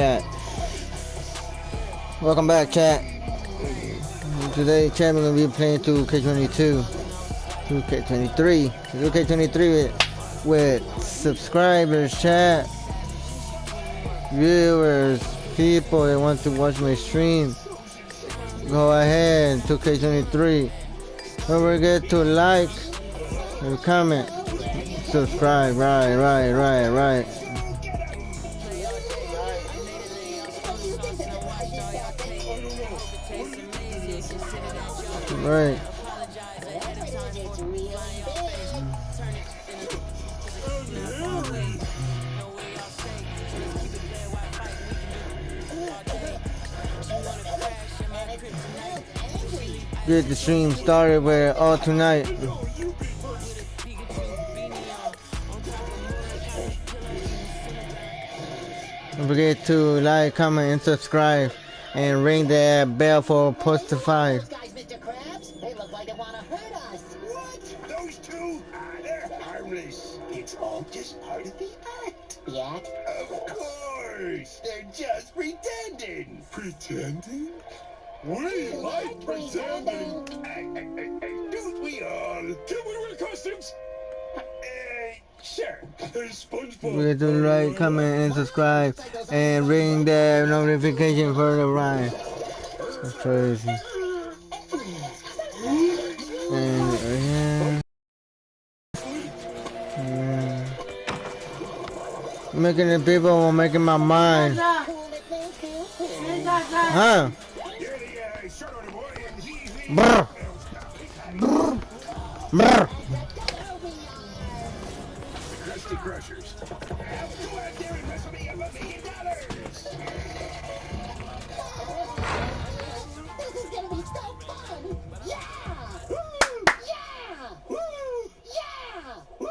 chat. Welcome back, chat. Today, chat, we're gonna be playing 2K22, 2K23 with subscribers, chat, viewers, people that want to watch my stream. Go ahead, 2K23. Don't forget to like and comment, subscribe. Right. Right. Get the stream started with all tonight. Don't forget to like, comment, and subscribe, and ring that bell for post-notified. They look like they want to hurt us. What? Those two? They're harmless. It's all just part of the act. The act? Of course. They're just pretending. Pretending? We like pretending. Don't we all? Can we wear costumes? Sure. Forget to like, comment, and subscribe, and ring the notification for the ride. That's crazy. And yeah. Making the people making my mind. Huh? Brr. Brr. Brr. Crushers. Go out there and wrestle me up $1 million. This is gonna be so fun. Yeah! Woo! Yeah! Woo! Yeah! Woo!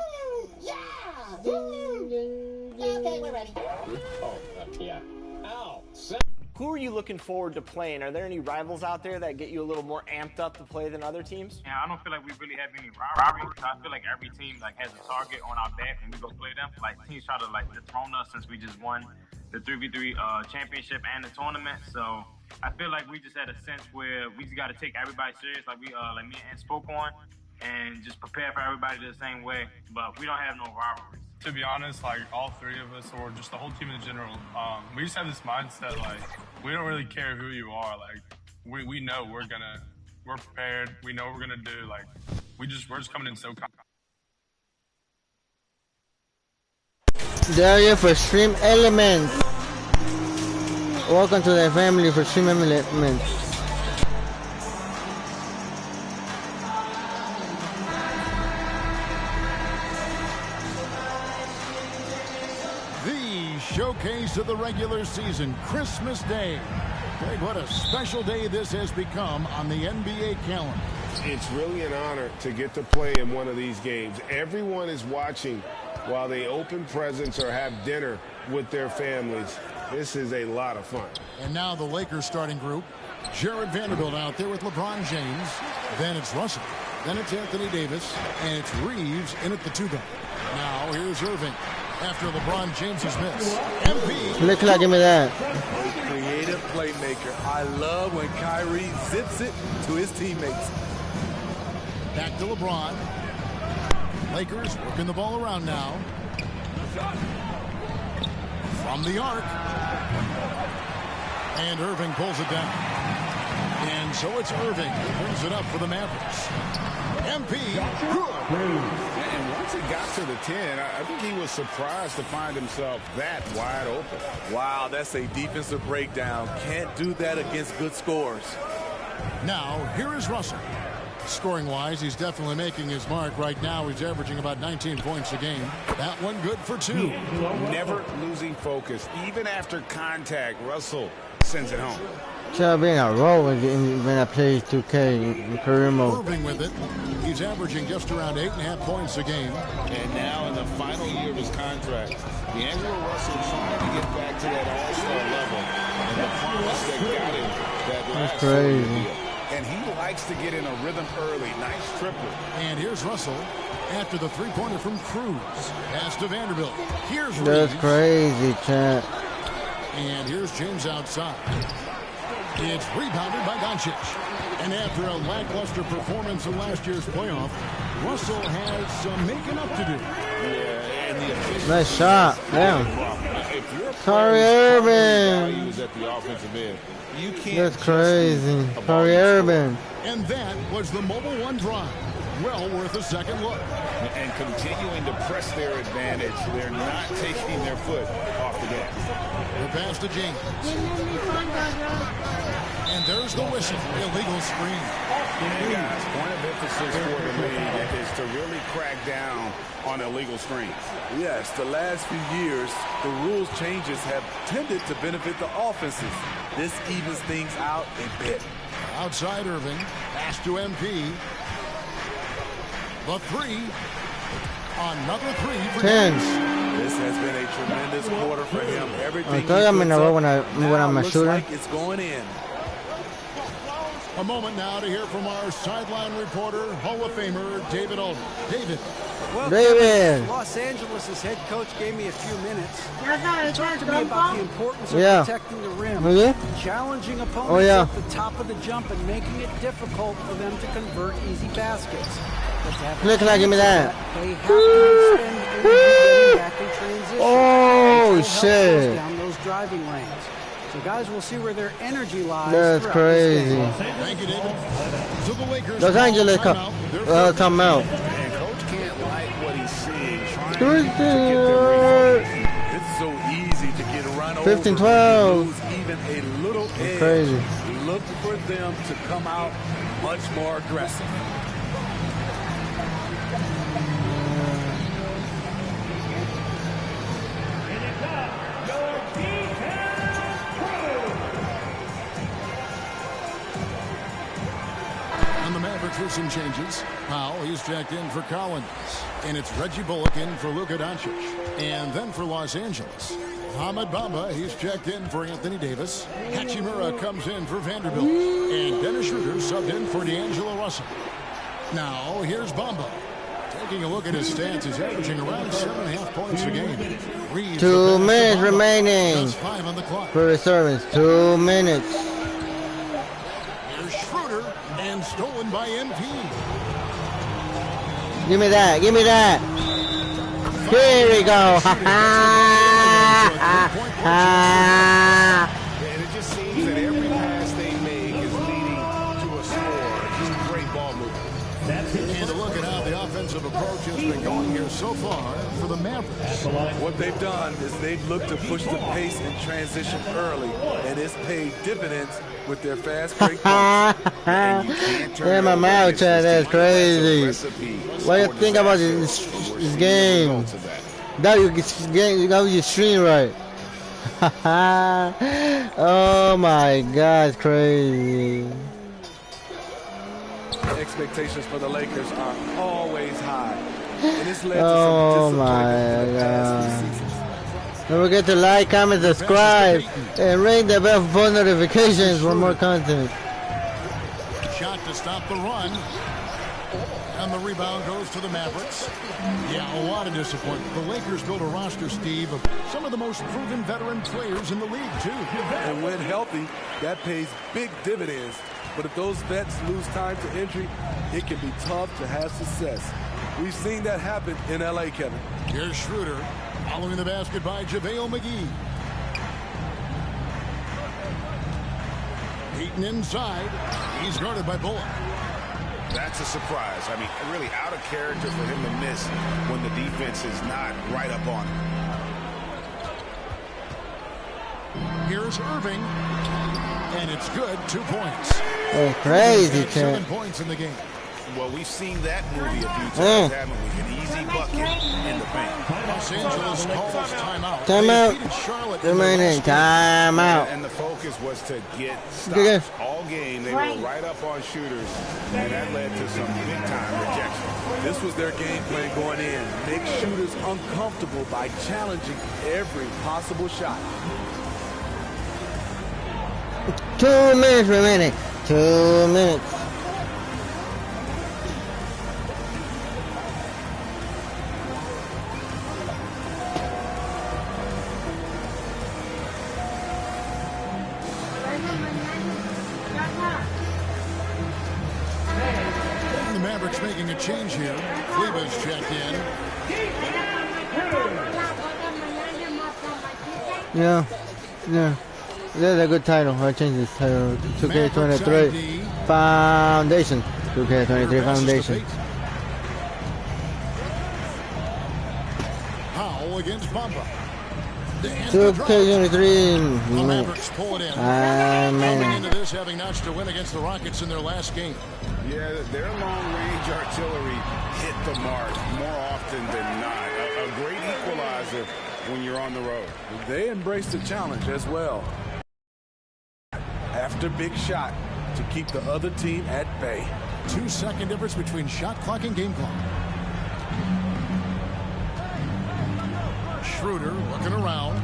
Yeah! Woo! Okay, we're ready. Oh, yeah. Ow! Who are you looking forward to playing? Are there any rivals out there that get you a little more amped up to play than other teams? Yeah, I don't feel like we really have any rivalries. I feel like every team has a target on our back when we go play them. Like teams try to dethrone us since we just won the 3v3 championship and the tournament. So I feel like we just had a sense where we just got to take everybody serious, like me and spoke on, and just prepare for everybody the same way. But we don't have no rivalries. To be honest, all three of us, or just the whole team in general, we just have this mindset, we don't really care who you are. We know we're prepared. We know what we're gonna do. We're just coming in so confident. There for Stream Elements. Welcome to the family for Stream Elements. Showcase of the regular season, Christmas Day. Greg, what a special day this has become on the NBA calendar. It's really an honor to get to play in one of these games. Everyone is watching while they open presents or have dinner with their families. This is a lot of fun. And now the Lakers starting group. Jared Vanderbilt out there with LeBron James. Then it's Russell. Then it's Anthony Davis. And it's Reeves in at the 2-guard. Now here's Irving. After LeBron James' miss. MP. Look like, give me that. Creative playmaker. I love when Kyrie zips it to his teammates. Back to LeBron. Lakers working the ball around now. From the arc. And Irving pulls it down. And so it's Irving who brings it up for the Mavericks. MP. And once he got to the 10, I think he was surprised to find himself that wide open. Wow, that's a defensive breakdown. Can't do that against good scores. Now, here is Russell. Scoring-wise, he's definitely making his mark. Right now, he's averaging about 19 points a game. That one good for 2. Never losing focus. Even after contact, Russell sends it home. So I've been a roll when I play 2K in career mode. Irving with it. He's averaging just around 8.5 points a game. And now in the final year of his contract, D'Angelo Russell trying to get back to that all-star level. And the promise that got him that last crazy. And he likes to get in a rhythm early. Nice triple. And here's Russell after the three-pointer from Cruz. Pass to Vanderbilt. Here's That's Reeves. crazy, chat. And here's James outside. It's rebounded by Doncic. And after a lackluster performance in last year's playoff, Russell has some making up to do. Nice shot. Damn. Kyrie Irving. That's crazy. Kyrie Irving. And that was the mobile one drive. Well worth a second look. And continuing to press their advantage. They're not taking their foot off the gas. The pass to James. And there's the whistle. Illegal screen. And guys, point of emphasis for the league is to really crack down on illegal screens. Yes, the last few years, the rules changes have tended to benefit the offenses. This evens things out a bit. Outside Irving. Pass to MP. The three. Another three for 10. This has been a tremendous quarter for him. Everything Todavía me enamoró when now I'm a looks shooter. like it's going in. A moment now to hear from our sideline reporter, Hall of Famer David Aldridge. David. Well, David. Los Angeles' head coach gave me a few minutes. He talked to me about the importance of Yeah. protecting the rim, Oh, yeah? challenging opponents yeah. at the top of the jump, and making it difficult for them to convert easy baskets. But to have a Look like, give me chance that. at they have to spend energy getting back in transition. Oh, which will help shit. close down those driving lanes. So guys, we'll see where their energy lies. That's throughout this crazy. game. Thank you, David. So the Lakers Los Angeles timeout. come out. And coach can't like what he's seeing. Trying to Good. get them refocused. It's so easy to get run 15-12. over. Lose even a little edge. Crazy. Look for them to come out much more aggressive. And the Mavericks with some changes. Powell, he's checked in for Collins. And it's Reggie Bullock in for Luka Doncic. And then for Los Angeles, Ahmed Bamba, he's checked in for Anthony Davis. Hachimura comes in for Vanderbilt. And Dennis Schroeder subbed in for D'Angelo Russell. Now, here's Bamba. Taking a look at his stats, he's averaging around 7.5 points a game. Reeves 2 the pass to minutes Bamba. remaining Just 5 on the clock. for the servants. 2 minutes. Here's Schroeder, and stolen by MP. Give me that. Give me that. Here we go. Ha ha. And it just seems that every pass they make is leading to a score. Just great ball movement. And a look at how the offensive approach has been going here so far for the Mavericks. What they've done is they've looked to push the pace and transition early, and it's paid dividends with their fast break points. Yeah, my mouth, Chad, that's crazy. What do you think about this game? That you got your stream right. Oh my God, it's crazy. Expectations for the Lakers are always high. And this led to Oh some my disappointment in the past God. few seasons. Don't forget to like, comment, subscribe, and ring the bell for post notifications for more content. Shot to stop the run. And the rebound goes to the Mavericks. Yeah, a lot of disappointment. The Lakers built a roster, Steve, of some of the most proven veteran players in the league, too. And when healthy, that pays big dividends. But if those vets lose time to injury, it can be tough to have success. We've seen that happen in L.A., Kevin. Here's Schroeder, following the basket by JaVale McGee. Eaton inside. He's guarded by Bullock. That's a surprise. I mean, really out of character for him to miss when the defense is not right up on him. Here's Irving. And it's good. 2 points. Oh, crazy, He's had 7 Chad. points in the game. Well, we've seen that movie a few times, haven't we? An easy bucket in the paint. Los Angeles calls timeout. Timeout. They defeated Charlotte in the Remaining last timeout. And the focus was to get Okay. stops all game. They were right up on shooters, and that led to some big-time rejection. This was their game plan going in. Make shooters uncomfortable by challenging every possible shot. 2 minutes remaining. 2 minutes. The Mavericks making a change here. Kleber's checked in. Yeah. That's a good title. I changed this title to 2K23 Foundation. 2K23 Foundation. Powell against Bamba. 2K23. The Mavericks pull it in. Coming into this, having notched a win against the Rockets in their last game. Yeah, their long-range artillery hit the mark more often than not. A great equalizer when you're on the road. They embrace the challenge as well. After big shot to keep the other team at bay. 2-second difference between shot clock and game clock. Schroeder looking around.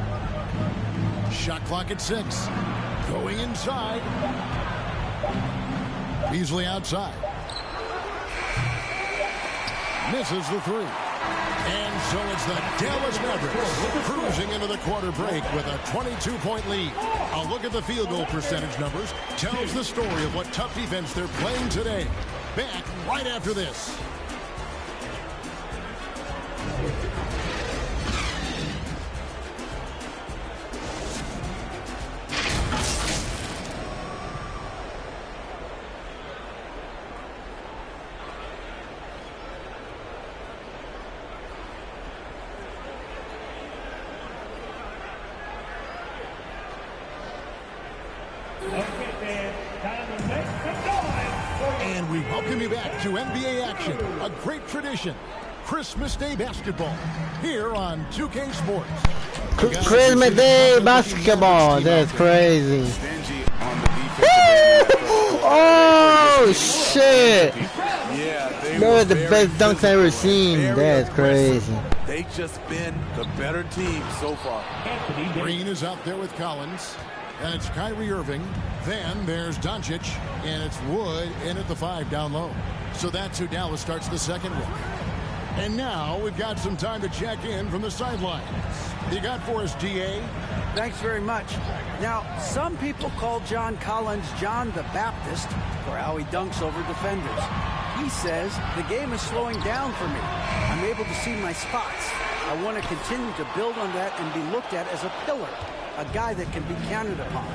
Shot clock at 6. Going inside. Beasley outside. Misses the 3. And so it's the Dallas Mavericks cruising into the quarter break with a 22-point lead. A look at the field goal percentage numbers tells the story of what tough defense they're playing today. Back right after this. And we welcome you back to NBA action, a great tradition. Christmas Day basketball here on 2K Sports. Christmas Day basketball. That's crazy. Oh shit! Yeah, those are the best dunks I've ever seen. That's crazy. They've just been the better team so far. Green is out there with Collins. And it's Kyrie Irving. Then there's Doncic. And it's Wood in at the 5 down low. So that's who Dallas starts the second with. And now we've got some time to check in from the sidelines. You got for us, DA? Thanks very much. Now, some people call John Collins John the Baptist for how he dunks over defenders. He says the game is slowing down for me. I'm able to see my spots. I want to continue to build on that and be looked at as a pillar. A guy that can be counted upon.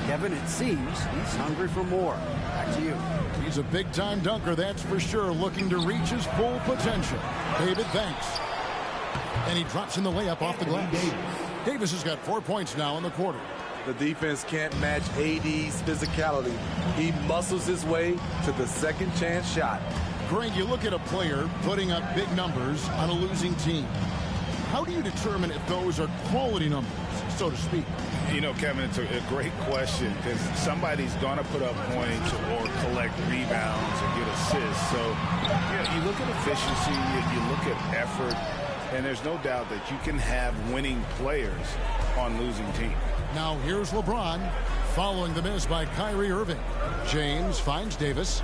Kevin, it seems he's hungry for more. Back to you. He's a big-time dunker, that's for sure, looking to reach his full potential. David, thanks. And he drops in the layup off the glass. Davis has got 4 points now in the quarter. The defense can't match AD's physicality. He muscles his way to the second chance shot. Greg, you look at a player putting up big numbers on a losing team. How do you determine if those are quality numbers, so to speak? You know, Kevin, it's a great question because somebody's going to put up points or collect rebounds or get assists. So, you look at efficiency, you look at effort, and there's no doubt that you can have winning players on losing teams. Now here's LeBron following the miss by Kyrie Irving. James finds Davis.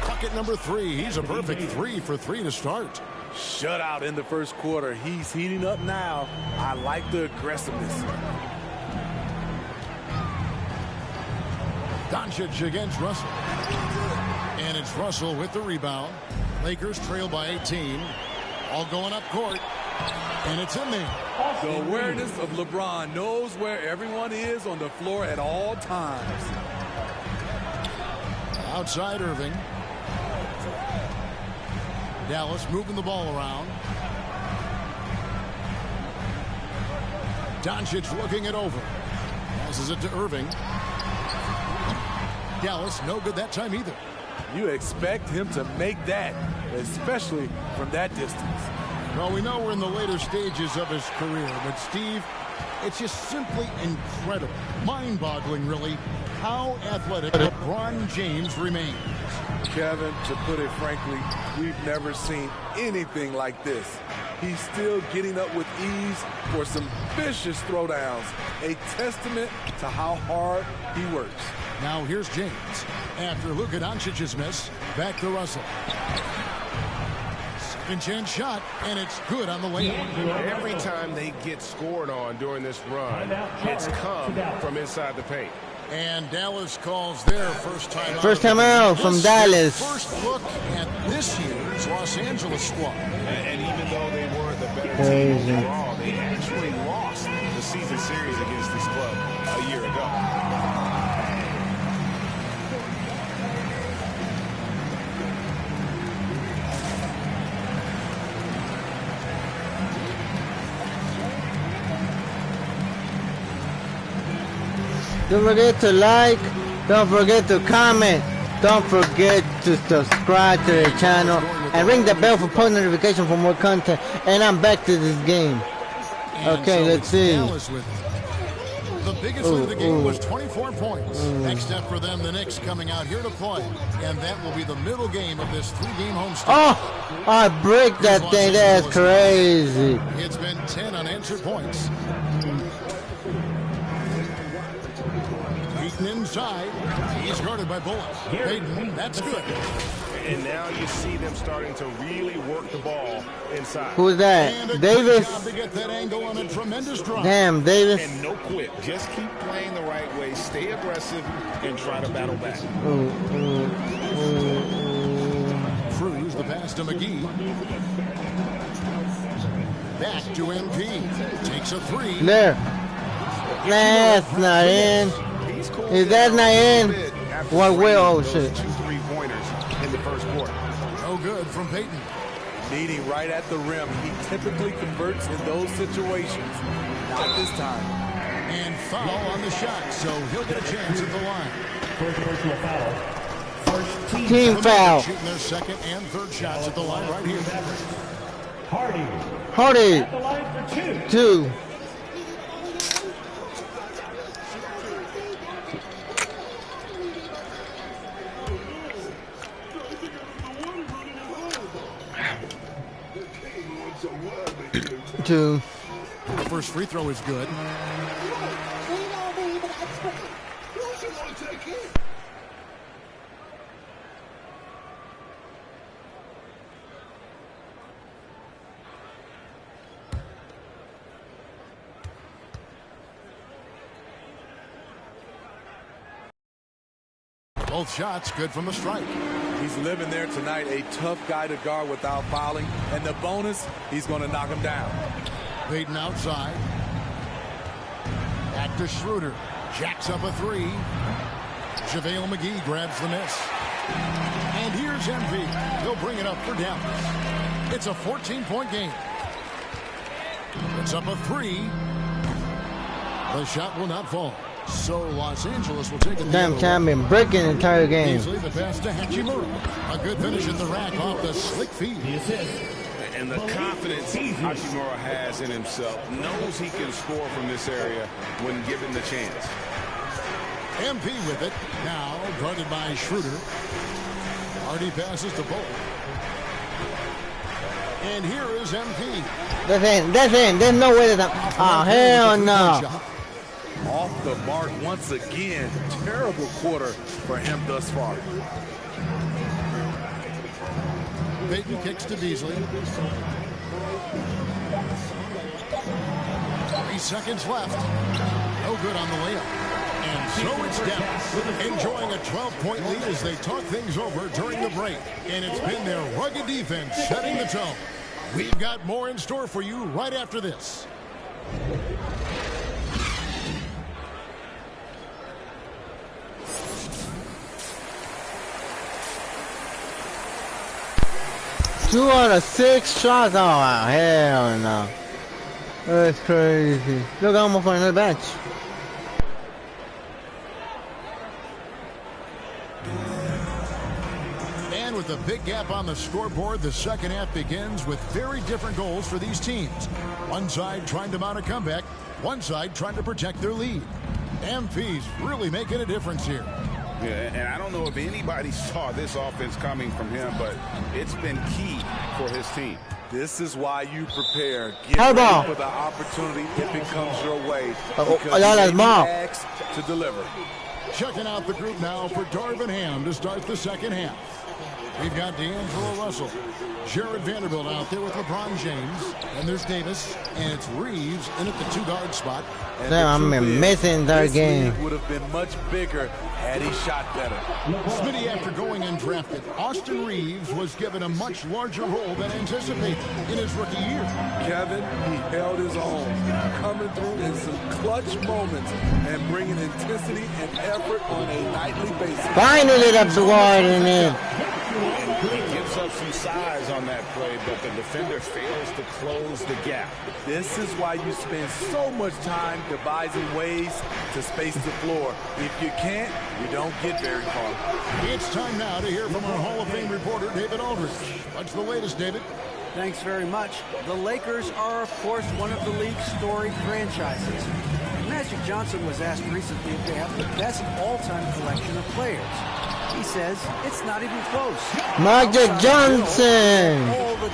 Bucket number 3. He's a perfect 3 for 3 to start. Shutout in the first quarter. He's heating up now. I like the aggressiveness. Doncic against Russell. And it's Russell with the rebound. Lakers trail by 18. All going up court. And it's in there. The awareness of LeBron knows where everyone is on the floor at all times. Outside Irving. Dallas moving the ball around. Doncic looking it over. Passes it to Irving. Dallas no good that time either. You expect him to make that, especially from that distance. Well, we know we're in the later stages of his career, but Steve, it's just simply incredible, mind-boggling really, how athletic LeBron James remains. Kevin, to put it frankly, we've never seen anything like this. He's still getting up with ease for some vicious throwdowns, a testament to how hard he works. Now here's James. After Luka Doncic's miss, back to Russell. Second chance shot, and it's good on the layup. Every time they get scored on during this run, it's come from inside the paint. And Dallas calls their first time out. First time out from Dallas. First look at this year's Los Angeles squad. And even though they were the better team overall, they actually lost the season series against this club a year ago. Don't forget to like, don't forget to comment, don't forget to subscribe to the channel, and ring the bell for post notification for more content. And I'm back to this game. Okay, let's see. The biggest lead of the game was 24 points. Next step for them, the Knicks coming out here to play. And that will be the middle game of this 3-game homestand. Oh, I break that thing. That's crazy. It's been 10 unanswered points. Inside, he's guarded by Bullets. Payton, that's good. And now you see them starting to really work the ball inside. Who's that? Davis. To get that angle on a tremendous drive. Damn, Davis. And no quit. Just keep playing the right way. Stay aggressive and try to battle back. Cruz the pass to McGee. Back to MP. Takes a three. There. That's not in. Is that not in? What will? Oh, shit. 2 3-pointers in the first quarter. No good from Payton. Meeting right at the rim. He typically converts in those situations. Not this time. And foul on the shot, so he'll get a chance at the line. First team foul. Shooting their second and third shots at the line right here. Hardy. At the line for 2. Two. The first free throw is good. Both shots good from the strike. He's living there tonight, a tough guy to guard without fouling. And the bonus, he's going to knock him down. Payton outside. Back to Schroeder. Jacks up a three. JaVale McGee grabs the miss. And here's MP. He'll bring it up for Dallas. It's a 14-point game. It's up a three. The shot will not fall. So Los Angeles will take it. Damn, Cam been breaking the entire game. Easily the pass to Hachimura. A good finish in the rack off the slick feed. And the confidence Hachimura has in himself, knows he can score from this area when given the chance. MP with it. Now guarded by Schroeder. Hardy passes to Bolt. And here is MP. That's in. That's in. There's no way that. Oh, hell no. Off the mark once again. Terrible quarter for him thus far. Payton kicks to Beasley. 3 seconds left. No good on the layup. And so it's Dallas enjoying a 12-point lead as they talk things over during the break. And it's been their rugged defense setting the tone. We've got more in store for you right after this. Two out of 6 shots. Oh, hell no. That's crazy. Look, I'm almost on another bench. And with a big gap on the scoreboard, the second half begins with very different goals for these teams. One side trying to mount a comeback, one side trying to protect their lead. MP's really making a difference here. Yeah, and I don't know if anybody saw this offense coming from him, but it's been key for his team. This is why you prepare. Get ready for the opportunity if it comes your way. Because asked to deliver. Checking out the group now for Darvin Ham to start the second half. We've got D'Angelo Russell, Jared Vanderbilt out there with LeBron James. And there's Davis. And it's Reeves in at the 2-guard spot. Damn, I'm missing that game. Would have been much bigger had he shot better. Smitty, after going undrafted, Austin Reeves was given a much larger role than anticipated in his rookie year. Kevin, he held his own, coming through in some clutch moments and bringing intensity and effort on a nightly basis. Finally, that's the wide in it. He gives up some size on that play, but the defender fails to close the gap. This is why you spend so much time devising ways to space the floor. If you can't, you don't get very far. It's time now to hear from our Hall of Fame reporter, David Aldridge. What's the latest, David? Thanks very much. The Lakers are, of course, one of the league's storied franchises. Magic Johnson was asked recently if they have the best all-time collection of players. He says it's not even close. Magic Johnson!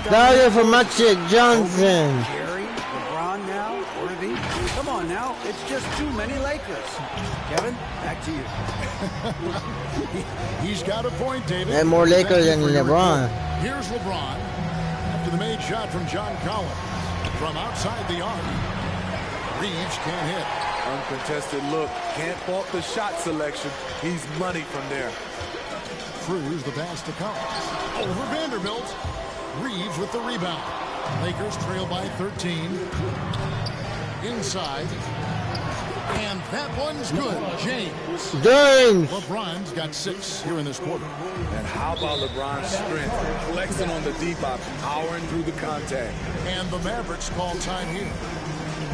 Value for Magic Johnson! Jerry, LeBron now, Worthy. Come on now, it's just too many Lakers. Kevin, back to you. He's got a point, David. And more Lakers than LeBron. Here's LeBron after the made shot from John Collins from outside the arc. Reeves can't hit. Uncontested look. Can't fault the shot selection. He's money from there. Cruz the pass to Collins. Over Vanderbilt. Reeves with the rebound. Lakers trail by 13. Inside. And that one's good. James. LeBron's got 6 here in this quarter. And how about LeBron's strength? Flexing on the D-bop, powering through the contact. And the Mavericks call time here.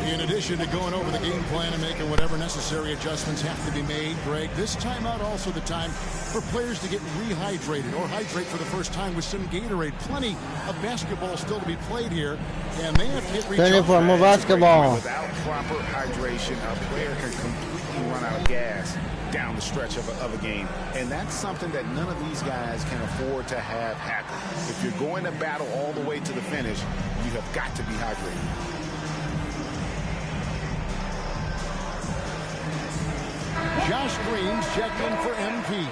In addition to going over the game plan and making whatever necessary adjustments have to be made, Greg, this timeout also the time for players to get rehydrated or hydrate for the first time with some Gatorade. Plenty of basketball still to be played here, and they have to hit recharge. For more basketball. Without proper hydration, a player can completely run out of gas down the stretch of a game. And that's something that none of these guys can afford to have happen. If you're going to battle all the way to the finish, you have got to be hydrated. Josh Green's checked in for MP.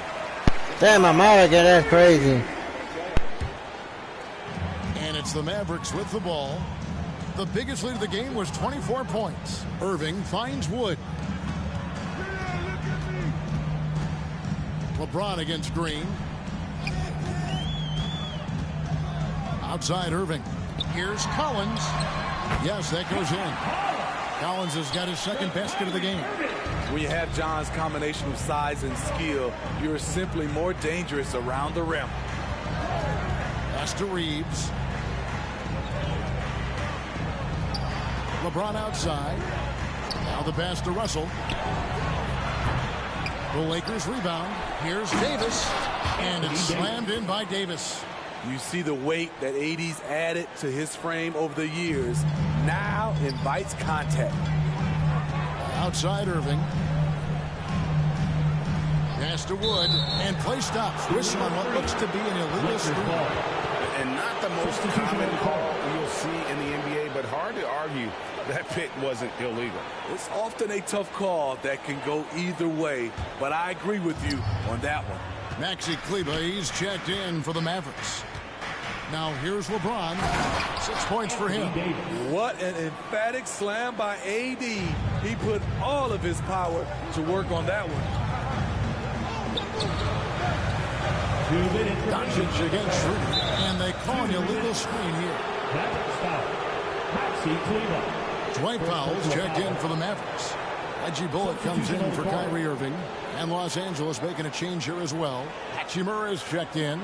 Damn, America, that's crazy. And it's the Mavericks with the ball. The biggest lead of the game was 24 points. Irving finds Wood. LeBron against Green. Outside Irving. Here's Collins. Yes, that goes in. Collins has got his second basket of the game. When you have John's combination of size and skill, you're simply more dangerous around the rim. Pass to Reeves. LeBron outside. Now the pass to Russell. The Lakers rebound. Here's Davis. And it's slammed in by Davis. You see the weight that AD's added to his frame over the years. Now invites contact. Outside Irving. Pass to Wood. And play stops. Whistle on what looks to be an illegal screen. And not the most common call you'll see in the NBA, but hard to argue that pick wasn't illegal. It's often a tough call that can go either way, but I agree with you on that one. Maxi Kleber, he's checked in for the Mavericks. Now here's LeBron. 6 points for him. What an emphatic slam by AD. He put all of his power to work on that one. Doncic against Schroeder. And they call an illegal screen here. Dwight Powell's checked in for the Mavericks. Reggie Bullock comes in for Kyrie Irving. And Los Angeles making a change here as well. Hachimura is checked in.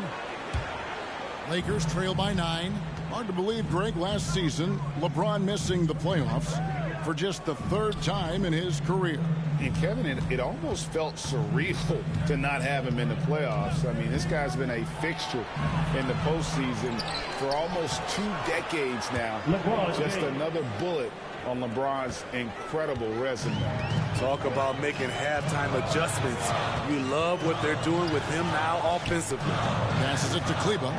Lakers trail by 9. Hard to believe, Greg, last season, LeBron missing the playoffs for just the 3rd time in his career. And Kevin, it almost felt surreal to not have him in the playoffs. I mean, this guy's been a fixture in the postseason for almost 2 decades now. Just another bullet on LeBron's incredible resume. Talk about making halftime adjustments. You love what they're doing with him now offensively. Passes it to Kleber.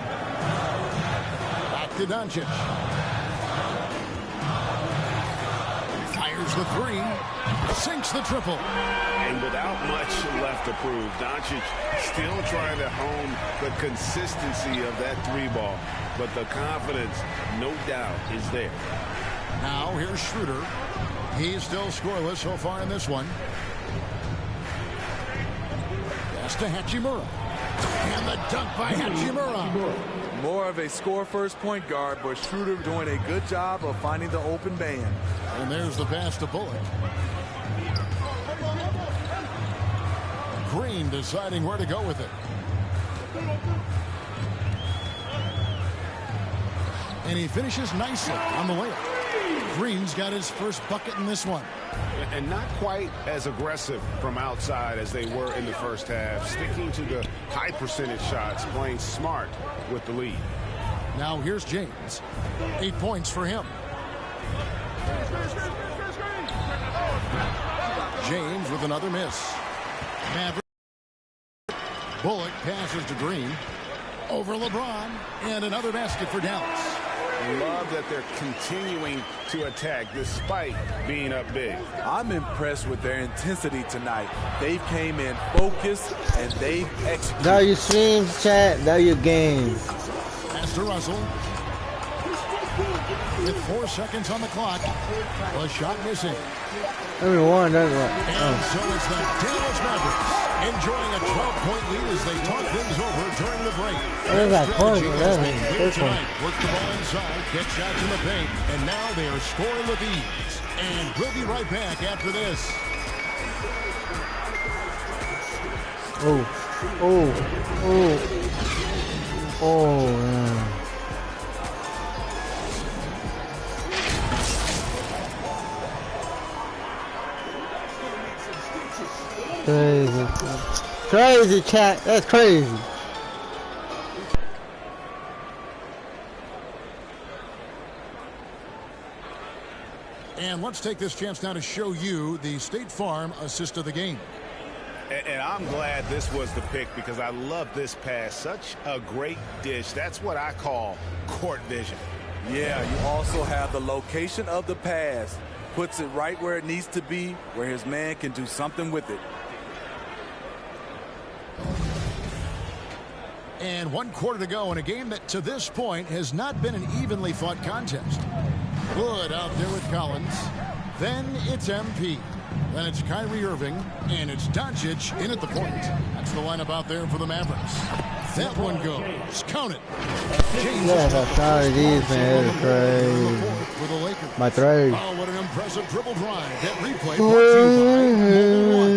Back to Doncic. Here's the three. Sinks the triple. And without much left to prove, Doncic still trying to hone the consistency of that three ball. But the confidence, no doubt, is there. Now here's Schroeder. He's still scoreless so far in this one. Pass to Hachimura. And the dunk by Hachimura. More of a score-first point guard, but Schroeder doing a good job of finding the open man. And there's the pass to Bullock. Green deciding where to go with it. And he finishes nicely on the layup. Green's got his first bucket in this one. And not quite as aggressive from outside as they were in the first half. Sticking to the high percentage shots, playing smart with the lead. Now here's James. 8 points for him. James with another miss. Maverick. Bullock passes to Green. Over LeBron. And another basket for Dallas. Love that they're continuing to attack despite being up big. I'm impressed with their intensity tonight. They came in focused and they've executed. That your streams, chat. That your game. Pass to Russell. With 4 seconds on the clock. A shot missing. Everyone, that's what. And so it's the Dallas Mavericks enjoying a 12-point lead as they talk things over during the break. There's that point. Work the ball inside, get shots in the paint, and now they are scoring with ease. And we'll be right back after this. Oh, man. Crazy. Crazy, chat. That's crazy. And let's take this chance now to show you the State Farm assist of the game. And I'm glad this was the pick because I love this pass. Such a great dish. That's what I call court vision. Yeah, you also have the location of the pass. Puts it right where it needs to be, where his man can do something with it. And 1 quarter to go in a game that to this point has not been an evenly fought contest. Wood out there with Collins. Then it's MP. Then it's Kyrie Irving. And it's Doncic in at the point. That's the lineup out there for the Mavericks. That one goes. Count it. Yeah, that's how it is, man. It's crazy. For the Lakers. My throw. Oh, what an impressive dribble drive. That replay brought to you by Mobile One.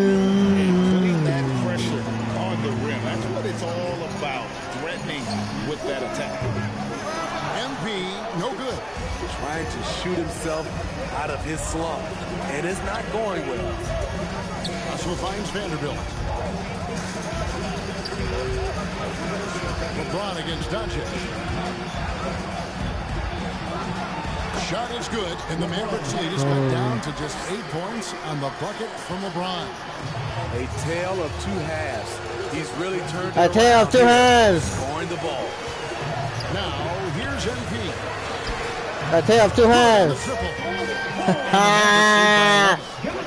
Putting that pressure on the rim. That's what it's all about. Threatening with that attack. MP, no good. Trying to shoot himself out of his slump. And it's not going well. Russell finds Vanderbilt. LeBron against Doncic. Shot is good, and the Mavericks lead is cut down to just 8 points on the bucket from LeBron. A tale of two halves. He's really turned A tale of two halves. Scoring the ball. Now, here's MP. A tale of two halves.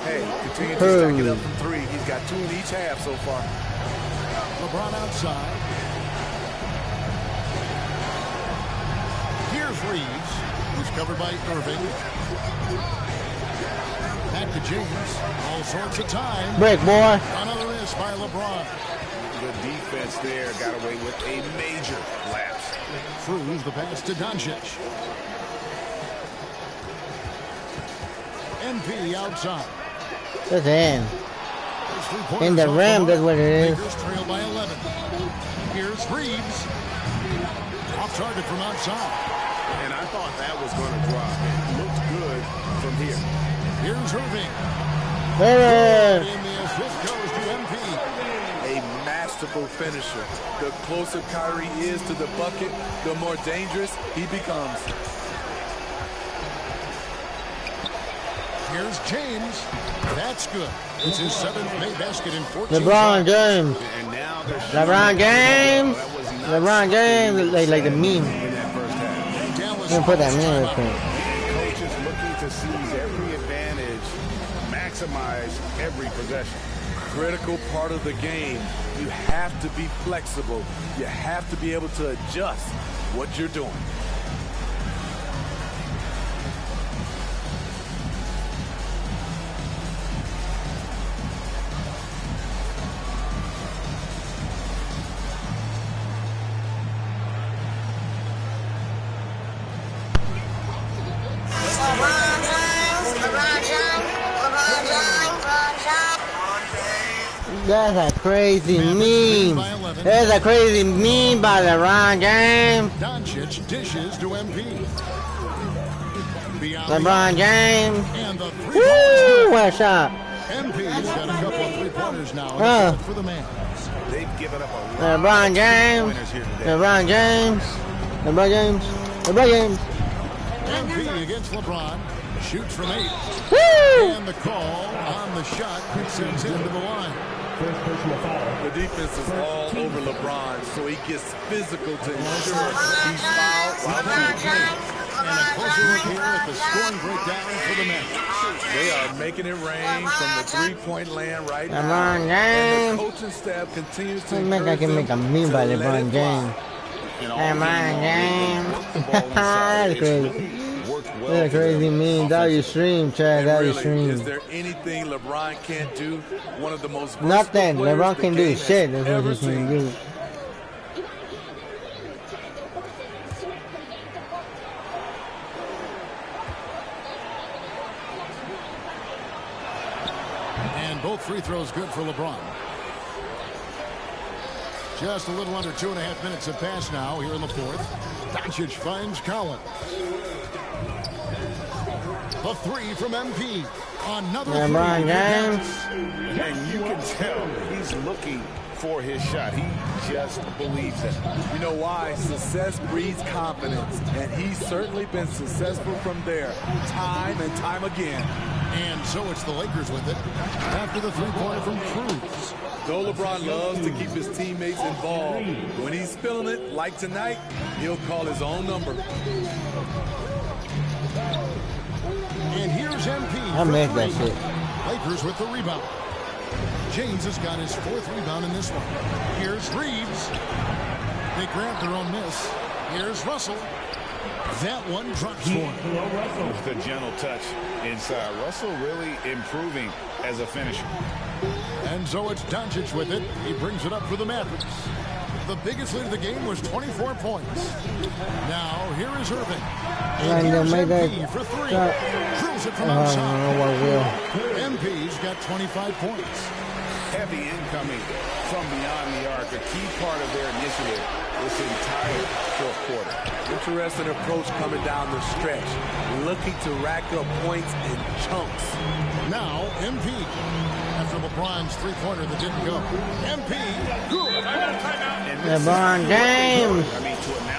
Hey, continue to stack it up from 3. He's got 2 in each half so far. LeBron outside. Here's Reeves. He's covered by Irving. Back to James. All sorts of time. Break, boy. Another miss by LeBron. The defense there got away with a major lapse. Through the pass to Doncic. MP outside. That's in. In the rim, that's what it is. Lakers trail by 11. Here's Reeves. Off target from outside. And I thought that was going to drop. It looked good from here. Here's Irving. Hey. And the assist goes to MP. A masterful finisher. The closer Kyrie is to the bucket, the more dangerous he becomes. Here's James. That's good. It's his 7th made basket in 14. LeBron James. And now they're LeBron James. LeBron James, like the meme. in that first half. Dallas You can put that meme real quick. Coach is looking to seize every advantage maximize every possession. Critical part of the game. You have to be flexible. You have to be able to adjust what you're doing. That's a crazy meme. That's a crazy meme by LeBron James. Doncic dishes to MP. LeBron James. And the Woo! What a shot. MP's got a couple of three-pointers now for the man. They've given up a lot LeBron James. LeBron James. LeBron James. LeBron James. MP against LeBron. Shoots from 8. Woo! And the call on the shot sends him to the line. The defense is all over LeBron, so he gets physical to ensure he's fouled while he's playing. And a closer look here at the scoring breakdown for the men. They are making it rain from the three-point land right now. LeBron And James. the coaching staff continues to I can make a meme by LeBron James. LeBron James. That's crazy. That's a crazy meme. That you stream, Chad. That you stream. Is there anything LeBron can't do? One of the most nothing. LeBron can do shit. That's what he can do. And both free throws good for LeBron. Just a little under 2.5 minutes have passed now here in the fourth. Doncic finds Collins. A three from MP. Another LeBron James. And you can tell he's looking for his shot. He just believes it. You know why? Success breeds confidence. And he's certainly been successful from there, time and time again. And so it's the Lakers with it after the three-pointer from Cruz. Though LeBron loves to keep his teammates involved, when he's feeling it, like tonight, he'll call his own number. And here's MP. I made that shit. Lakers with the rebound. James has got his fourth rebound in this one. Here's Reeves. They grab their own miss. Here's Russell. That one drops for him. The gentle touch inside. Russell really improving as a finisher. And so it's Doncic with it. He brings it up for the Mavericks. The biggest lead of the game was 24 points. Now here is Irving. And here's MP for 3. Drills it from outside. MP's got 25 points. Heavy incoming from beyond the arc. A key part of their initiative this entire fourth quarter. Interesting approach coming down the stretch. Looking to rack up points in chunks. Now MP. After LeBron's three-pointer that didn't go. MP. Good. LeBron James.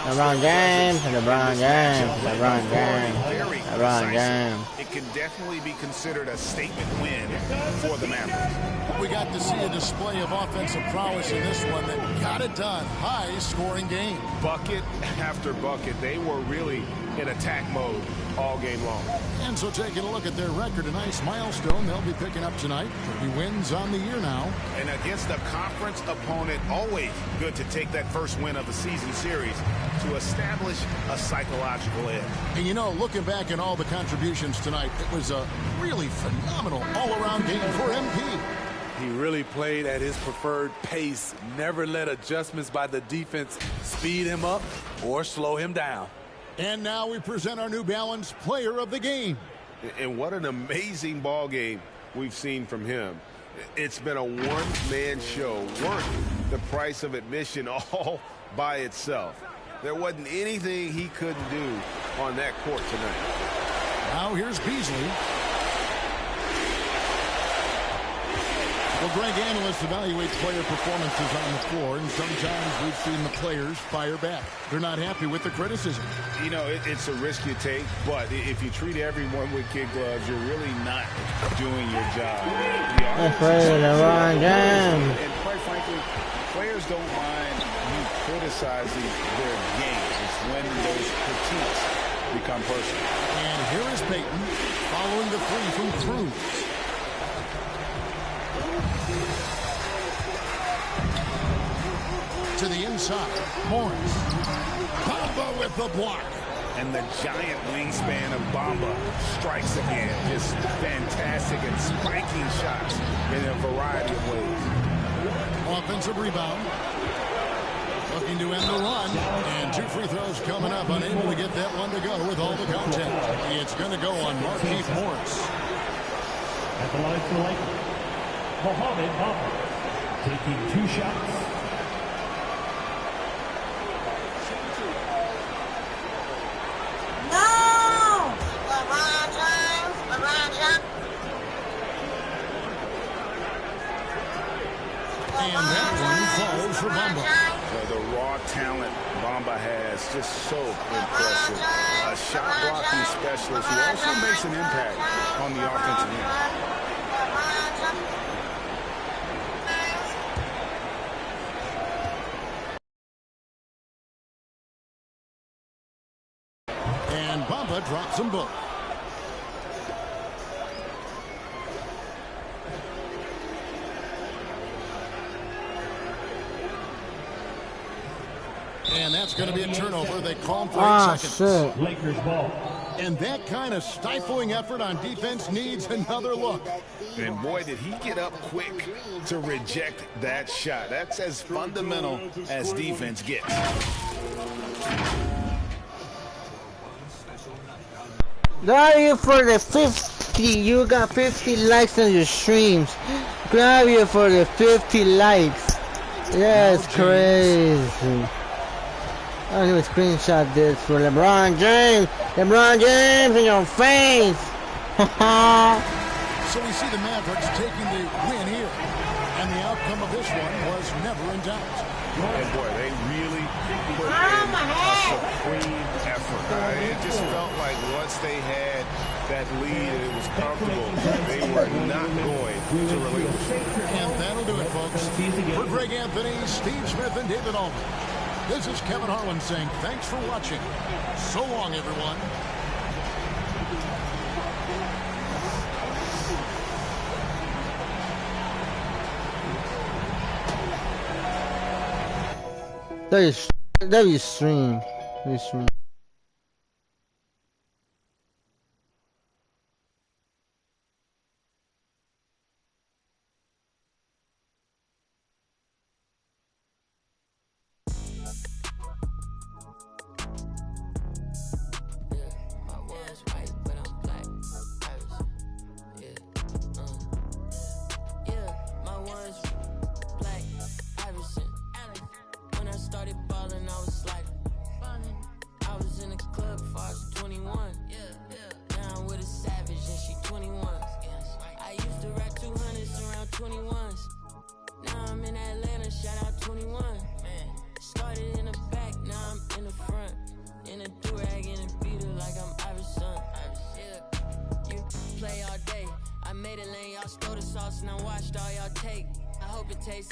LeBron James. LeBron James. LeBron James. LeBron James. It can definitely be considered a statement win for the Mavericks. We got to see a display of offensive prowess in this one that got it done. High-scoring game. Bucket after bucket. They were really in attack mode all game long. And so taking a look at their record, a nice milestone they'll be picking up tonight. 30 wins on the year now. And against a conference opponent, always good to take that first win of the season series to establish a psychological edge. And you know, looking back at all the contributions tonight, it was a really phenomenal all-around game for MP. He really played at his preferred pace, never let adjustments by the defense speed him up or slow him down. And now we present our New Balance Player of the Game. And what an amazing ball game we've seen from him. It's been a one-man show, worth the price of admission all by itself. There wasn't anything he couldn't do on that court tonight. Now here's Beasley. Well, Greg, analysts evaluate player performances on the floor, and sometimes we've seen the players fire back. They're not happy with the criticism. You know, it's a risk you take, but if you treat everyone with kid gloves, you're really not doing your job. That's right, LeBron James. And quite frankly, players don't mind you criticizing their game. It's when those critiques become personal. And here is Peyton following the three from Cruz. inside. Morris. Bamba with the block. And the giant wingspan of Bamba strikes again. Just fantastic and spiking shots in a variety of ways. Offensive rebound. Looking to end the run. And 2 free throws coming up. Unable to get that one to go with all the contact. It's going to go on Markieff Morris. At the line for Lakers, Mohamed Bamba taking 2 shots. And that one falls for Bamba. The raw talent Bamba has, just so impressive. A shot blocking specialist who also makes an impact on the offensive end. And Bamba drops them both. And that's going to be a turnover. They call him for 8 seconds. Shit. Lakers ball. And that kind of stifling effort on defense needs another look. And boy, did he get up quick to reject that shot. That's as fundamental as defense gets. Grab you for the 50. You got 50 likes on your streams. Grab you for the 50 likes. Yeah, it's crazy. I'm gonna screenshot this for LeBron James. LeBron James in your face. So we see the Mavericks taking the win here. And the outcome of this one was never in doubt. And boy, they really put in a supreme effort. It just felt like once they had that lead and it was comfortable, they were not going to relinquish it. And that'll do it, folks. For Greg Anthony, Steve Smith, and David Allman, this is Kevin Harlan saying thanks for watching. So long, everyone. That is stream.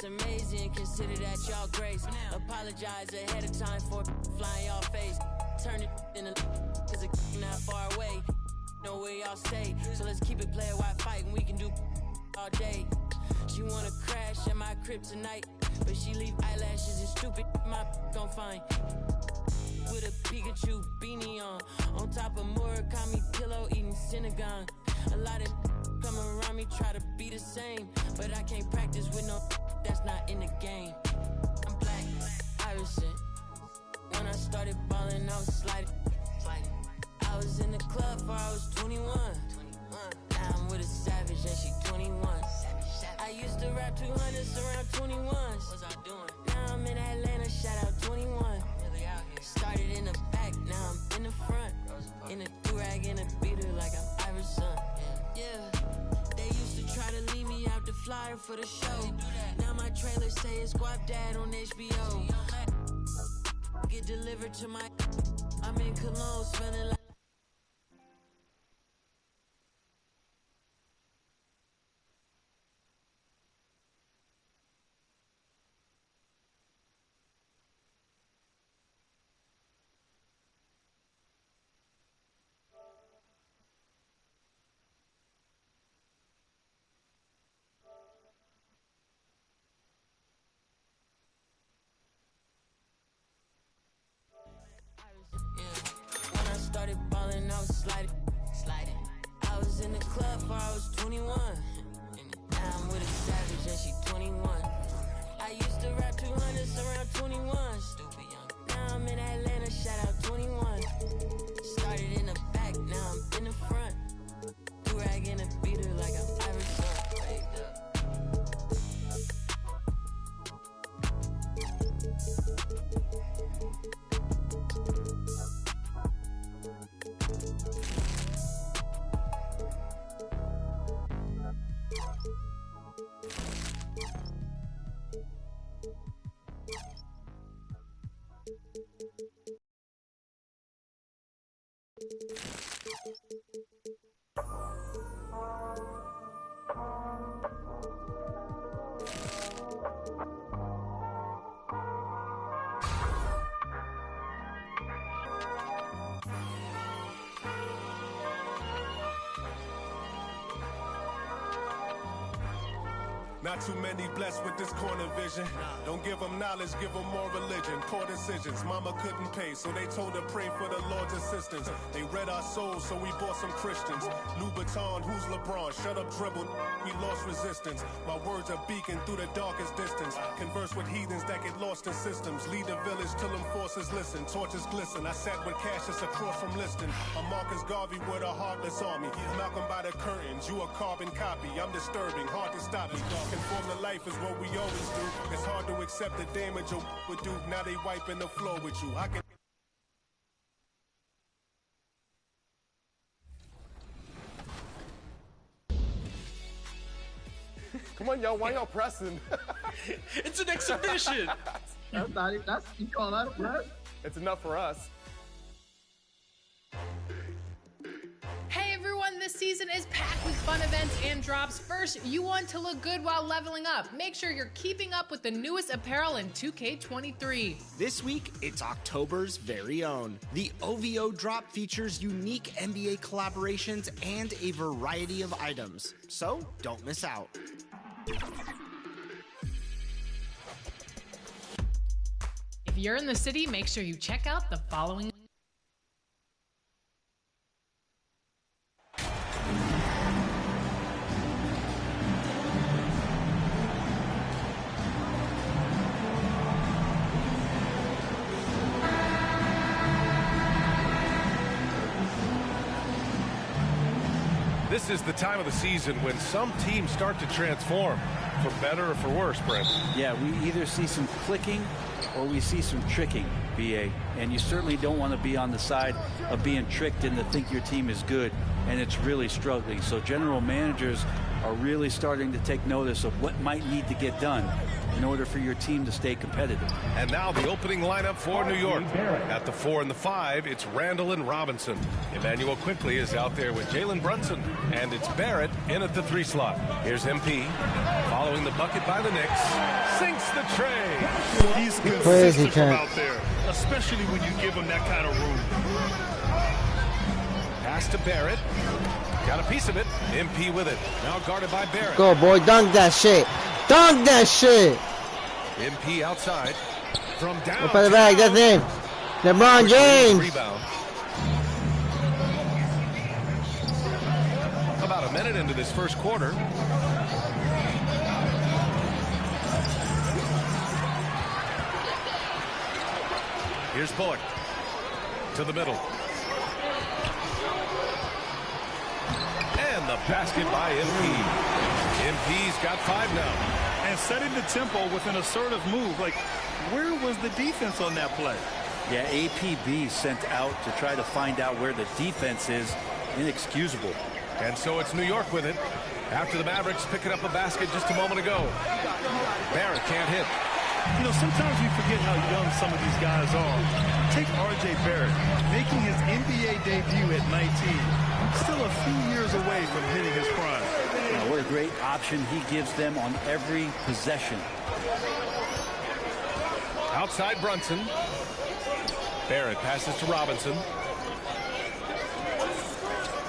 Amazing, consider that y'all grace. Apologize ahead of time for flying y'all face. Turn it in a cause it's not far away. Know where y'all stay. So let's keep it player while fighting. We can do all day. She wanna crash at my crib tonight, but she leave eyelashes and stupid my gon' find. With a Pikachu beanie on top of Murakami pillow eating Synagogue. A lot of come around me try to be the same, but I can't practice with no that's not in the game. I'm black, Irishman. When I started balling, I was sliding. I was in the club before I was 21. Now I'm with a savage and she 21. I used to rap 200s around 21s. What's I doing? Now I'm in Atlanta, shout out 21. Started in the back, now I'm in the front. In a do-rag and a beater like I'm Iverson. Yeah. They used to try to leave me out the flyer for the show. Now my trailer say it's Guap Dad on HBO. Get delivered to my... I'm in Cologne, smelling like... slide it. I was in the club before I was 21. Now I'm with a savage and she 21. I used to rap 200s around 21. Stupid young. Now I'm in Atlanta, shout out 21. Started in the back, now I'm in the front. Do-rag in a beater like I'm Iverson. Waved up. Not too many blessed with this corner vision. Don't give them knowledge, give them more religion. Poor decisions, mama couldn't pay, so they told her pray for the Lord's assistance. They read our souls, so we bought some Christians. Louboutin, who's LeBron? Shut up, dribble. We lost resistance. My words are beacon through the darkest distance. Converse with heathens that get lost in systems. Lead the village till them forces listen. Torches glisten. I sat with Cassius across from Liston. I'm Marcus Garvey with a heartless army. Malcolm by the curtains, you a carbon copy. I'm disturbing, hard to stop me. Conform to life is what we always do. It's hard to accept the damage a would do. Now they wiping the floor with you. I can. Come on, y'all. Why y'all pressing? It's an exhibition. That's you call that a press? It's enough for us. Hey everyone, this season is packed with fun events and drops. First, you want to look good while leveling up. Make sure you're keeping up with the newest apparel in 2K23. This week, it's October's very own. The OVO drop features unique NBA collaborations and a variety of items. So, don't miss out. If you're in the city, make sure you check out the following. This is the time of the season when some teams start to transform, for better or for worse, Brent. Yeah, we either see some clicking or we see some tricking, BA. And you certainly don't want to be on the side of being tricked into think your team is good and it's really struggling. So general managers are really starting to take notice of what might need to get done in order for your team to stay competitive. And now the opening lineup for New York. At the 4 and the 5, it's Randall and Robinson. Emmanuel Quickley is out there with Jalen Brunson. And it's Barrett in at the 3 slot. Here's MP, following the bucket by the Knicks. Sinks the tray. He's consistent from out there, especially when you give him that kind of room. Pass to Barrett. Got a piece of it. MP with it. Now guarded by Barrett. Go, boy. Dunk that shit. Dunk that shit. MP outside. From down. Up at the back. That's him. LeBron James. Rebound. About a minute into this first quarter. Here's Bullock. To the middle. And the basket by MP. MP's got 5 now. And setting the tempo with an assertive move. Like, where was the defense on that play? Yeah, APB sent out to try to find out where the defense is. Inexcusable. And so it's New York with it. After the Mavericks picking up a basket just a moment ago. Barrett can't hit. You know, sometimes we forget how young some of these guys are. Take R.J. Barrett, making his NBA debut at 19. Still a few years away from hitting his prime. Yeah, what a great option he gives them on every possession. Outside Brunson. Barrett passes to Robinson.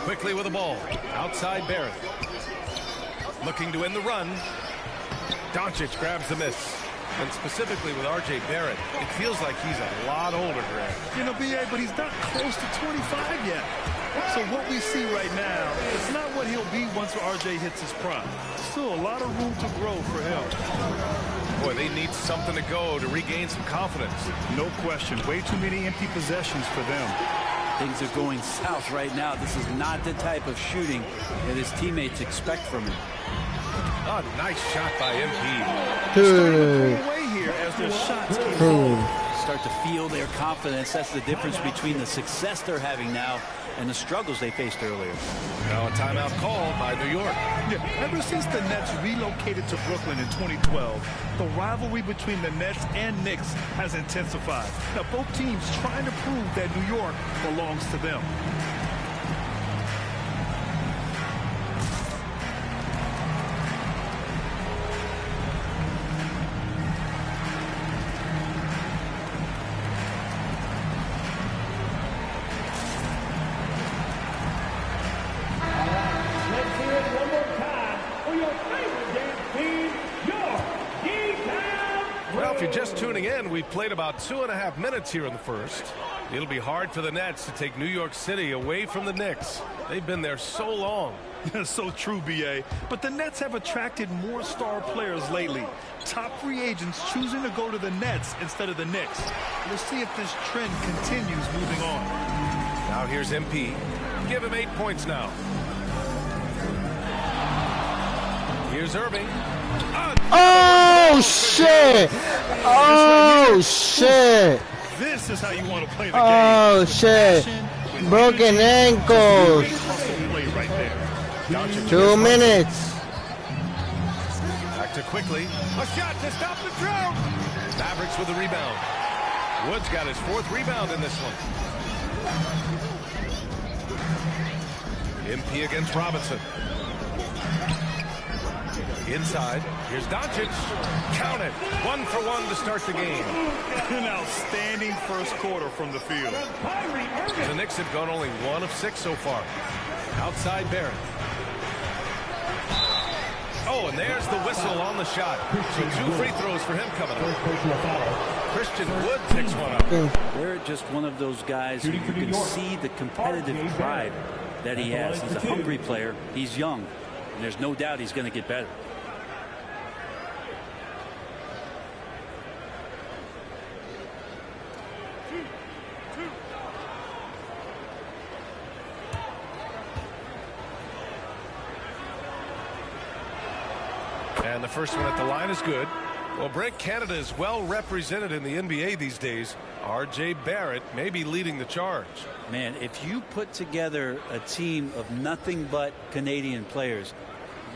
Quickly with the ball. Outside Barrett. Looking to end the run. Doncic grabs the miss. And specifically with R.J. Barrett, it feels like he's a lot older, Greg. You know, B.A., but he's not close to 25 yet. So what we see right now is not what he'll be once R.J. hits his prime. Still a lot of room to grow for him. Boy, they need something to go to regain some confidence. No question. Way too many empty possessions for them. Things are going south right now. This is not the type of shooting that his teammates expect from him. Oh, nice shot by MP. Pull away here as their shots keep going. Start to feel their confidence. That's the difference between the success they're having now and the struggles they faced earlier. Now a timeout called by New York. Yeah, ever since the Nets relocated to Brooklyn in 2012, the rivalry between the Nets and Knicks has intensified. Now both teams trying to prove that New York belongs to them. Well, if you're just tuning in, we've played about 2.5 minutes here in the first. It'll be hard for the Nets to take New York City away from the Knicks. They've been there so long. That's so true, B.A. But the Nets have attracted more star players lately. Top free agents choosing to go to the Nets instead of the Knicks. We'll see if this trend continues moving on. Now here's MP. Give him 8 points now. Here's Irving. Oh, shit! Oh, shit! This is how you want to play the game. Oh, shit! Broken ankles. Right there. 2 minutes. Back to quickly. A shot to stop the drought. Mavericks with the rebound. Woods got his 4th rebound in this one. MP against Robinson. Inside, here's Doncic. Count it. 1 for 1 to start the game. An outstanding first quarter from the field. The Knicks have gone only 1 of 6 so far. Outside Barrett. Oh, and there's the whistle on the shot. So 2 free throws for him coming up. Christian Wood picks one up. Barrett just one of those guys who you can see the competitive pride that he has. He's a hungry player. He's young. And there's no doubt he's going to get better. And the first one at the line is good. Well, Brent, Canada is well represented in the NBA these days. R.J. Barrett may be leading the charge. Man, if you put together a team of nothing but Canadian players,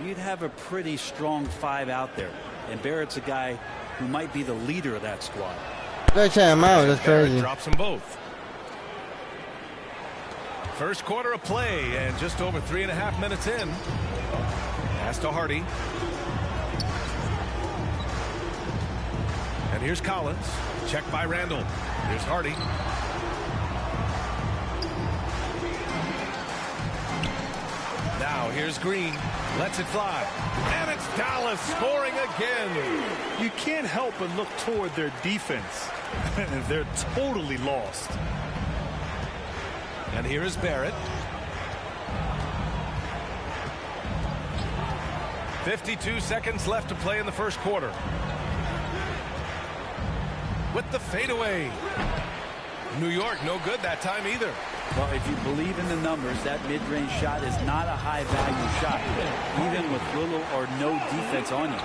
you'd have a pretty strong 5 out there. And Barrett's a guy who might be the leader of that squad. Let's check him out. That's Barrett crazy. drops them both. First quarter of play, and just over 3.5 minutes in. Pass to Hardy. And here's Collins. Checked by Randall. Here's Hardy. Now here's Green. Lets it fly. And it's Dallas scoring again. You can't help but look toward their defense. They're totally lost. And here is Barrett. 52 seconds left to play in the first quarter. With the fadeaway. New York no good that time either. Well, if you believe in the numbers, that mid-range shot is not a high-value shot, even with little or no defense on you.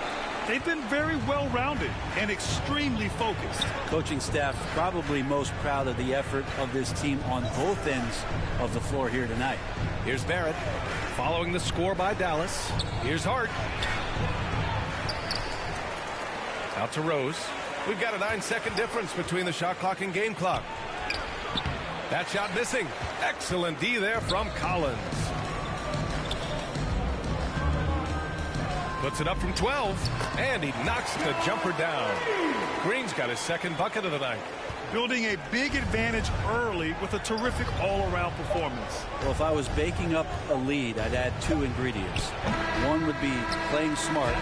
They've been very well-rounded and extremely focused. Coaching staff probably most proud of the effort of this team on both ends of the floor here tonight. Here's Barrett following the score by Dallas. Here's Hart. Out to Rose. We've got a 9-second difference between the shot clock and game clock. That shot missing. Excellent D there from Collins. Puts it up from 12, and he knocks the jumper down. Green's got his second bucket of the night. building a big advantage early with a terrific all-around performance. Well, if I was baking up a lead, I'd add 2 ingredients. One would be playing smart,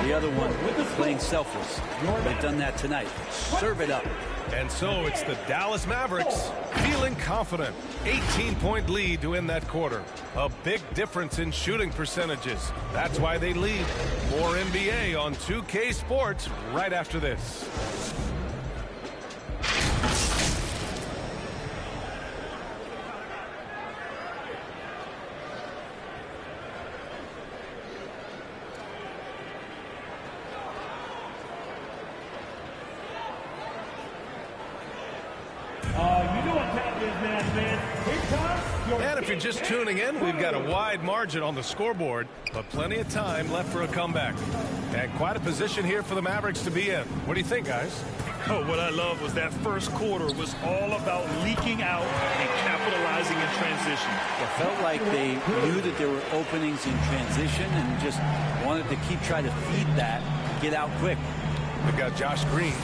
the other one playing selfless. They've done that tonight. Serve it up. And so it's the Dallas Mavericks feeling confident. 18-point lead to end that quarter. A big difference in shooting percentages. That's why they lead. More NBA on 2K Sports right after this. And if you're just tuning in, we've got a wide margin on the scoreboard, but plenty of time left for a comeback. And quite a position here for the Mavericks to be in. What do you think, guys? Oh, what I love was that first quarter was all about leaking out and capitalizing in transition. It felt like they knew that there were openings in transition and just wanted to keep trying to feed that, get out quick. We've got Josh Green,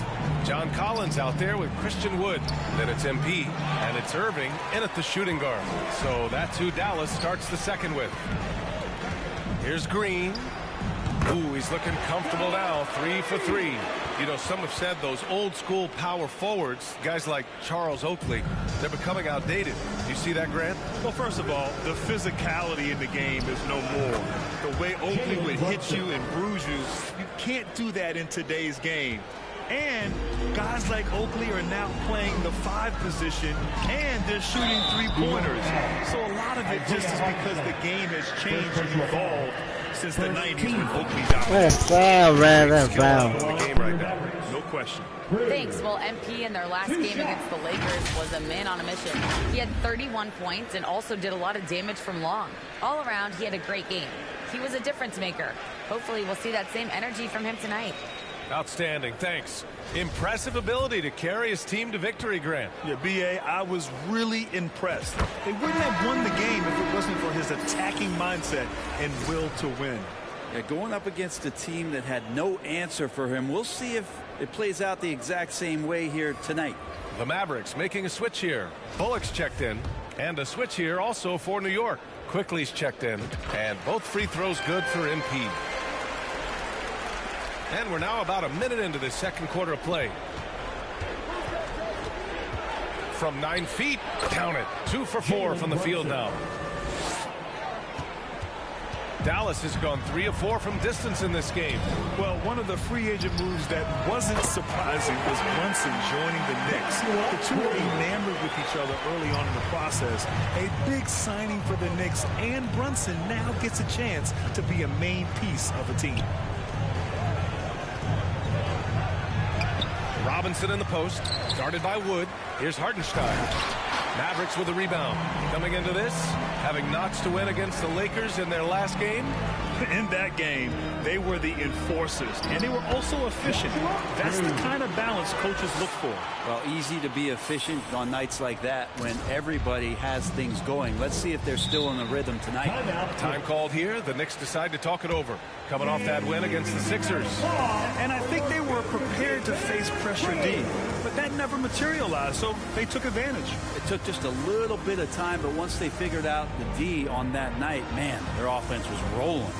John Collins out there with Christian Wood. Then it's MP, and it's Irving in at the shooting guard. So that's who Dallas starts the second with. Here's Green. Ooh, he's looking comfortable now. 3 for 3. You know, some have said those old school power forwards, guys like Charles Oakley, they're becoming outdated. Do you see that, Grant? Well, first of all, the physicality in the game is no more. The way Oakley would hit you and bruise you, you can't do that in today's game. And guys like Oakley are now playing the 5 position, and they're shooting 3-pointers. So a lot of it just is because the game has changed and evolved since the 90s when Oakley dominated. That's foul. The game right now, no question. Thanks. Well, MP in their last game against the Lakers was a man on a mission. He had 31 points and also did a lot of damage from long. All around, he had a great game. He was a difference maker. Hopefully, we'll see that same energy from him tonight. Outstanding. Thanks. Impressive ability to carry his team to victory, Grant. Yeah, B.A., I was really impressed. They wouldn't have won the game if it wasn't for his attacking mindset and will to win. Yeah, going up against a team that had no answer for him. We'll see if it plays out the exact same way here tonight. The Mavericks making a switch here. Bullock's checked in. And a switch here also for New York. Quickly's checked in. And both free throws good for MP. And we're now about a minute into the second quarter of play. From 9 feet, count it. 2 for 4 from the field now. Dallas has gone 3 of 4 from distance in this game. Well, one of the free agent moves that wasn't surprising was Brunson joining the Knicks. The two were enamored with each other early on in the process. A big signing for the Knicks, and Brunson now gets a chance to be a main piece of a team. Robinson in the post, guarded by Wood. Here's Hartenstein. Mavericks with a rebound. Coming into this, having notched to win against the Lakers in their last game. In that game, they were the enforcers, and they were also efficient. That's the kind of balance coaches look for. Well, easy to be efficient on nights like that when everybody has things going. Let's see if they're still in the rhythm tonight. Time called here. The Knicks decide to talk it over. Coming off that win against the Sixers. And I think they were prepared to face pressure D, but that never materialized, so they took advantage. It took just a little bit of time, but once they figured out the D on that night, man, their offense was rolling.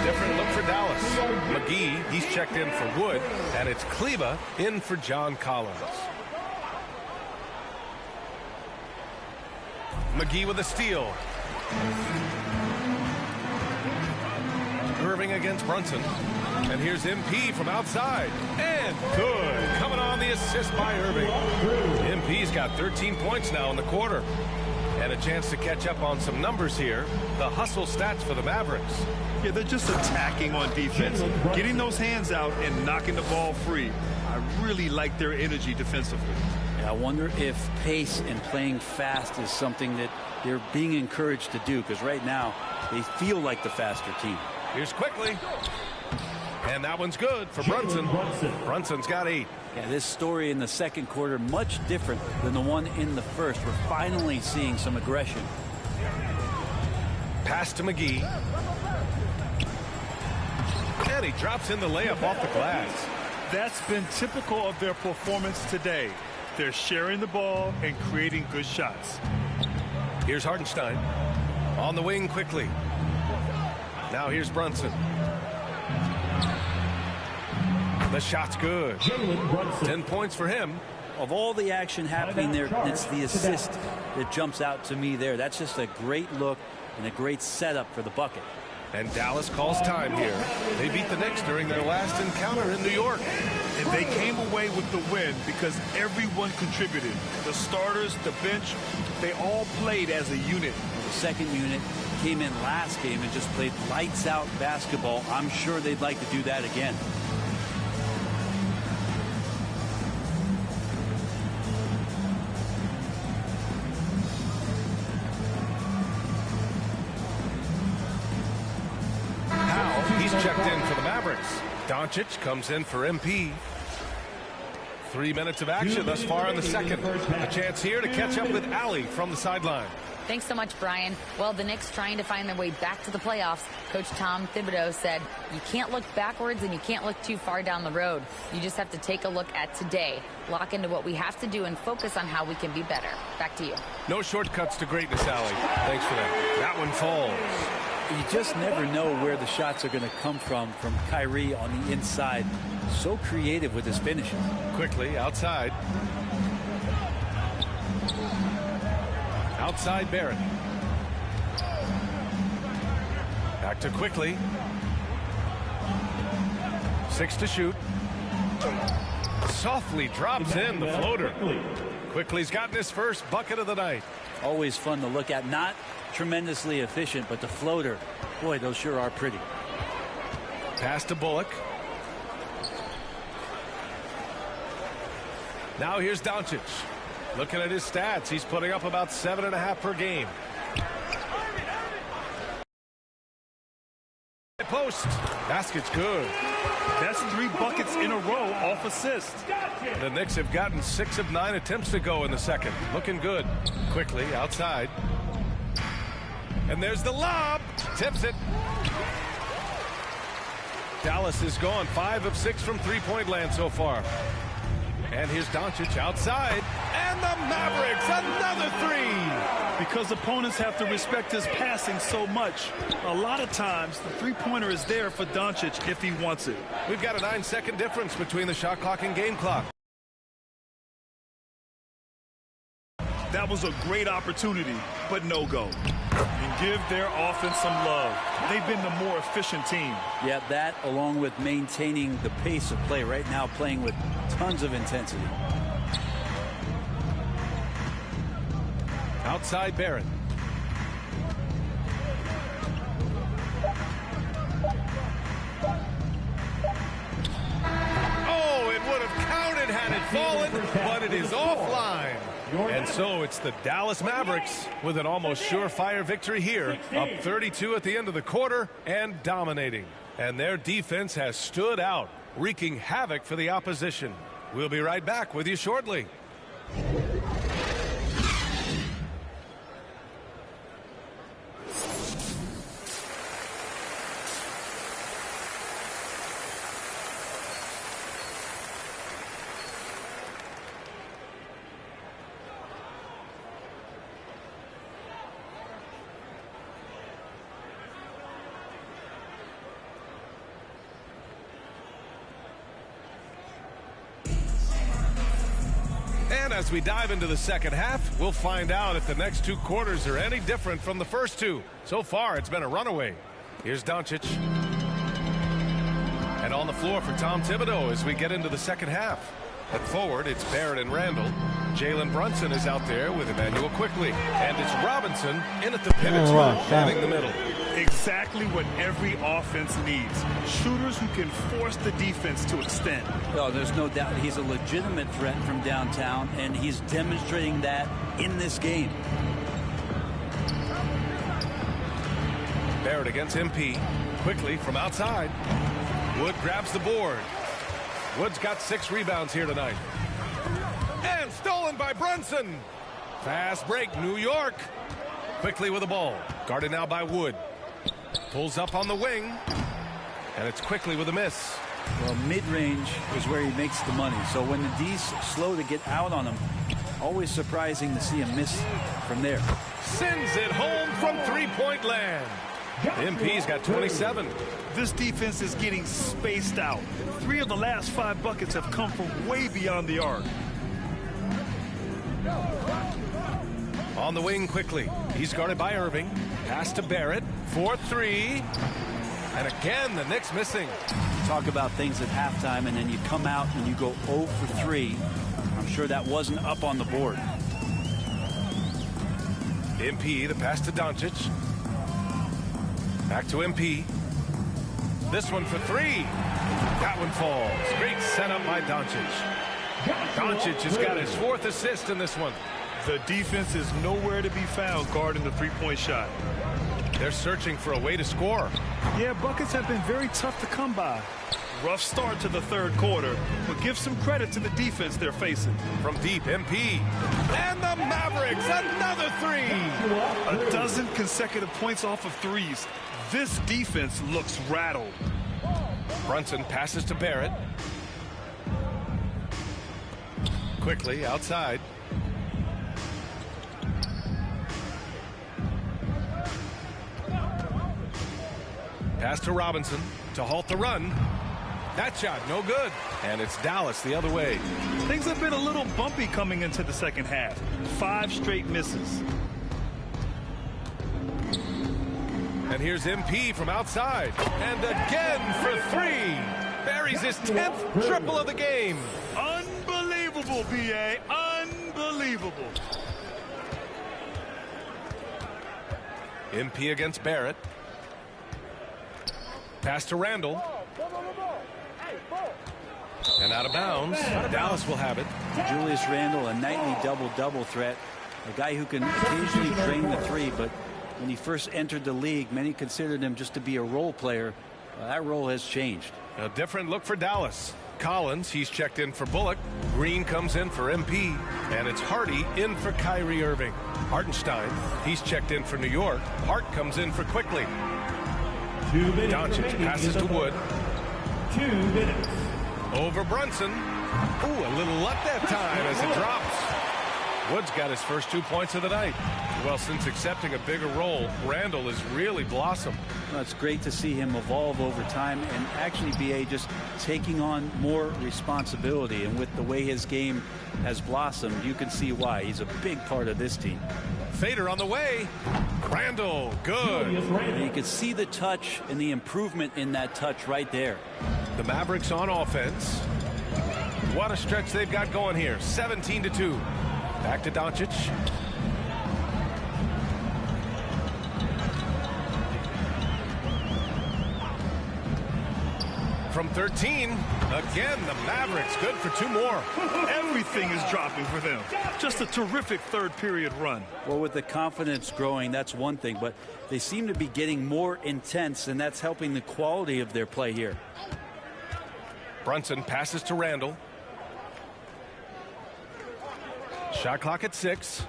Different look for Dallas. McGee, he's checked in for Wood, and it's Kleba in for John Collins. McGee with a steal. Irving against Brunson. And here's MP from outside. And good. Coming on the assist by Irving. MP's got 13 points now in the quarter. And a chance to catch up on some numbers here. The hustle stats for the Mavericks. Yeah, they're just attacking on defense. Getting those hands out and knocking the ball free. I really like their energy defensively. Yeah, I wonder if pace and playing fast is something that they're being encouraged to do, because right now they feel like the faster team. Here's quickly. And that one's good for Brunson. Brunson's got 8. Yeah, this story in the second quarter much different than the one in the first. We're finally seeing some aggression. Pass to McGee. And he drops in the layup off the glass. That's been typical of their performance today. They're sharing the ball and creating good shots. Here's Hartenstein. On the wing quickly. Now here's Brunson. The shot's good. 10 points for him. Of all the action happening there, it's the assist that jumps out to me there. That's just a great look and a great setup for the bucket. And Dallas calls time here. They beat the Knicks during their last encounter in New York. And they came away with the win because everyone contributed. The starters, the bench, they all played as a unit. The second unit came in last game and just played lights out basketball. I'm sure they'd like to do that again. He's checked in for the Mavericks. Doncic comes in for MP. 3 minutes of action thus far in the second. A chance here to catch up with Allie from the sideline. Thanks so much, Brian. Well, the Knicks trying to find their way back to the playoffs. Coach Tom Thibodeau said, you can't look backwards and you can't look too far down the road. You just have to take a look at today, lock into what we have to do, and focus on how we can be better. Back to you. No shortcuts to greatness, Allie. Thanks for that. That one falls. You just never know where the shots are going to come from Kyrie on the inside. So creative with his finishing. Quickly outside. Outside Barrett. Back to Quickly. 6 to shoot. Softly drops in the floater. Quickly's gotten his first bucket of the night. Always fun to look at. Not tremendously efficient, but the floater, boy, those sure are pretty. Pass to Bullock. Now here's Doncic. Looking at his stats, he's putting up about 7.5 per game. Post. Basket's good. That's 3 buckets in a row off assist. The Knicks have gotten 6 of 9 attempts to go in the second. Looking good. Quickly outside. And there's the lob. Tips it. Dallas is gone 5 of 6 from three-point land so far. And here's Doncic outside. And the Mavericks, another 3. Because opponents have to respect his passing so much. A lot of times, the three-pointer is there for Doncic if he wants it. We've got a 9-second difference between the shot clock and game clock. That was a great opportunity, but no go. And give their offense some love. They've been the more efficient team. Yeah, that along with maintaining the pace of play right now, playing with tons of intensity. Outside Barrett. Oh, it would have counted had it fallen, but it is offline. And so it's the Dallas Mavericks with an almost surefire victory here, up 32 at the end of the quarter and dominating. And their defense has stood out, wreaking havoc for the opposition. We'll be right back with you shortly. And as we dive into the second half, we'll find out if the next 2 quarters are any different from the first 2. So far, it's been a runaway. Here's Doncic. And on the floor for Tom Thibodeau as we get into the second half. At forward, it's Barrett and Randall. Jalen Brunson is out there with Emmanuel Quickly. And it's Robinson in at the pivot, having the middle. Exactly what every offense needs. Shooters who can force the defense to extend. Oh, there's no doubt he's a legitimate threat from downtown, and he's demonstrating that in this game. Barrett against MP. Quickly from outside. Wood grabs the board. Wood's got 6 rebounds here tonight. And stolen by Brunson. Fast break, New York. Quickly with the ball. Guarded now by Wood. Pulls up on the wing. And it's Quickly with a miss. Well, mid-range is where he makes the money. So when the D's slow to get out on him, always surprising to see him miss from there. Sends it home from three-point land. MP's got 27. This defense is getting spaced out. 3 of the last 5 buckets have come from way beyond the arc. On the wing quickly. He's guarded by Irving. Pass to Barrett. 4-3. And again, the Knicks missing. Talk about things at halftime, and then you come out and you go 0 for 3. I'm sure that wasn't up on the board. MP, the pass to Doncic. Back to MP. This one for 3. That one falls. Great setup by Doncic. Doncic has got his 4th assist in this one. The defense is nowhere to be found guarding the three-point shot. They're searching for a way to score. Yeah, buckets have been very tough to come by. Rough start to the 3rd quarter, but give some credit to the defense they're facing. From deep, MP. And the Mavericks, another 3. A dozen consecutive points off of threes. This defense looks rattled. Brunson passes to Barrett. Quickly outside. Pass to Robinson to halt the run. That shot no good. And it's Dallas the other way. Things have been a little bumpy coming into the second half. 5 straight misses. And here's MP from outside. And again for 3. Buries his 10th triple of the game. Unbelievable, B.A. Unbelievable. MP against Barrett. Pass to Randall. And out of bounds. Dallas will have it. Julius Randle, a nightly double-double threat. A guy who can occasionally drain the 3, but when he first entered the league, many considered him just to be a role player. That role has changed. A different look for Dallas. Collins, he's checked in for Bullock. Green comes in for MP. And it's Hardy in for Kyrie Irving. Hartenstein, he's checked in for New York. Hart comes in for Quickly. Doncic passes to Wood. 2 minutes. Over Brunson. Ooh, a little luck that time as it drops. Wood's got his first 2 points of the night. Well, since accepting a bigger role, Randall has really blossomed. Well, it's great to see him evolve over time and actually be just taking on more responsibility. And with the way his game has blossomed, you can see why. He's a big part of this team. Fader on the way. Randall, good. And you can see the touch and the improvement in that touch right there. The Mavericks on offense. What a stretch they've got going here. 17-2. Back to Doncic. From 13, again, the Mavericks good for 2 more. Everything is dropping for them. Just a terrific 3rd period run. Well, with the confidence growing, that's one thing, but they seem to be getting more intense, and that's helping the quality of their play here. Brunson passes to Randall. Shot clock at 6.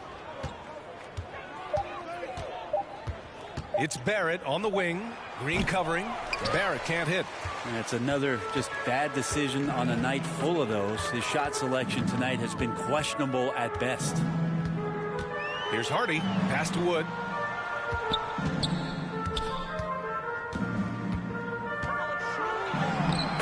It's Barrett on the wing. Green covering. Barrett can't hit. And it's another just bad decision on a night full of those. His shot selection tonight has been questionable at best. Here's Hardy. Pass to Wood.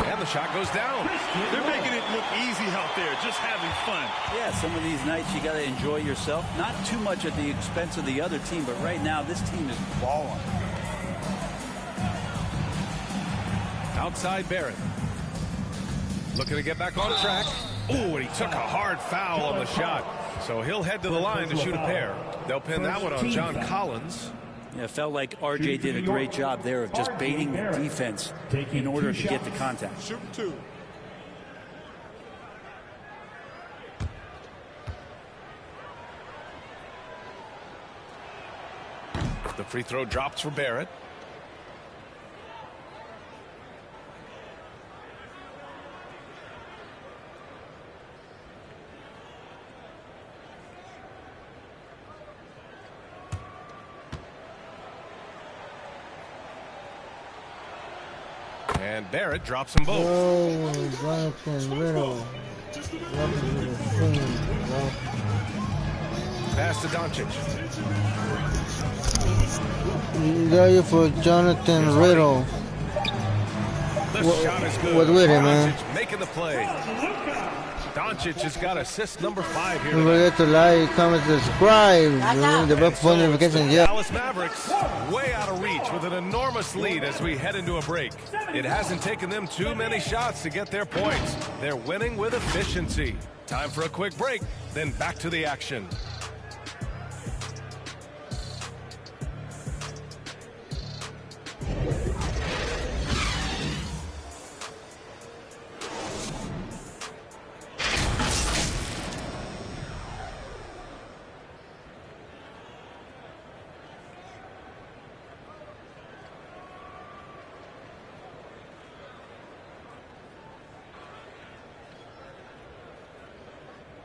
And the shot goes down. They're making it look easy out there, just having fun. Yeah, some of these nights you got to enjoy yourself. Not too much at the expense of the other team, but right now this team is balling. Outside Barrett. Looking to get back on track. Oh, and he took a hard foul on the shot. So he'll head to the line to shoot a pair. They'll pin that one on John Collins. Yeah, it felt like RJ did a great job there of just baiting the defense in order to get the contact. Shoot 2. The free throw drops for Barrett. And Barrett drops them both. Oh, Jonathan Riddle. Pass to Doncic. Value for Jonathan Riddle. The shot is good. What's with it, man? Doncic making the play. Doncic has got assist number 5 here. Don't forget to like, comment, subscribe. The bell notifications, yeah. Dallas Mavericks way out of reach with an enormous lead as we head into a break. It hasn't taken them too many shots to get their points. They're winning with efficiency. Time for a quick break, then back to the action.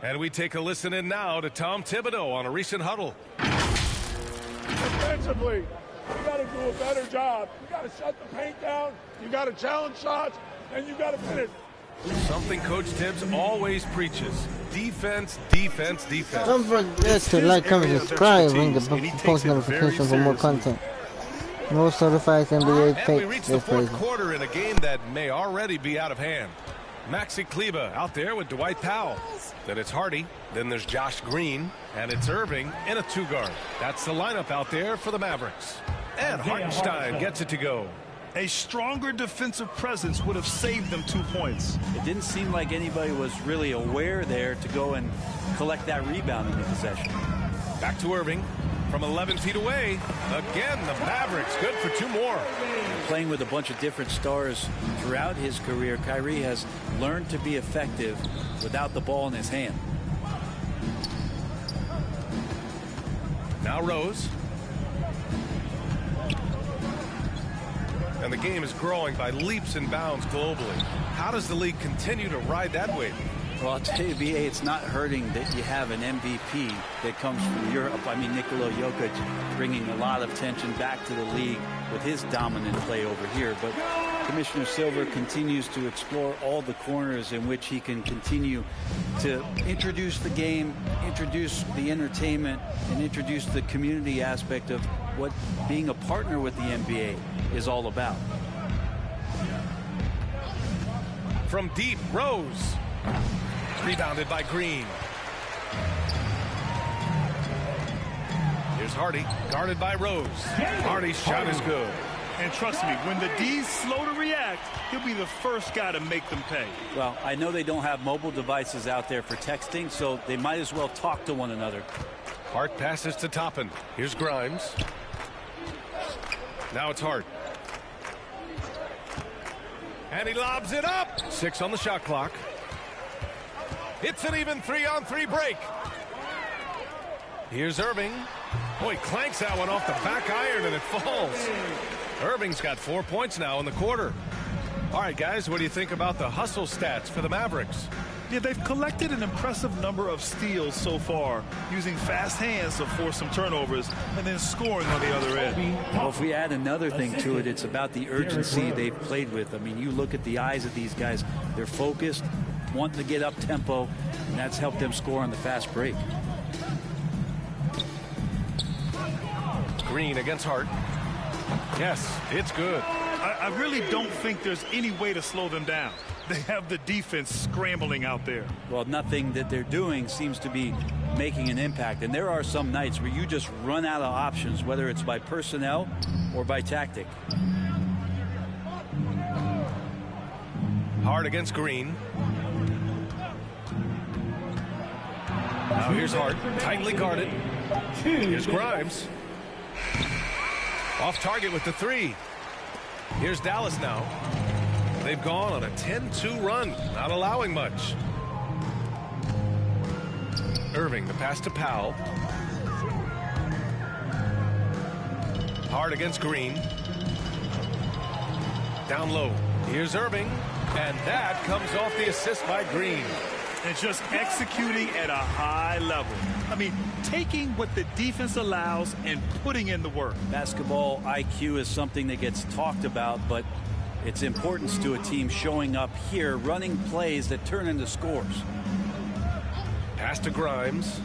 And we take a listen in now to Tom Thibodeau on a recent huddle. Defensively, you got to do a better job. You got to shut the paint down. You got to challenge shots, and you got to finish. Something Coach Tibbs always preaches: defense, defense, defense. Don't forget to like, comment, subscribe, ring the post notification for more content. No certified NBA And we pick. reach the fourth quarter in a game that may already be out of hand. Maxi Kleber out there with Dwight Powell. Then it's Hardy. Then there's Josh Green. And it's Irving in a 2-guard. That's the lineup out there for the Mavericks. And Hartenstein gets it to go. A stronger defensive presence would have saved them 2 points. It didn't seem like anybody was really aware there to go and collect that rebound in the possession. Back to Irving from 11 feet away. Again, the Mavericks good for 2 more. Playing with a bunch of different stars throughout his career, Kyrie has learned to be effective without the ball in his hand. Now Rose. And the game is growing by leaps and bounds globally. How does the league continue to ride that wave? Well, I'll tell you, BA, it's not hurting that you have an MVP that comes from Europe. I mean, Nikola Jokic bringing a lot of attention back to the league with his dominant play over here. But Commissioner Silver continues to explore all the corners in which he can continue to introduce the game, introduce the entertainment, and introduce the community aspect of what being a partner with the NBA is all about. From deep, Rose. Rebounded by Green. Here's Hardy, guarded by Rose. Hardy's shot is good. And trust me, when the D's slow to react, he'll be the first guy to make them pay. Well, I know they don't have mobile devices out there for texting, so they might as well talk to one another. Hart passes to Toppin. Here's Grimes. Now it's Hart. And he lobs it up. 6 on the shot clock. It's an even 3-on-3 break. Here's Irving. Oh, he clanks that one off the back iron and it falls. Irving's got 4 points now in the quarter. All right, guys, what do you think about the hustle stats for the Mavericks? Yeah, they've collected an impressive number of steals so far, using fast hands to force some turnovers and then scoring on the other end. Well, if we add another thing to it, it's about the urgency they've played with. I mean, you look at the eyes of these guys, they're focused, wanting to get up tempo, and that's helped them score on the fast break. Green against Hart. Yes, it's good. I really don't think there's any way to slow them down. They have the defense scrambling out there. Well, nothing that they're doing seems to be making an impact. And there are some nights where you just run out of options, whether it's by personnel or by tactic. Hart against Green. Now here's Hart, tightly guarded. Here's Grimes. Off target with the 3. Here's Dallas now. They've gone on a 10-2 run, not allowing much. Irving, the pass to Powell. Hart against Green. Down low. Here's Irving. And that comes off the assist by Green. And just executing at a high level. I mean, taking what the defense allows and putting in the work. Basketball IQ is something that gets talked about, but It's importance to a team showing up here, running plays that turn into scores. Pass to Grimes.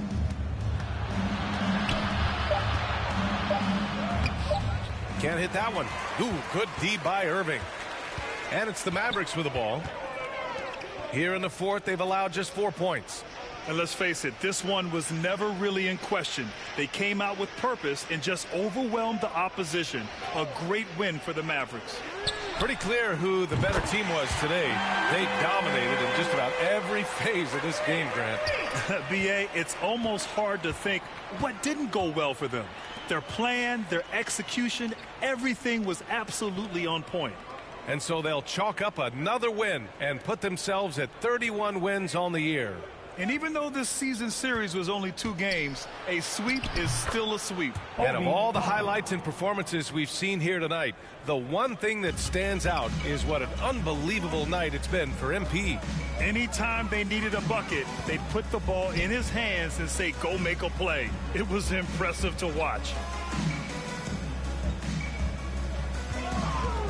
Can't hit that one. Ooh, good D by Irving. And it's the Mavericks with the ball. Here in the fourth, they've allowed just 4 points. And let's face it, this one was never really in question. They came out with purpose and just overwhelmed the opposition. A great win for the Mavericks. Pretty clear who the better team was today. They dominated in just about every phase of this game, Grant. B.A., it's almost hard to think what didn't go well for them. Their plan, their execution, everything was absolutely on point. And so they'll chalk up another win and put themselves at 31 wins on the year. And even though this season series was only 2 games, a sweep is still a sweep. And of all the highlights and performances we've seen here tonight, the one thing that stands out is what an unbelievable night it's been for MP. Anytime they needed a bucket, they put the ball in his hands and say, go make a play. It was impressive to watch.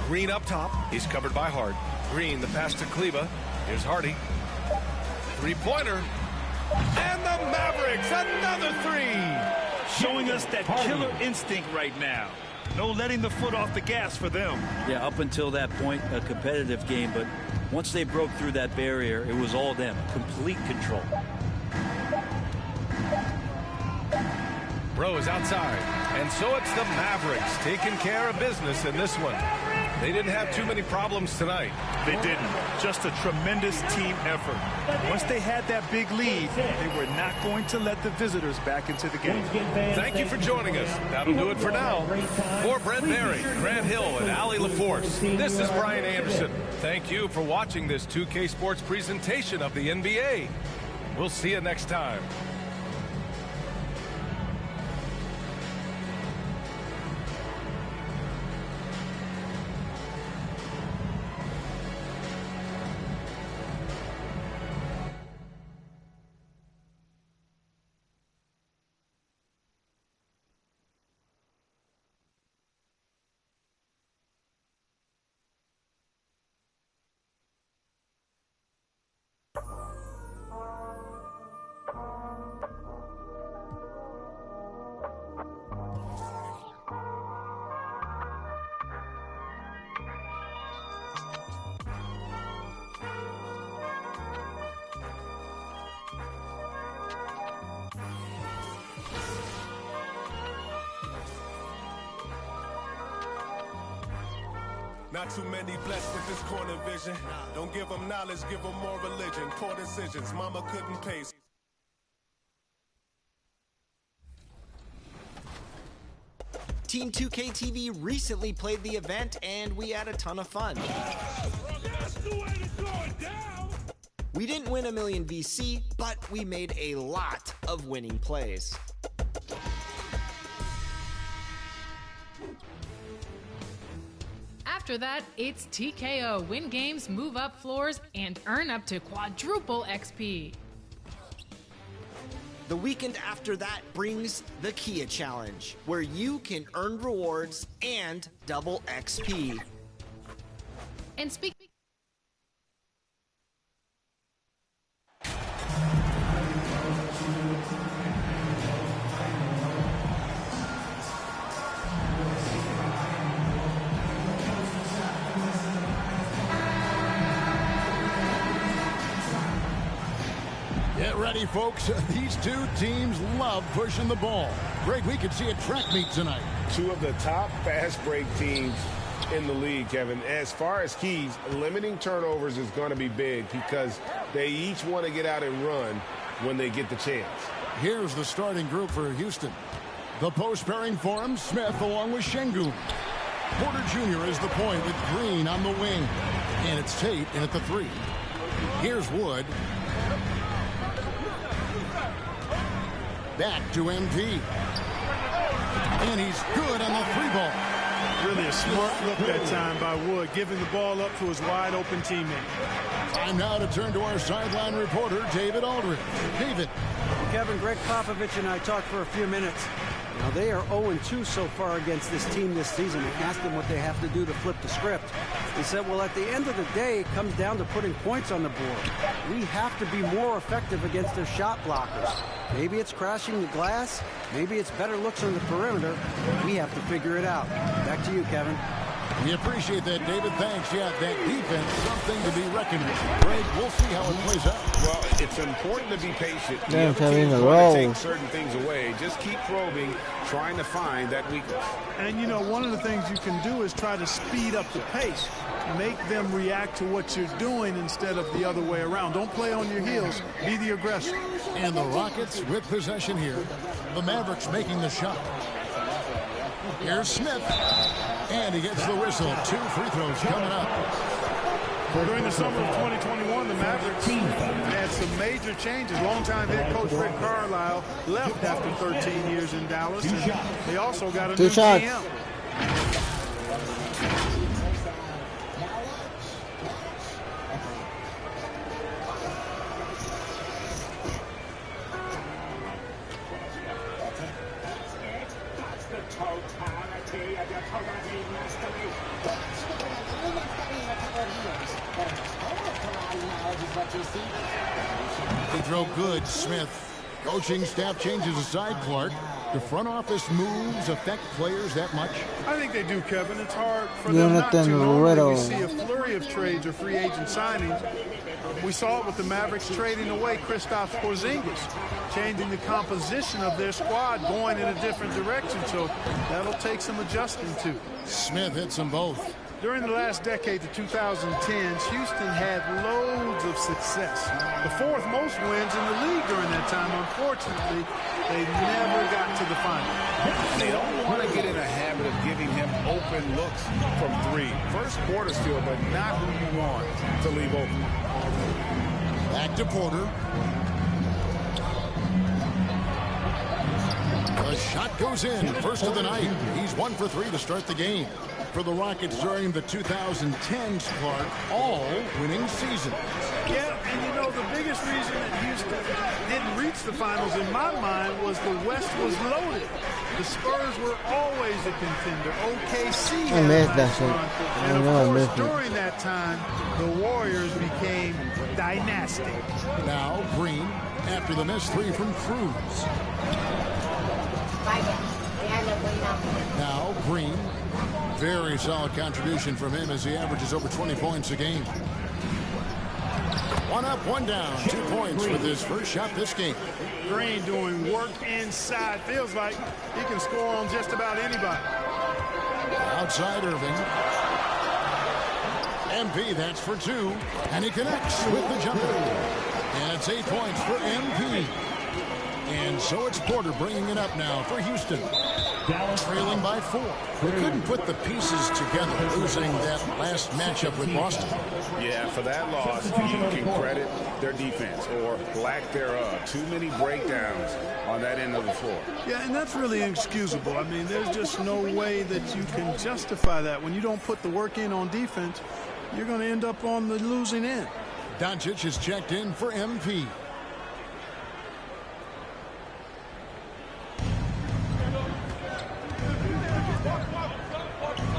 Green up top. He's covered by Hart. Green, the pass to Kleba. Here's Hardy. Three-pointer. And the Mavericks, another 3. Showing us that killer instinct right now. No letting the foot off the gas for them. Yeah, up until that point, a competitive game. But once they broke through that barrier, it was all them. Complete control. Bro is outside. And so it's the Mavericks taking care of business in this one. They didn't have too many problems tonight. They didn't. Just a tremendous team effort. Once they had that big lead, they were not going to let the visitors back into the game. Thank you for joining us. That'll do it for now. For Brent Berry, Grant Hill, and Allie LaForce, this is Brian Anderson. Thank you for watching this 2K Sports presentation of the NBA. We'll see you next time. Not too many blessed with this corner vision. Don't give them knowledge, give them more religion. Poor decisions, mama couldn't pay. Team 2K TV recently played the event, and we had a ton of fun. We didn't win a million VC, but we made a lot of winning plays. After that, it's TKO. Win games, move up floors, and earn up to quadruple XP. The weekend after that brings the Kia Challenge, where you can earn rewards and double XP. And speaking Get ready, folks. These two teams love pushing the ball. Greg, we could see a track meet tonight. Two of the top fast break teams in the league, Kevin. As far as keys, limiting turnovers is going to be big because they each want to get out and run when they get the chance. Here's the starting group for Houston. The post pairing forms Smith along with Şengün. Porter Jr. is the point with Green on the wing. And it's Tate in at the 3. Here's Wood. Back to MP. And he's good on the 3-ball. Really a smart look that time by Wood, giving the ball up to his wide open teammate. Time now to turn to our sideline reporter, David Aldridge. David. Kevin, Greg Popovich and I talked for a few minutes. Now, they are 0-2 so far against this team this season. I asked them what they have to do to flip the script. He said, well, at the end of the day, it comes down to putting points on the board. We have to be more effective against their shot blockers. Maybe it's crashing the glass. Maybe it's better looks on the perimeter. We have to figure it out. Back to you, Kevin. We appreciate that, David. Thanks. Yeah, that defense, something to be reckoned with. Greg, we'll see how it plays out. Well, it's important to be patient. The Damn, other team's Kevin, going to take certain things away. Just keep probing, trying to find that weakness. And, you know, one of the things you can do is try to speed up the pace. Make them react to what you're doing instead of the other way around. Don't play on your heels. Be the aggressor. And the Rockets with possession here. The Mavericks making the shot. Here's Smith. And he gets the whistle. 2 free throws coming up. During the summer of 2021, the Mavericks had some major changes. Longtime head coach Rick Carlisle left after 13 years in Dallas. And they also got a new GM. He throw good, Smith. Coaching staff changes aside, Clark. The front office moves affect players that much? I think they do, Kevin. It's hard for them not to. Normally we see a flurry of trades or free agent signings. We saw it with the Mavericks trading away Kristaps Porzingis, changing the composition of their squad, going in a different direction. So that'll take some adjusting to. Smith hits them both. During the last decade, the 2010s, Houston had loads of success. The 4th most wins in the league during that time. Unfortunately, they never got to the final. And they don't want to get in a habit of giving him open looks from 3. First quarter still, but not who you want to leave open. Back to Porter. The shot goes in. First of the night. He's 1 for 3 to start the game. For the Rockets during the 2010s, Clark, all winning seasons. Yeah, and you know, the biggest reason that Houston didn't reach the finals in my mind was the West was loaded. The Spurs were always a contender. OKC had a nice run. And of course, during that time, the Warriors became dynastic. Now Green, after the missed 3 from Cruz. Now Green. Very solid contribution from him as he averages over 20 points a game. 1 up, 1 down. 2 points with his first shot this game. Green doing work inside. Feels like he can score on just about anybody. Outside Irving. MP, that's for 2. And he connects with the jumper. And it's 8 points for MP. And so it's Porter bringing it up now for Houston. Trailing by 4. They couldn't put the pieces together, losing that last matchup with Boston. Yeah, for that loss, you can credit their defense or lack thereof. Too many breakdowns on that end of the floor. Yeah, and that's really inexcusable. I mean, there's just no way that you can justify that. When you don't put the work in on defense, you're going to end up on the losing end. Doncic is checked in for MP.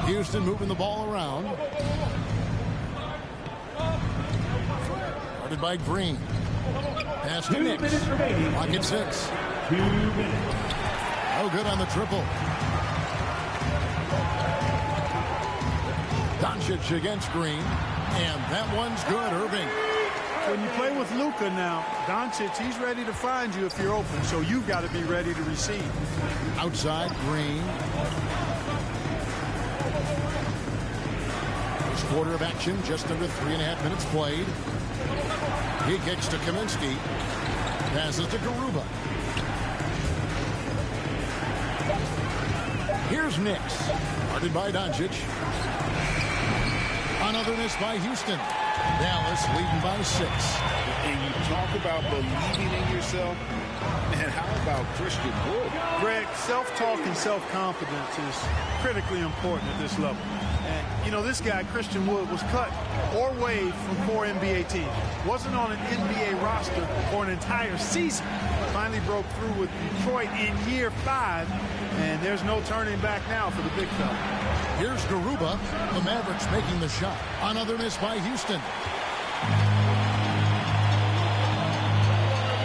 Houston moving the ball around. Guarded by Green. Pass to Nix. Clock at 6. 2 minutes. No good on the triple. Doncic against Green. And that one's good, Irving. When you play with Luka now, Doncic, he's ready to find you if you're open, so you've got to be ready to receive. Outside, Green. First quarter of action, just under 3.5 minutes played. He kicks to Kaminsky. Passes to Garuba. Here's Nix. Guarded by Doncic. Another miss by Houston. Dallas leading by 6. And you talk about believing in yourself. And how about Christian Wood? Greg, self-talk and self-confidence is critically important at this level. And, you know, this guy, Christian Wood, was cut or waived from 4 NBA teams. Wasn't on an NBA roster for an entire season. Finally finally broke through with Detroit in year 5, and there's no turning back now for the big fella. Here's Garuba. The Mavericks making the shot. Another miss by Houston.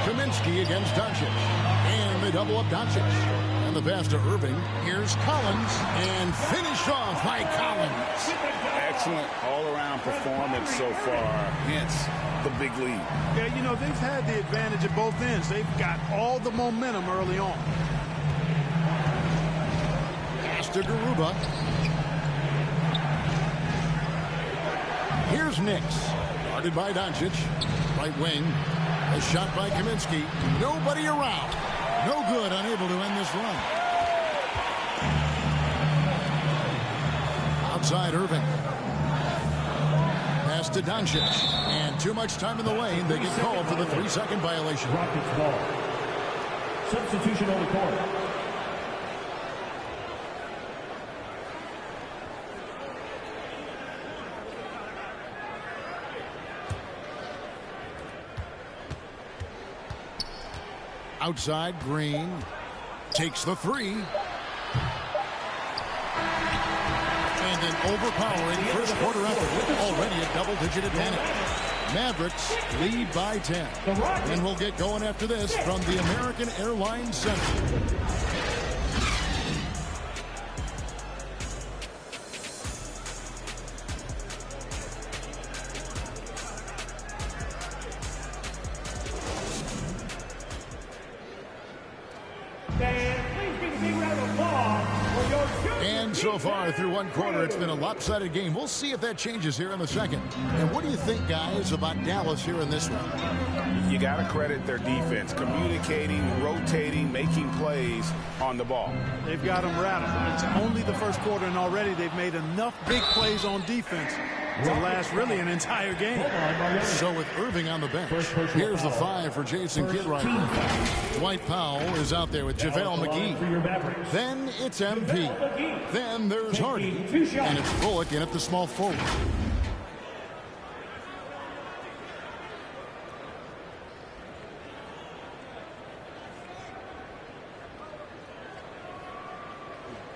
Kaminsky against Doncic. And they double up Doncic. And the pass to Irving. Here's Collins. And finished off by Collins. Excellent all-around performance so far. Hence the big lead. Yeah, you know, they've had the advantage at both ends. They've got all the momentum early on. Pass to Garuba. Here's Nix. Guarded by Doncic. Right wing. A shot by Kaminsky. Nobody around. No good. Unable to end this run. Outside Irving. Pass to Doncic. And too much time in the lane. They get called for the 3-second violation. Rockets ball. Substitution on the court. Outside, Green takes the 3. And an overpowering first quarter effort. Already a double-digit advantage. Mavericks lead by 10. And we'll get going after this from the American Airlines Center. And so far through one quarter, it's been a lopsided game. We'll see if that changes here in the second. And what do you think, guys, about Dallas here in this one? You got to credit their defense, communicating, rotating, making plays on the ball. They've got them rattled. It's only the first quarter, and already they've made enough big plays on defense to last really an entire game. So with Irving on the bench, here's the 5 for Jason Kidd right now. Dwight Powell is out there with JaVale McGee. Then it's MP. Then there's Hardy. And it's Bullock in at the small forward.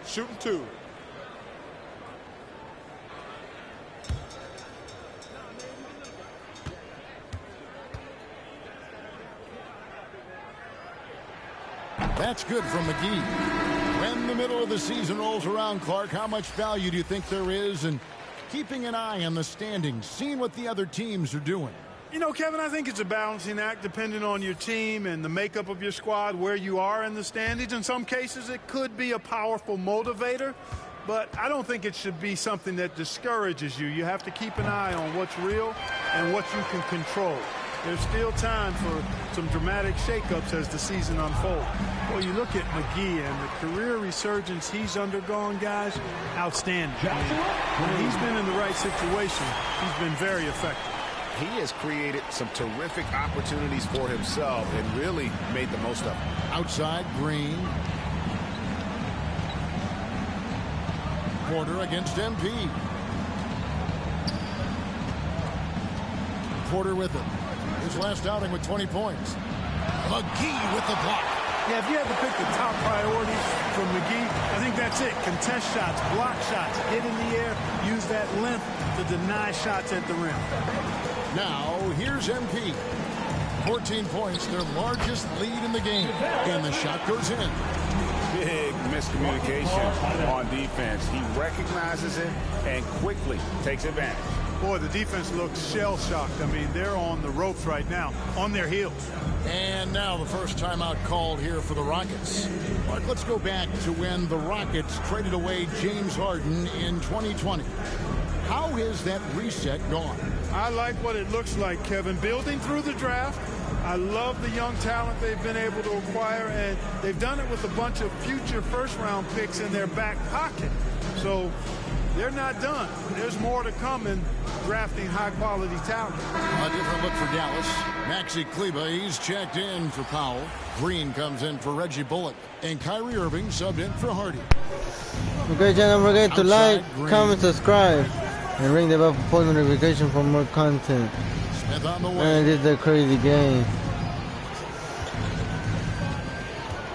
Shooting 2. That's good from McGee. When the middle of the season rolls around, Clark, how much value do you think there is in keeping an eye on the standings, seeing what the other teams are doing? You know, Kevin, I think it's a balancing act depending on your team and the makeup of your squad, where you are in the standings. In some cases, it could be a powerful motivator, but I don't think it should be something that discourages you. You have to keep an eye on what's real and what you can control. There's still time for some dramatic shakeups as the season unfolds. Well, you look at McGee and the career resurgence he's undergone, guys, outstanding. When he's been in the right situation, he's been very effective. He has created some terrific opportunities for himself and really made the most of them. Outside, Green. Porter against MP. Porter with it. His last outing with 20 points. McGee with the block. Yeah, if you had to pick the top priorities from McGee, I think that's it. Contest shots, block shots, hit in the air, use that length to deny shots at the rim. Now, here's MP. 14 points, their largest lead in the game. And the shot goes in. Big miscommunication on defense. He recognizes it and quickly takes advantage. Boy, the defense looks shell-shocked. I mean, they're on the ropes right now, on their heels. And now the first timeout called here for the Rockets. Mark, let's go back to when the Rockets traded away James Harden in 2020. How has that reset gone? I like what it looks like, Kevin. Building through the draft. I love the young talent they've been able to acquire, and they've done it with a bunch of future first-round picks in their back pocket. So they're not done. There's more to come in drafting high-quality talent. A different look for Dallas. Maxi Kleba, he's checked in for Powell. Green comes in for Reggie Bullock. And Kyrie Irving subbed in for Hardy. Okay, don't forget to like, comment, subscribe, and ring the bell for post notification for more content. Smith on the way. And it's a crazy game.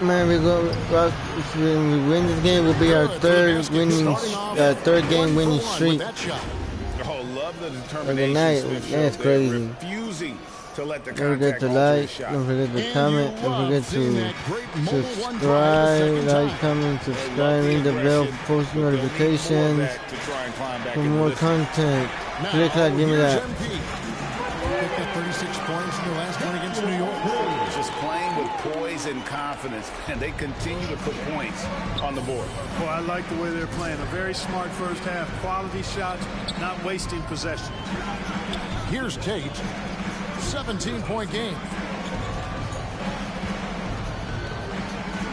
Man, if we win this game, will be our third game winning streak. Oh, love the Of the determination. night. That's crazy. Refusing to let the Don't forget contact to alter the like, shot. don't forget to comment, don't forget to subscribe, like, comment, subscribe, ring the bell for post notifications, for more content. Click that, give me that. Picked up 36 points in the last one against New York. Just playing with poise and confidence, and they continue to put points on the board. Well, I like the way they're playing. A very smart first half, quality shots, not wasting possession. Here's Tate. 17-point game.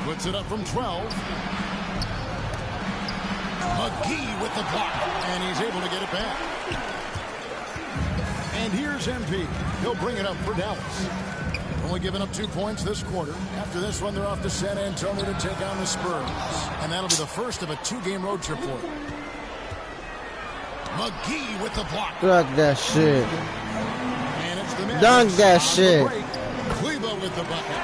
Puts it up from 12. McGee with the block, and he's able to get it back. And here's MP. He'll bring it up for Dallas. Only giving up 2 points this quarter. After this one, they're off to San Antonio to take on the Spurs. And that'll be the first of a 2-game road trip for them. McGee with the block. Block that shit. And it's the Dunk that shit. Kleba with the bucket.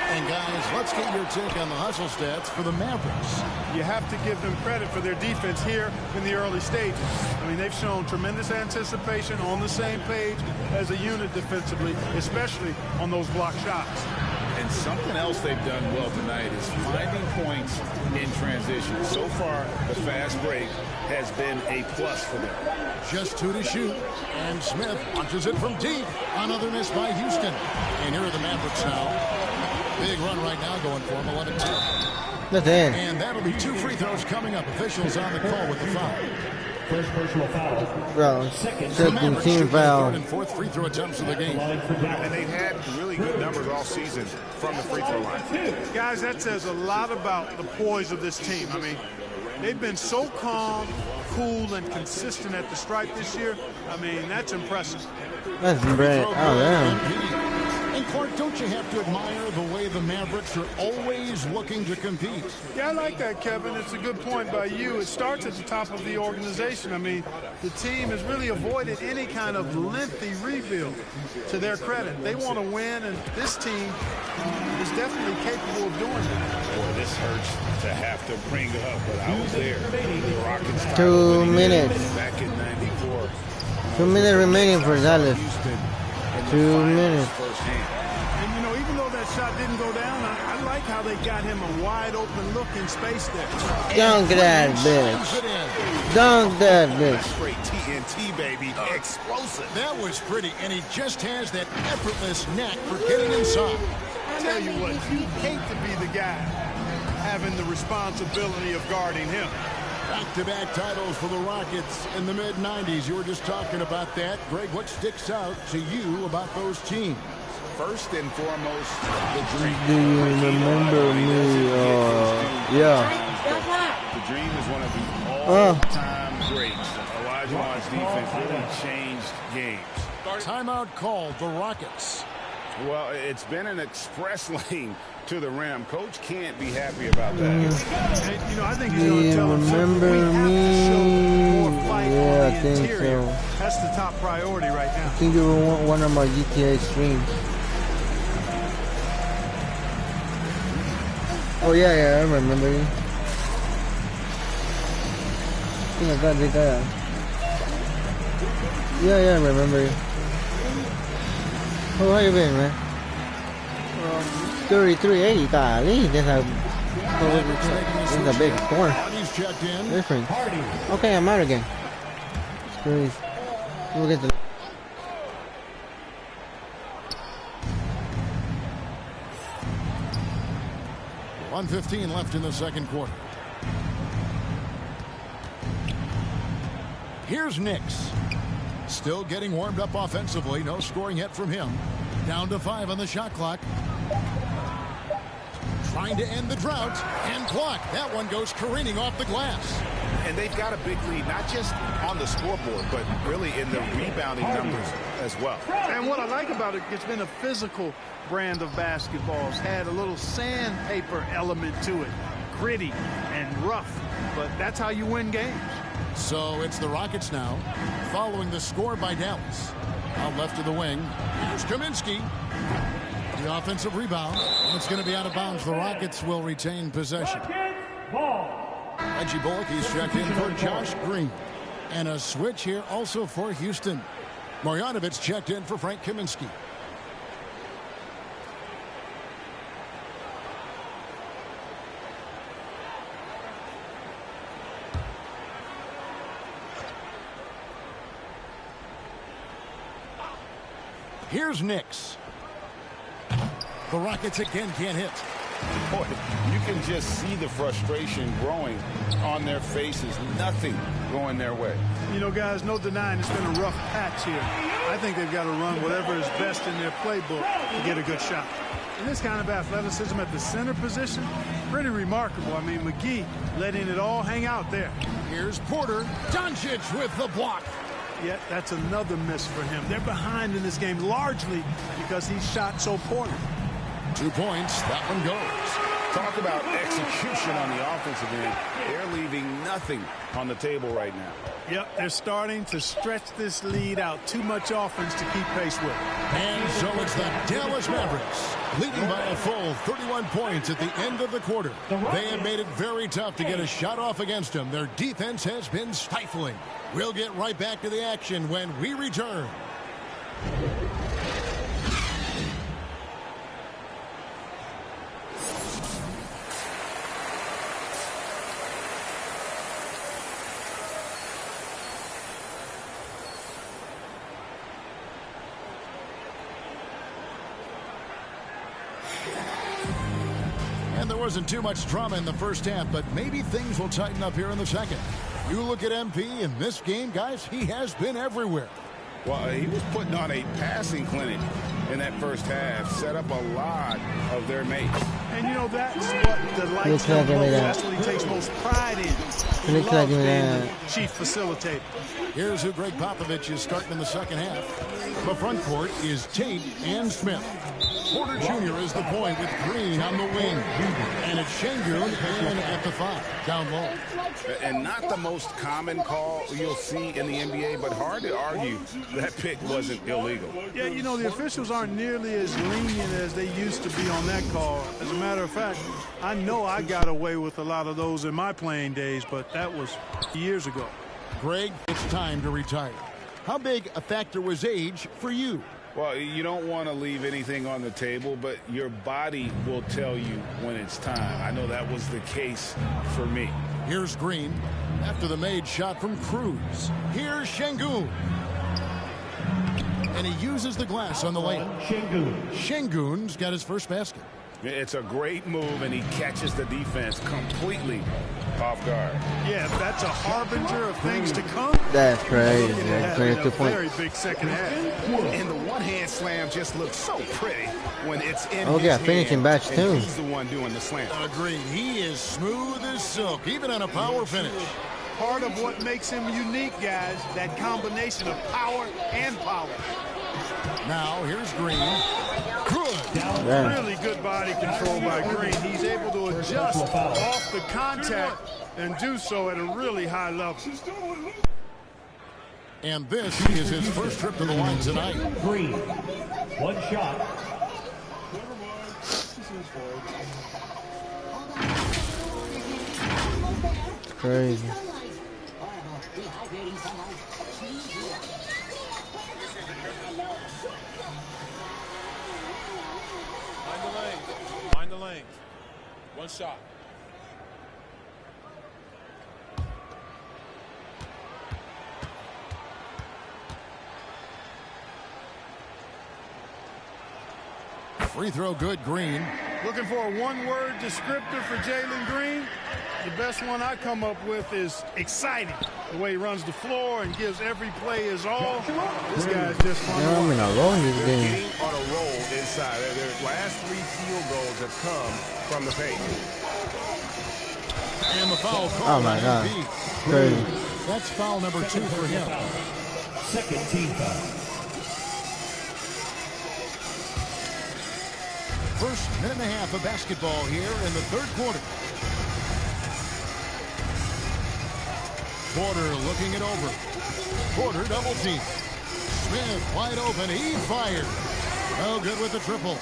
And guys, let's get your take on the hustle stats for the Mavericks. You have to give them credit for their defense here in the early stages. I mean, they've shown tremendous anticipation, on the same page as a unit defensively, especially on those block shots. And something else they've done well tonight is finding points in transition. So far, the fast break has been a plus for them. Just 2 to shoot. And Smith launches it from deep. Another miss by Houston. And here are the Mavericks now. Big run right now going for him, 11-2. That's it. And that'll be 2 free throws coming up. Officials on the call with the foul. First personal foul. Bro, second team foul. Third and fourth free throw attempts of the game. And they've had really good numbers all season from the free throw line. Guys, that says a lot about the poise of this team. I mean, they've been so calm, cool, and consistent at the stripe this year. I mean, that's impressive. That's great. Oh, damn. And Clark, don't you have to admire the way the Mavericks are always looking to compete? Yeah, I like that, Kevin. It's a good point by you. It starts at the top of the organization. I mean, the team has really avoided any kind of lengthy rebuild, to their credit. They want to win, and this team is definitely capable of doing that. Boy, this hurts to have to bring up, but I was there. The Rockets 2 minutes. back in '94. 2 minutes remaining for Dallas. 2 minutes. And, you know, even though that shot didn't go down, I like how they got him a wide-open look in space there. Dunk that bitch. Dunk that bitch. Straight TNT, baby. Explosive. That was pretty, and he just has that effortless knack for getting inside. I tell you what, you hate to be the guy having the responsibility of guarding him. Back-to-back titles for the Rockets in the mid-'90s. You were just talking about that. Greg, what sticks out to you about those teams? First and foremost, the dream. Do you remember me? Yeah. The dream is one of the all-time greats. Olajuwon's defense really changed games. Timeout called the Rockets. Well, it's been an express lane to the rim. Coach can't be happy about that. And, you know, I think he's Do going to you tell him remember we have to show more fight me? on Yeah, the I think interior. so. That's the top priority right now. I think you were one of my GTA streams. Oh yeah, I remember you. I think I got the guy. Yeah, I remember you. Oh, how you been, man? 3380, golly, that's a big score. Different. Okay, I'm out again. Screw these. We'll get the 1:15 left in the second quarter. Here's Knicks. Still getting warmed up offensively. No scoring yet from him. Down to 5 on the shot clock. Trying to end the drought. And blocked. That one goes careening off the glass. And they've got a big lead, not just on the scoreboard, but really in the rebounding numbers as well. And what I like about it, it's been a physical brand of basketball. It's had a little sandpaper element to it. Gritty and rough. But that's how you win games. So it's the Rockets now, following the score by Dallas. Out left of the wing, here's Kaminsky. The offensive rebound. It's going to be out of bounds. The Rockets will retain possession. Reggie Bullock, he's checked in for Josh Green. And a switch here also for Houston. Marjanovic checked in for Frank Kaminsky. Here's Knicks. The Rockets again can't hit. Boy, you can just see the frustration growing on their faces. Nothing going their way. You know, guys, no denying it's been a rough patch here. I think they've got to run whatever is best in their playbook to get a good shot. And this kind of athleticism at the center position, pretty remarkable. I mean, McGee letting it all hang out there. Here's Porter. Doncic with the block. Yet that's another miss for him. They're behind in this game largely because he shot so poorly. 2 points. That one goes. Talk about execution on the offensive end. They're leaving nothing on the table right now. Yep, they're starting to stretch this lead out. Too much offense to keep pace with. And so it's the Dallas Mavericks leading by a full 31 points at the end of the quarter. They have made it very tough to get a shot off against them. Their defense has been stifling. We'll get right back to the action when we return. And there wasn't too much drama in the first half, but maybe things will tighten up here in the second. You look at MP in this game, guys, he has been everywhere. Well, he was putting on a passing clinic in that first half, set up a lot of their mates. And you know, that's what the lights don't know. That's what he takes most pride in. He loves being the chief facilitator. Here's who Greg Popovich is starting in the second half. The front court is Tate and Smith. Porter Jr. is the point with Green on the wing. And it's Şengün and at the 5, down low. And not the most common call you'll see in the NBA, but hard to argue that pick wasn't illegal. Yeah, you know, the officials aren't nearly as lenient as they used to be on that call. As a matter of fact, I know I got away with a lot of those in my playing days, but that was years ago. Greg, it's time to retire. How big a factor was age for you? Well, you don't want to leave anything on the table, but your body will tell you when it's time. I know that was the case for me. Here's Green after the made shot from Cruz. Here's Şengün. And he uses the glass on the lane. Şengün's got his first basket. It's a great move, and he catches the defense completely off guard. Yeah, that's a harbinger of things to come. That's crazy. 22 points. Very big second half. And the one-hand slam just looks so pretty when it's in his hand. Finishing batch too. He's the one doing the slam. Agreed. He is smooth as silk, even on a power finish. Part of what makes him unique, guys, that combination of power and power. Now here's Green. Good. Really good body control by Green. He's able to adjust off the contact and do so at a really high level. And this is his first trip to the line tonight. Green. One shot. It's crazy. Find the lane. One shot. Free throw good, Green. Looking for a one-word descriptor for Jalen Green? The best one I come up with is exciting. The way he runs the floor and gives every play his all. This guy's just fun. I'm in a roll this They're game. getting on a roll inside. Their last 3 field goals have come from the paint. And the foul call. Oh my God. Crazy. That's foul number 2 for him. Second team foul. First minute and a half of basketball here in the third quarter. Porter looking it over. Porter double team. Smith wide open. He fired. No good with the triple.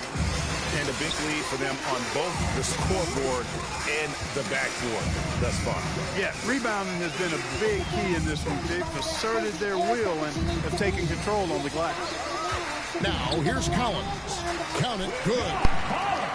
And a big lead for them on both the scoreboard and the backboard thus far. Yeah, rebounding has been a big key in this one. They've asserted their will and have taken control on the glass. Now, here's Collins. Count it, good.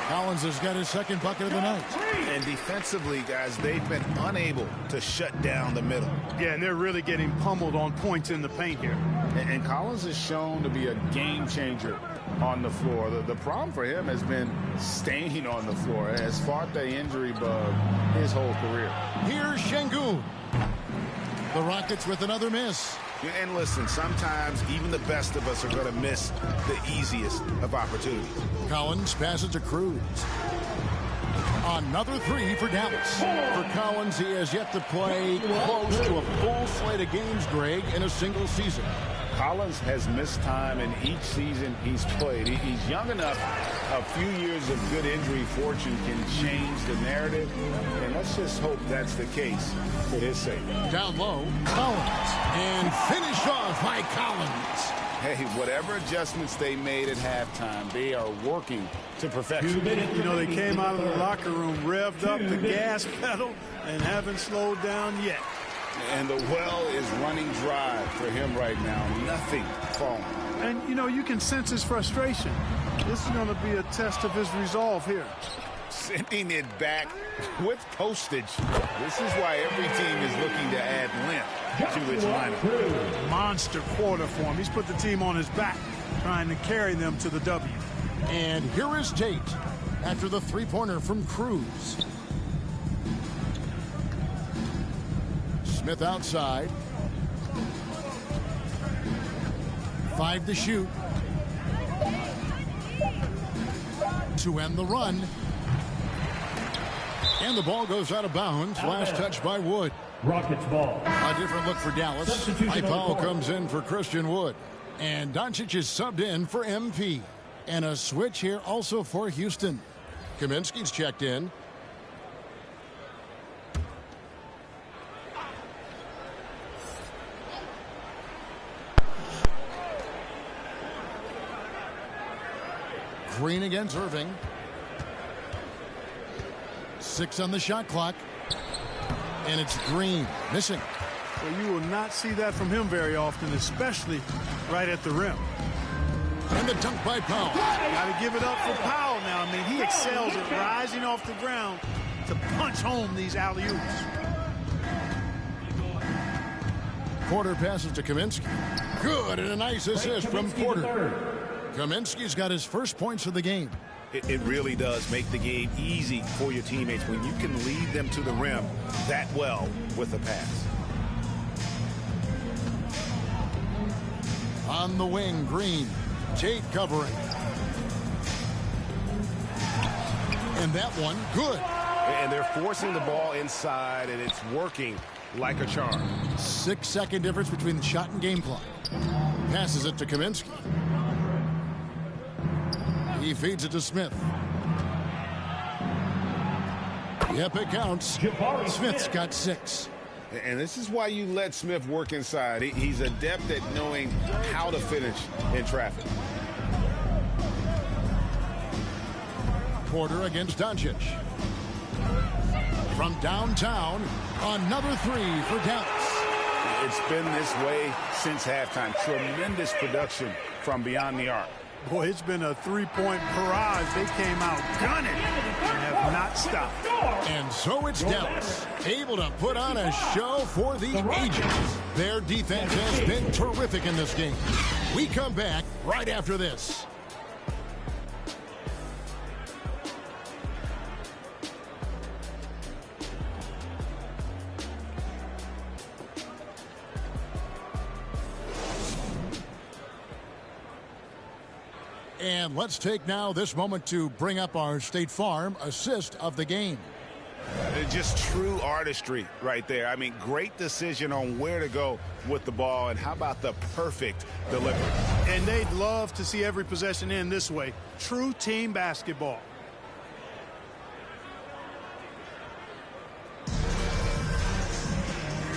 Collins has got his second bucket of the night. And defensively, guys, they've been unable to shut down the middle. Yeah, and they're really getting pummeled on points in the paint here. And Collins is shown to be a game changer on the floor. The problem for him has been staying on the floor. Has fought the injury bug his whole career. Here's Şengün. The Rockets with another miss. And listen, sometimes even the best of us are going to miss the easiest of opportunities. Collins passes to Cruz. Another three for Dallas. For Collins, he has yet to play close to a full slate of games, Greg, in a single season. Collins has missed time in each season he's played. He's young enough. A few years of good injury fortune can change the narrative, and let's just hope that's the case for his sake. Down low, Collins, and finish off by Collins. Hey, whatever adjustments they made at halftime, they are working to perfection. You know, they came out of the locker room, revved up the gas pedal, and haven't slowed down yet. And the well is running dry for him right now. Nothing falling. And, you know, you can sense his frustration. This is going to be a test of his resolve here. Sending it back with postage. This is why every team is looking to add length to its lineup. Monster quarter for him. He's put the team on his back, trying to carry them to the W. And here is Tate after the three-pointer from Cruz. Smith outside. 5 to shoot. To end the run. And the ball goes out of bounds. Last touch by Wood. Rockets ball. A different look for Dallas. Powell comes in for Christian Wood. And Doncic is subbed in for MP. And a switch here also for Houston. Kaminsky's checked in. Green against Irving. 6 on the shot clock. And it's Green missing. Well, you will not see that from him very often, especially right at the rim. And the dunk by Powell. Got to give it up for Powell now. I mean, he excels at rising off the ground to punch home these alley-oops. Porter passes to Kaminsky. Good, and a nice assist from Porter. Kaminsky's got his first points of the game. It really does make the game easy for your teammates when you can lead them to the rim that well with a pass. On the wing, Green. Tate covering. And that one, good. And they're forcing the ball inside, and it's working like a charm. 6-second difference between the shot and game clock. Passes it to Kaminsky. He feeds it to Smith. Yep, it counts. Smith's got 6. And this is why you let Smith work inside. He's adept at knowing how to finish in traffic. Porter against Doncic. From downtown, another 3 for Dallas. It's been this way since halftime. Tremendous production from beyond the arc. Boy, it's been a three-point barrage. They came out gunning and have not stopped. And so it's Dallas, able to put on a show for the ages. Their defense has been terrific in this game. We come back right after this. And let's take now this moment to bring up our State Farm assist of the game. Just true artistry right there. I mean, great decision on where to go with the ball, and how about the perfect delivery. And they'd love to see every possession end this way. True team basketball.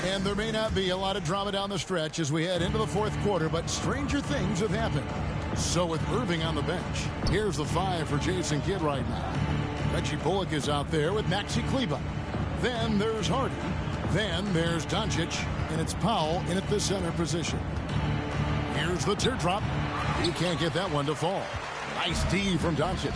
And there may not be a lot of drama down the stretch as we head into the fourth quarter, but stranger things have happened. So with Irving on the bench, here's the 5 for Jason Kidd right now. Reggie Bullock is out there with Maxi Kleber. Then there's Hardy. Then there's Doncic, and it's Powell in at the center position. Here's the teardrop. He can't get that one to fall. Nice D from Doncic.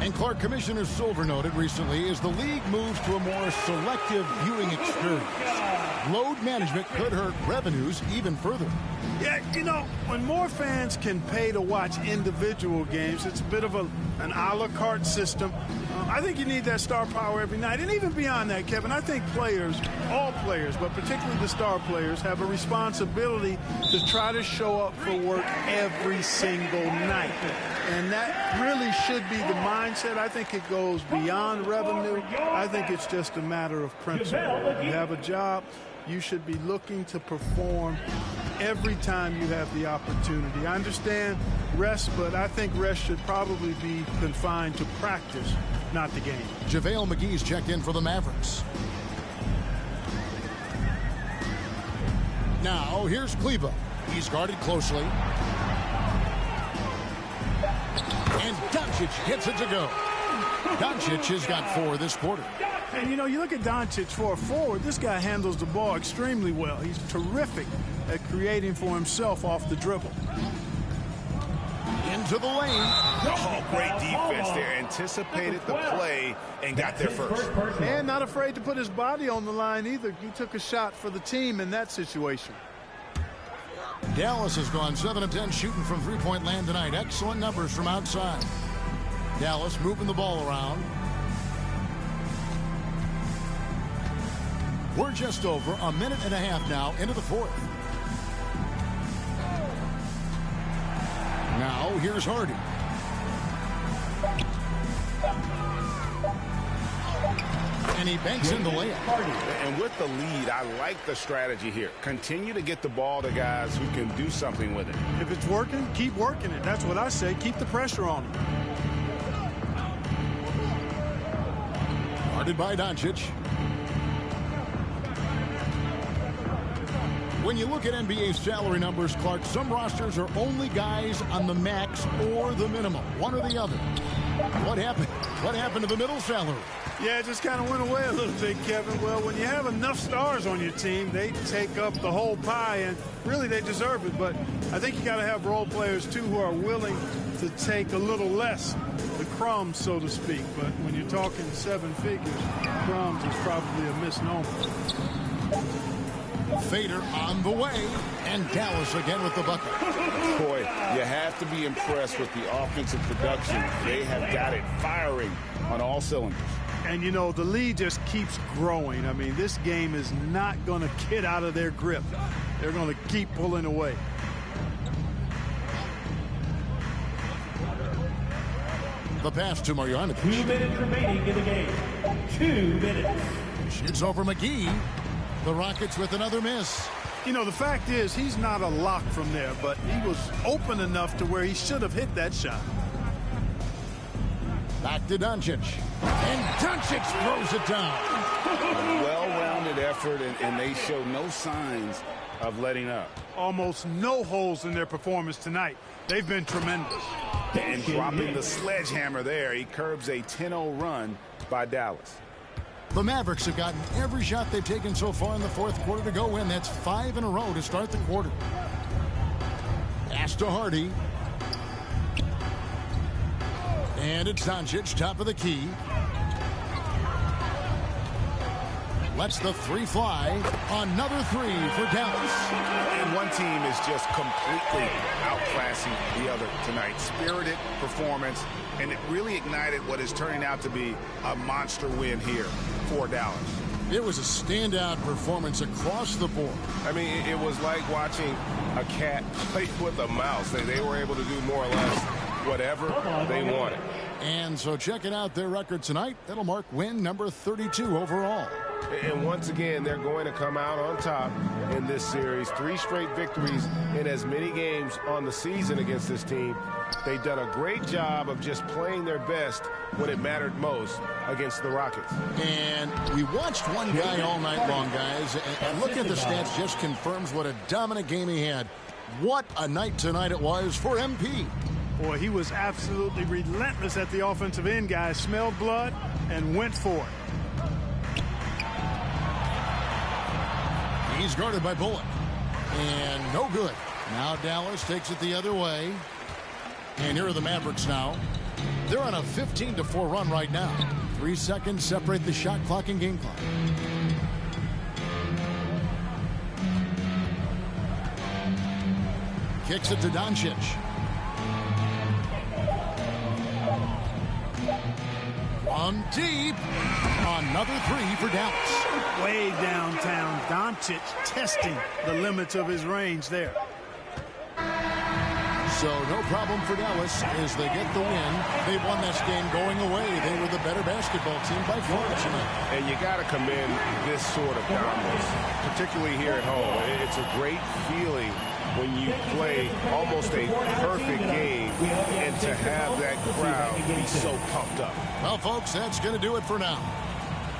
And Clark, Commissioner Silver noted recently as the league moves to a more selective viewing experience, load management could hurt revenues even further. Yeah, you know, when more fans can pay to watch individual games, it's a bit of an a la carte system. I think you need that star power every night. And even beyond that, Kevin, I think players, all players, but particularly the star players, have a responsibility to try to show up for work every single night. And that really should be the mindset. I think it goes beyond revenue. I think it's just a matter of principle. You have a job, you should be looking to perform every time you have the opportunity. I understand rest, but I think rest should probably be confined to practice, not the game. JaVale McGee's checked in for the Mavericks. Now here's Kleber. He's guarded closely. And Doncic hits it to go. Doncic has got 4 this quarter. And, you know, you look at Doncic for a forward, this guy handles the ball extremely well. He's terrific at creating for himself off the dribble. Into the lane. Oh, great defense there. Anticipated the play and got there first. And not afraid to put his body on the line either. He took a shot for the team in that situation. Dallas has gone 7 of 10 shooting from three-point land tonight. Excellent numbers from outside. Dallas moving the ball around. We're just over a minute and a half now into the fourth. Now here's Hardy. And he banks in the layup. And with the lead, I like the strategy here. Continue to get the ball to guys who can do something with it. If it's working, keep working it. That's what I say. Keep the pressure on him. Guarded by Doncic. When you look at NBA salary numbers, Clark, some rosters are only guys on the max or the minimum, one or the other. What happened? What happened to the middle salary? Yeah, it just kind of went away a little bit, Kevin. Well, when you have enough stars on your team, they take up the whole pie, and really they deserve it. But I think you got to have role players, too, who are willing to take a little less, the crumbs, so to speak. But when you're talking 7 figures, crumbs is probably a misnomer. Fader on the way, and Dallas again with the bucket. Boy, you have to be impressed with the offensive production. They have got it firing on all cylinders. And, you know, the lead just keeps growing. I mean, this game is not going to get out of their grip. They're going to keep pulling away. The pass to Marjanovic. 2 minutes remaining in the game. 2 minutes. Shoots over McGee. The Rockets with another miss. You know, the fact is he's not a lock from there, but he was open enough to where he should have hit that shot. Back to Doncic. And Doncic throws it down. A well-rounded effort, and they show no signs of letting up. Almost no holes in their performance tonight. They've been tremendous. And dropping the sledgehammer there, he curbs a 10-0 run by Dallas. The Mavericks have gotten every shot they've taken so far in the fourth quarter to go in. That's 5 in a row to start the quarter. Pass to Hardy. And it's Doncic, top of the key. Lets the 3 fly. Another 3 for Dallas. And one team is just completely outclassing the other tonight. Spirited performance, and it really ignited what is turning out to be a monster win here for Dallas. It was a standout performance across the board. I mean, it was like watching a cat play with a mouse. They were able to do more or less whatever they wanted. And so checking out their record tonight, that'll mark win number 32 overall. And once again, they're going to come out on top in this series. 3 straight victories in as many games on the season against this team. They've done a great job of just playing their best when it mattered most against the Rockets. And we watched one guy all night long, guys, and looking at the stats just confirms what a dominant game he had. What a night tonight it was for MP. Boy, he was absolutely relentless at the offensive end, guys. Smelled blood and went for it. He's guarded by Bullock. And no good. Now Dallas takes it the other way. And here are the Mavericks now. They're on a 15-4 run right now. 3 seconds separate the shot clock and game clock. Kicks it to Doncic. On deep. Another 3 for Dallas. Way downtown. Doncic testing the limits of his range there. So no problem for Dallas as they get the win. They won this game going away. They were the better basketball team by far tonight. And you got to commend this sort of dominance, particularly here at home. It's a great feeling when you play almost a perfect game and to have that crowd be so pumped up. Well, folks, that's going to do it for now.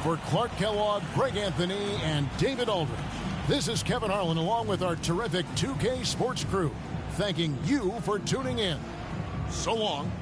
For Clark Kellogg, Greg Anthony, and David Aldridge, this is Kevin Harlan along with our terrific 2K Sports crew, thanking you for tuning in. So long.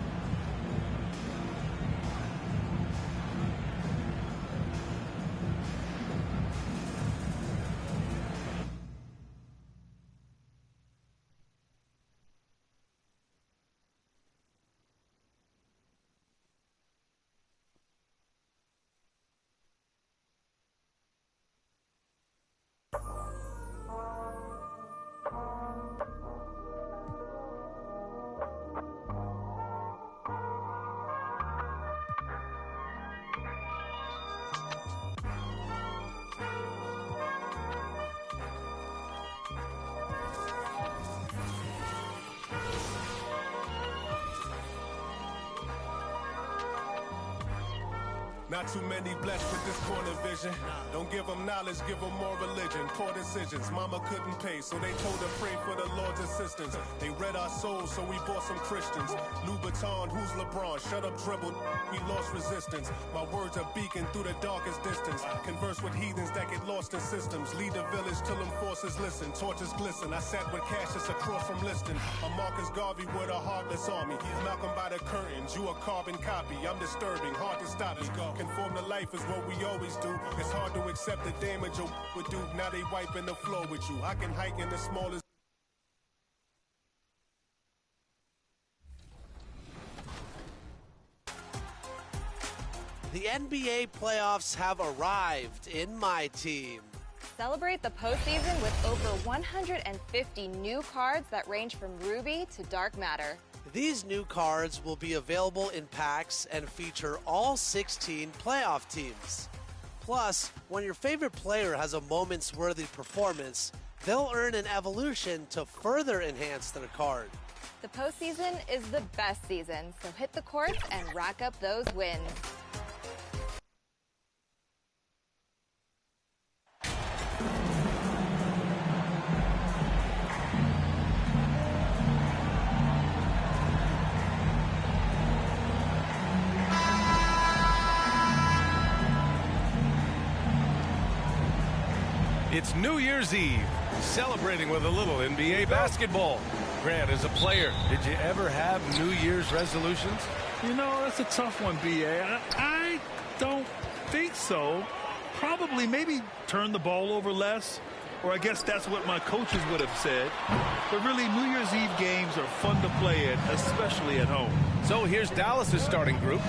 Not too many blessed with this corner vision. Don't give them knowledge, give them more religion. Poor decisions, mama couldn't pay, so they told her pray for the Lord's assistance. They read our souls, so we bought some Christians. Louboutin, who's LeBron? Shut up, dribble. We lost resistance. My words are beacon through the darkest distance. Converse with heathens that get lost in systems. Lead the village till them forces listen. Torches glisten. I sat with Cassius across from Liston. A Marcus Garvey with a heartless army. Malcolm by the curtains. You a carbon copy. I'm disturbing. Hard to stop me. Conform to life is what we always do. It's hard to accept the damage you would do. Now they wiping the floor with you. I can hike in the smallest. The NBA playoffs have arrived in my team. Celebrate the postseason with over 150 new cards that range from Ruby to Dark Matter. These new cards will be available in packs and feature all 16 playoff teams. Plus, when your favorite player has a moments-worthy performance, they'll earn an evolution to further enhance their card. The postseason is the best season, so hit the courts and rack up those wins. It's New Year's Eve, celebrating with a little NBA basketball. Grant, as a player, did you ever have New Year's resolutions? You know, that's a tough one, B.A. I don't think so. Probably maybe turn the ball over less, or I guess that's what my coaches would have said. But really, New Year's Eve games are fun to play in, especially at home. So here's Dallas's starting group.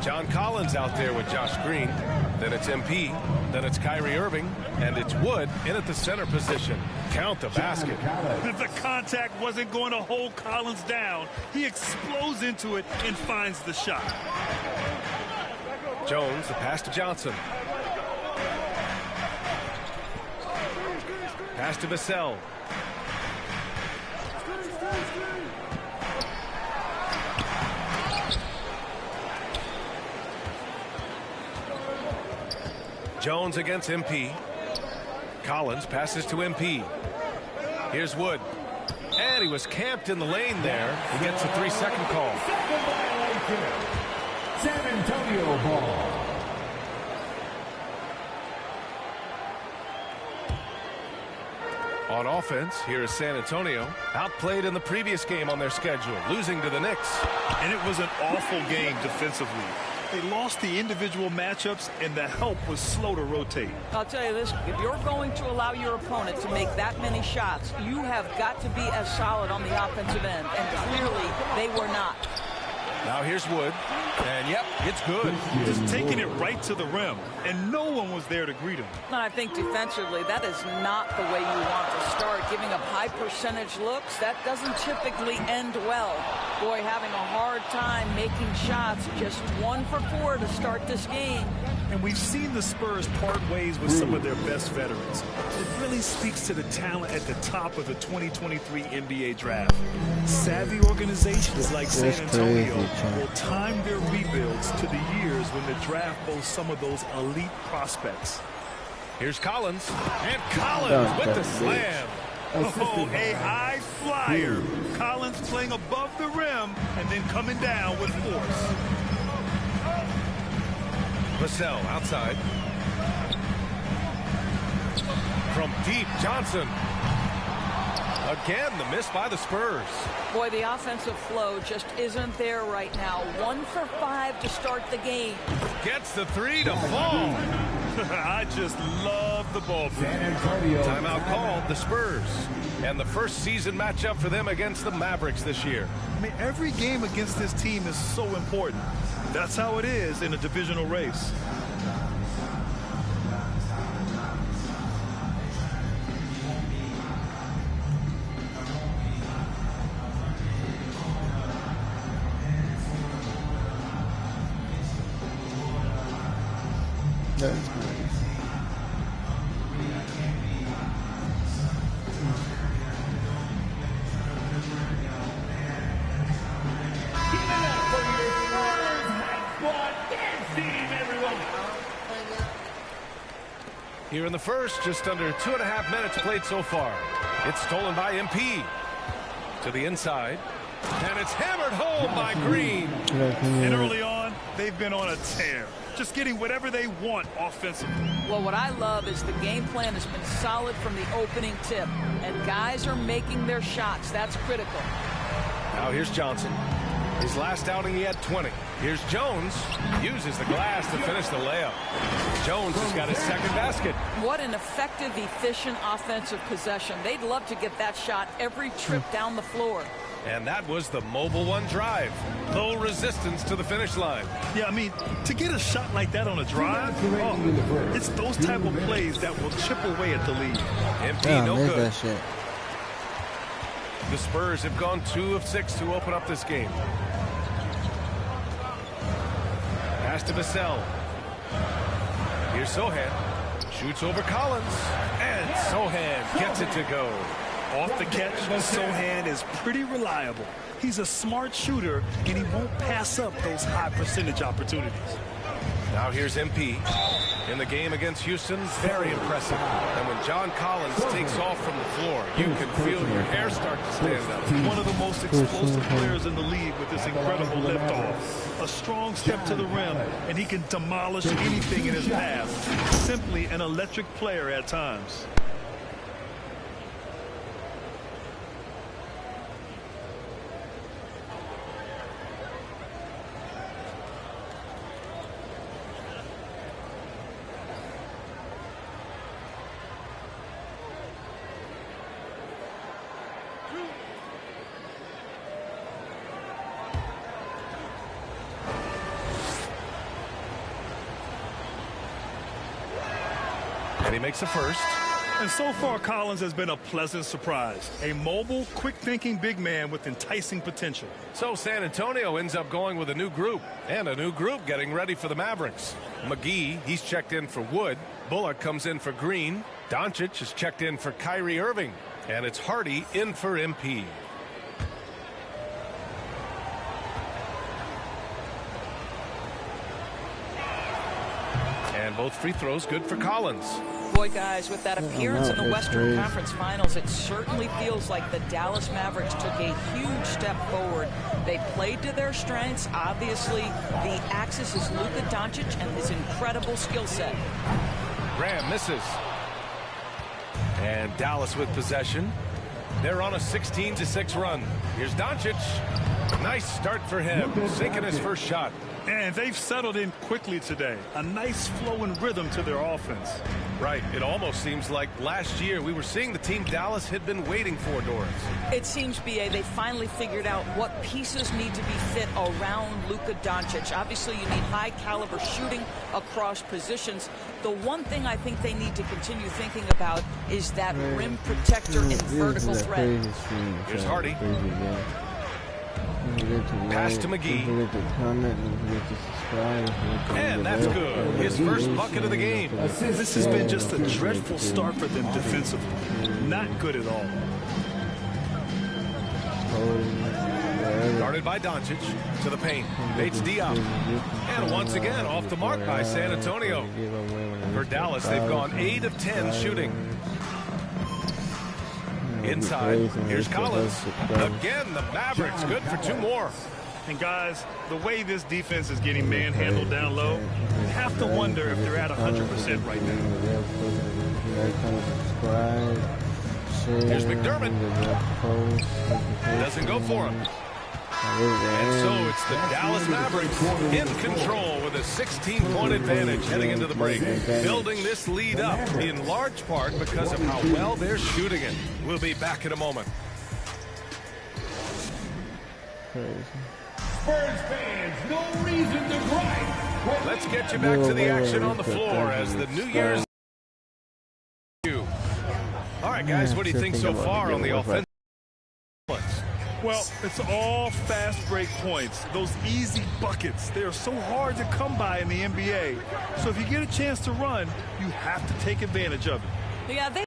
John Collins out there with Josh Green. Then it's MP. Then it's Kyrie Irving. And it's Wood in at the center position. Count the basket. The contact wasn't going to hold Collins down. He explodes into it and finds the shot. Jones, the pass to Johnson. Pass to Vassell. Jones against MP. Collins passes to MP. Here's Wood. And he was camped in the lane there. He gets a 3-second call. San Antonio ball. On offense, here is San Antonio. Outplayed in the previous game on their schedule, losing to the Knicks. And it was an awful game defensively. They lost the individual matchups, and the help was slow to rotate. I'll tell you this, if you're going to allow your opponent to make that many shots, you have got to be as solid on the offensive end, and clearly they were not. Now here's Wood, and yep, it's good. Just taking it right to the rim, and no one was there to greet him. And I think defensively, that is not the way you want to start. Giving up high percentage looks, that doesn't typically end well. Boy, having a hard time making shots, just 1 for 4 to start this game. And we've seen the Spurs part ways with some of their best veterans. It really speaks to the talent at the top of the 2023 NBA draft. Savvy organizations like San Antonio will time their rebuilds to the years when the draft boasts some of those elite prospects. Here's Collins, and Collins with the slam. Oh, a high flyer. Collins playing above the rim and then coming down with force. Vassell outside. From deep, Johnson. Again, the miss by the Spurs. Boy, the offensive flow just isn't there right now. 1 for 5 to start the game. Gets the 3 to fall. I just love the ball. Timeout called, the Spurs. And the first season matchup for them against the Mavericks this year. I mean, every game against this team is so important. That's how it is in a divisional race. That's good. Here in the first, just under 2.5 minutes played so far. It's stolen by MP. To the inside. And it's hammered home by Green. And early on, they've been on a tear. Just getting whatever they want offensively. Well, what I love is the game plan has been solid from the opening tip. And guys are making their shots. That's critical. Now here's Johnson. His last outing, he had 20. Here's Jones. Uses the glass to finish the layup. Jones has got his second basket. What an effective, efficient offensive possession. They'd love to get that shot every trip down the floor. And that was the Mobile One drive. Low resistance to the finish line. Yeah, I mean, to get a shot like that on a drive, it's those type of plays that will chip away at the lead. MP, no good. That shit. The Spurs have gone 2 of 6 to open up this game. Pass to Vassell. Here's Sohan. Shoots over Collins. And Sohan gets it to go. Off the catch, Sohan is pretty reliable. He's a smart shooter, and he won't pass up those high percentage opportunities. Now here's MP. In the game against Houston, very impressive. And when John Collins takes off from the floor, you can feel your hair start to stand up. One of the most explosive players in the league with this incredible liftoff. A strong step to the rim, and he can demolish anything in his path. Simply an electric player at times. And he makes the first. And so far, Collins has been a pleasant surprise. A mobile, quick-thinking big man with enticing potential. So San Antonio ends up going with a new group. And a new group getting ready for the Mavericks. McGee, he's checked in for Wood. Bullock comes in for Green. Doncic is checked in for Kyrie Irving. And it's Hardy in for MP. And both free throws good for Collins. Boy, guys, with that appearance in the Western Conference Finals, it certainly feels like the Dallas Mavericks took a huge step forward. They played to their strengths. Obviously, the axis is Luka Doncic and his incredible skill set. Graham misses. And Dallas with possession. They're on a 16-6 run. Here's Doncic. Nice start for him, sinking his first shot. And they've settled in quickly today. A nice flow and rhythm to their offense. Right. It almost seems like last year we were seeing the team Dallas had been waiting for, Doris. It seems, B.A., they finally figured out what pieces need to be fit around Luka Doncic. Obviously, you need high-caliber shooting across positions. The one thing I think they need to continue thinking about is that rim protector and vertical threat. Here's Hardy. Pass to McGee. And that's good. His first bucket of the game. This has been just a dreadful start for them defensively. Not good at all. Guarded by Doncic to the paint. Bates Diop. And once again off the mark by San Antonio. For Dallas, they've gone 8 of 10 shooting. Inside, here's Collins. Again, the Mavericks, good for 2 more. And guys, the way this defense is getting manhandled down low, you have to wonder if they're at 100% right now. Here's McDermott. Doesn't go for him. And so it's the Dallas Mavericks in control with a 16-point advantage heading into the break. Building this lead up in large part because of how well they're shooting it. We'll be back in a moment. Spurs fans, no reason to gripe. Let's get you back to the action on the floor as the New Year's. All right, guys, what do you think so far on the offense? Well, it's all fast break points. Those easy buckets, they are so hard to come by in the NBA. So if you get a chance to run, you have to take advantage of it. Yeah, they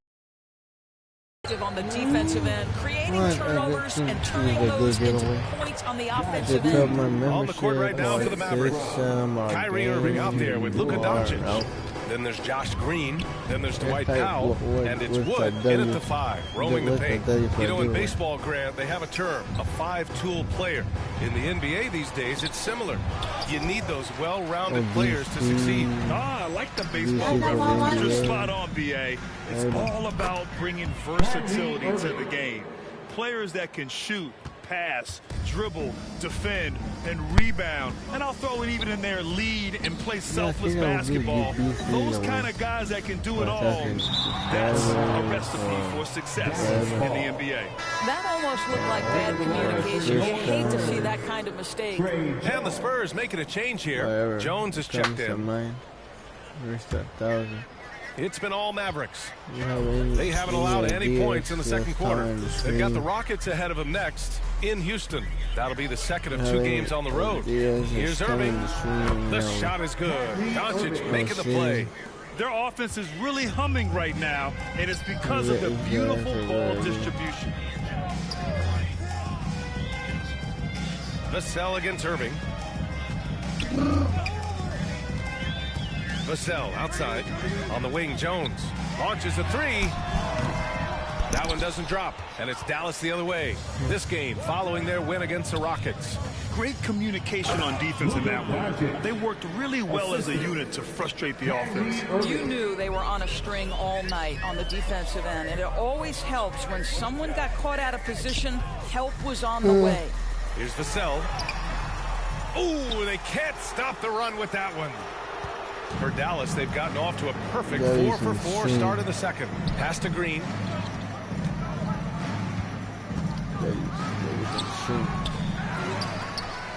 on the defensive end, creating turnovers and turning those into points on the offensive end. On the court right now for the Mavericks. Kyrie Irving out there with Luka Doncic. Then there's Josh Green. Then there's Dwight Powell. And it's Wood in at the 5, roaming the paint. You know, in baseball, Grant, they have a term, a 5-tool player. In the NBA these days, it's similar. You need those well-rounded players to succeed. I like the baseball reference. You're spot on, B.A. It's all about bringing versatility to the game. Players that can shoot, pass, dribble, defend, and rebound. And I'll throw it even in there, lead and play selfless basketball. Those kind of guys that can do it all, that's a recipe for success in the NBA. That almost looked like bad communication. You hate to see that kind of mistake. And the Spurs making a change here. Jones is checked in. It's been all Mavericks. They haven't allowed any points in the second quarter. They've got the Rockets ahead of them next in Houston. That'll be the second of 2 games on the road. Here's Irving. The shot is good. Doncic making the play. Their offense is really humming right now, and it's because of the beautiful ball distribution. Vassell against Irving. Vassell outside on the wing. Jones launches a 3. That one doesn't drop, and it's Dallas the other way. This game following their win against the Rockets. Great communication on defense in that one. They worked really well as a unit to frustrate the offense. You knew they were on a string all night on the defensive end, and it always helps when someone got caught out of position, help was on the way. Here's Vassell. Ooh, they can't stop the run with that one. For Dallas, they've gotten off to a perfect 4-for-4 start in the second. Pass to Green.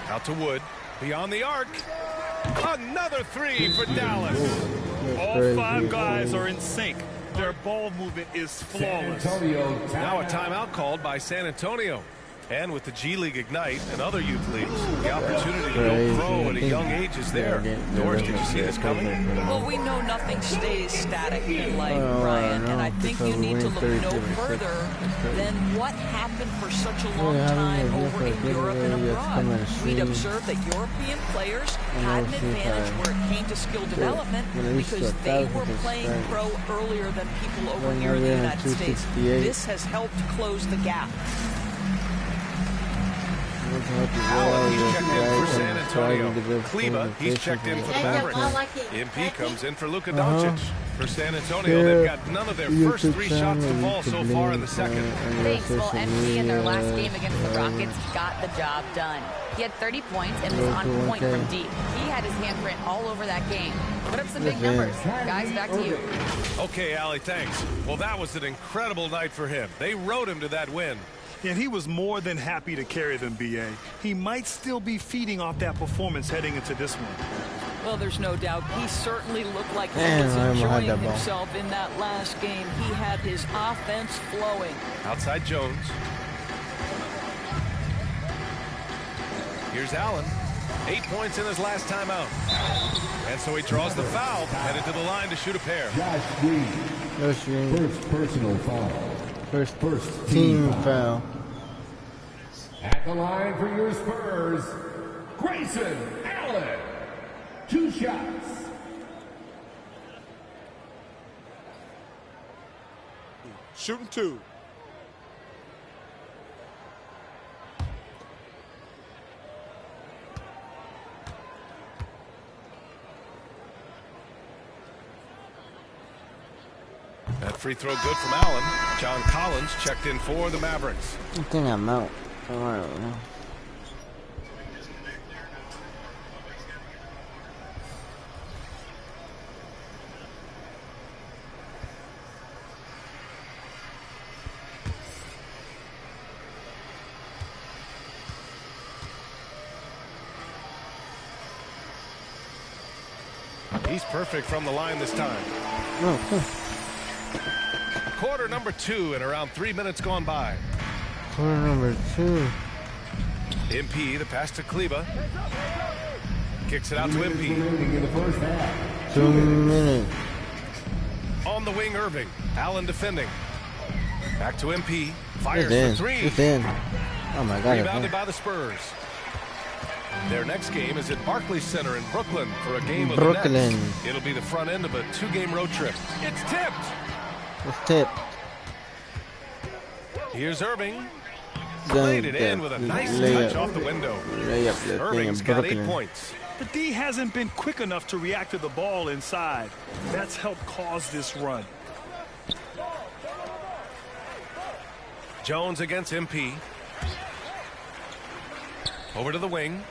Out to Wood. Beyond the arc. Another 3 for Dallas. All 5 guys are in sync. Their ball movement is flawless. Now a timeout called by San Antonio. And with the G League Ignite and other youth leagues, the opportunity to go pro at a young age is there. Doris, did you see this coming? Well, we know nothing stays static in life, Brian, and I think you need to look no further than what happened for such a long time over in Europe and abroad. We'd observed that European players had an advantage where it came to skill development because they were playing pro earlier than people over here in the United States. This has helped close the gap. He's checked in for San Antonio. Kleba, he's checked in for the Mavericks. MP comes in for Luka Doncic. For San Antonio, they've got none of their first 3 shots to fall so far in the second. Thanks. Well, MP in their last game against the Rockets got the job done. He had 30 points and was on point from deep. He had his handprint all over that game. Put up some big numbers. Guys, back to you. Okay, Allie, thanks. Well, that was an incredible night for him. They rode him to that win. And he was more than happy to carry them, B.A. He might still be feeding off that performance heading into this one. Well, there's no doubt. He certainly looked like he was enjoying himself in that last game. He had his offense flowing. Outside Jones. Here's Allen. 8 points in his last time out. And so he draws the foul, headed to the line to shoot a pair. Josh Green. First personal foul. First team foul. At the line for your Spurs, Grayson Allen. 2 shots. Shooting 2. That free throw good from Allen. John Collins checked in for the Mavericks. I think I'm out. I don't know. He's perfect from the line this time. Oh, cool. Quarter number 2 and around 3 minutes gone by. Quarter number 2. MP, the pass to Kleba. Kicks it out to MP. 2 minutes. On the wing, Irving. Allen defending. Back to MP. Fires It's for 3. It's in. Oh my God. Rebounded by the Spurs. Their next game is at Barclays Center in Brooklyn for a game of the Nets. It'll be the front end of a 2-game road trip. It's tipped. It's tipped. Here's Irving. Laid it in with a nice touch off the window. Irving's got 8 points. The D hasn't been quick enough to react to the ball inside. That's helped cause this run. Jones against MP. Over to the wing.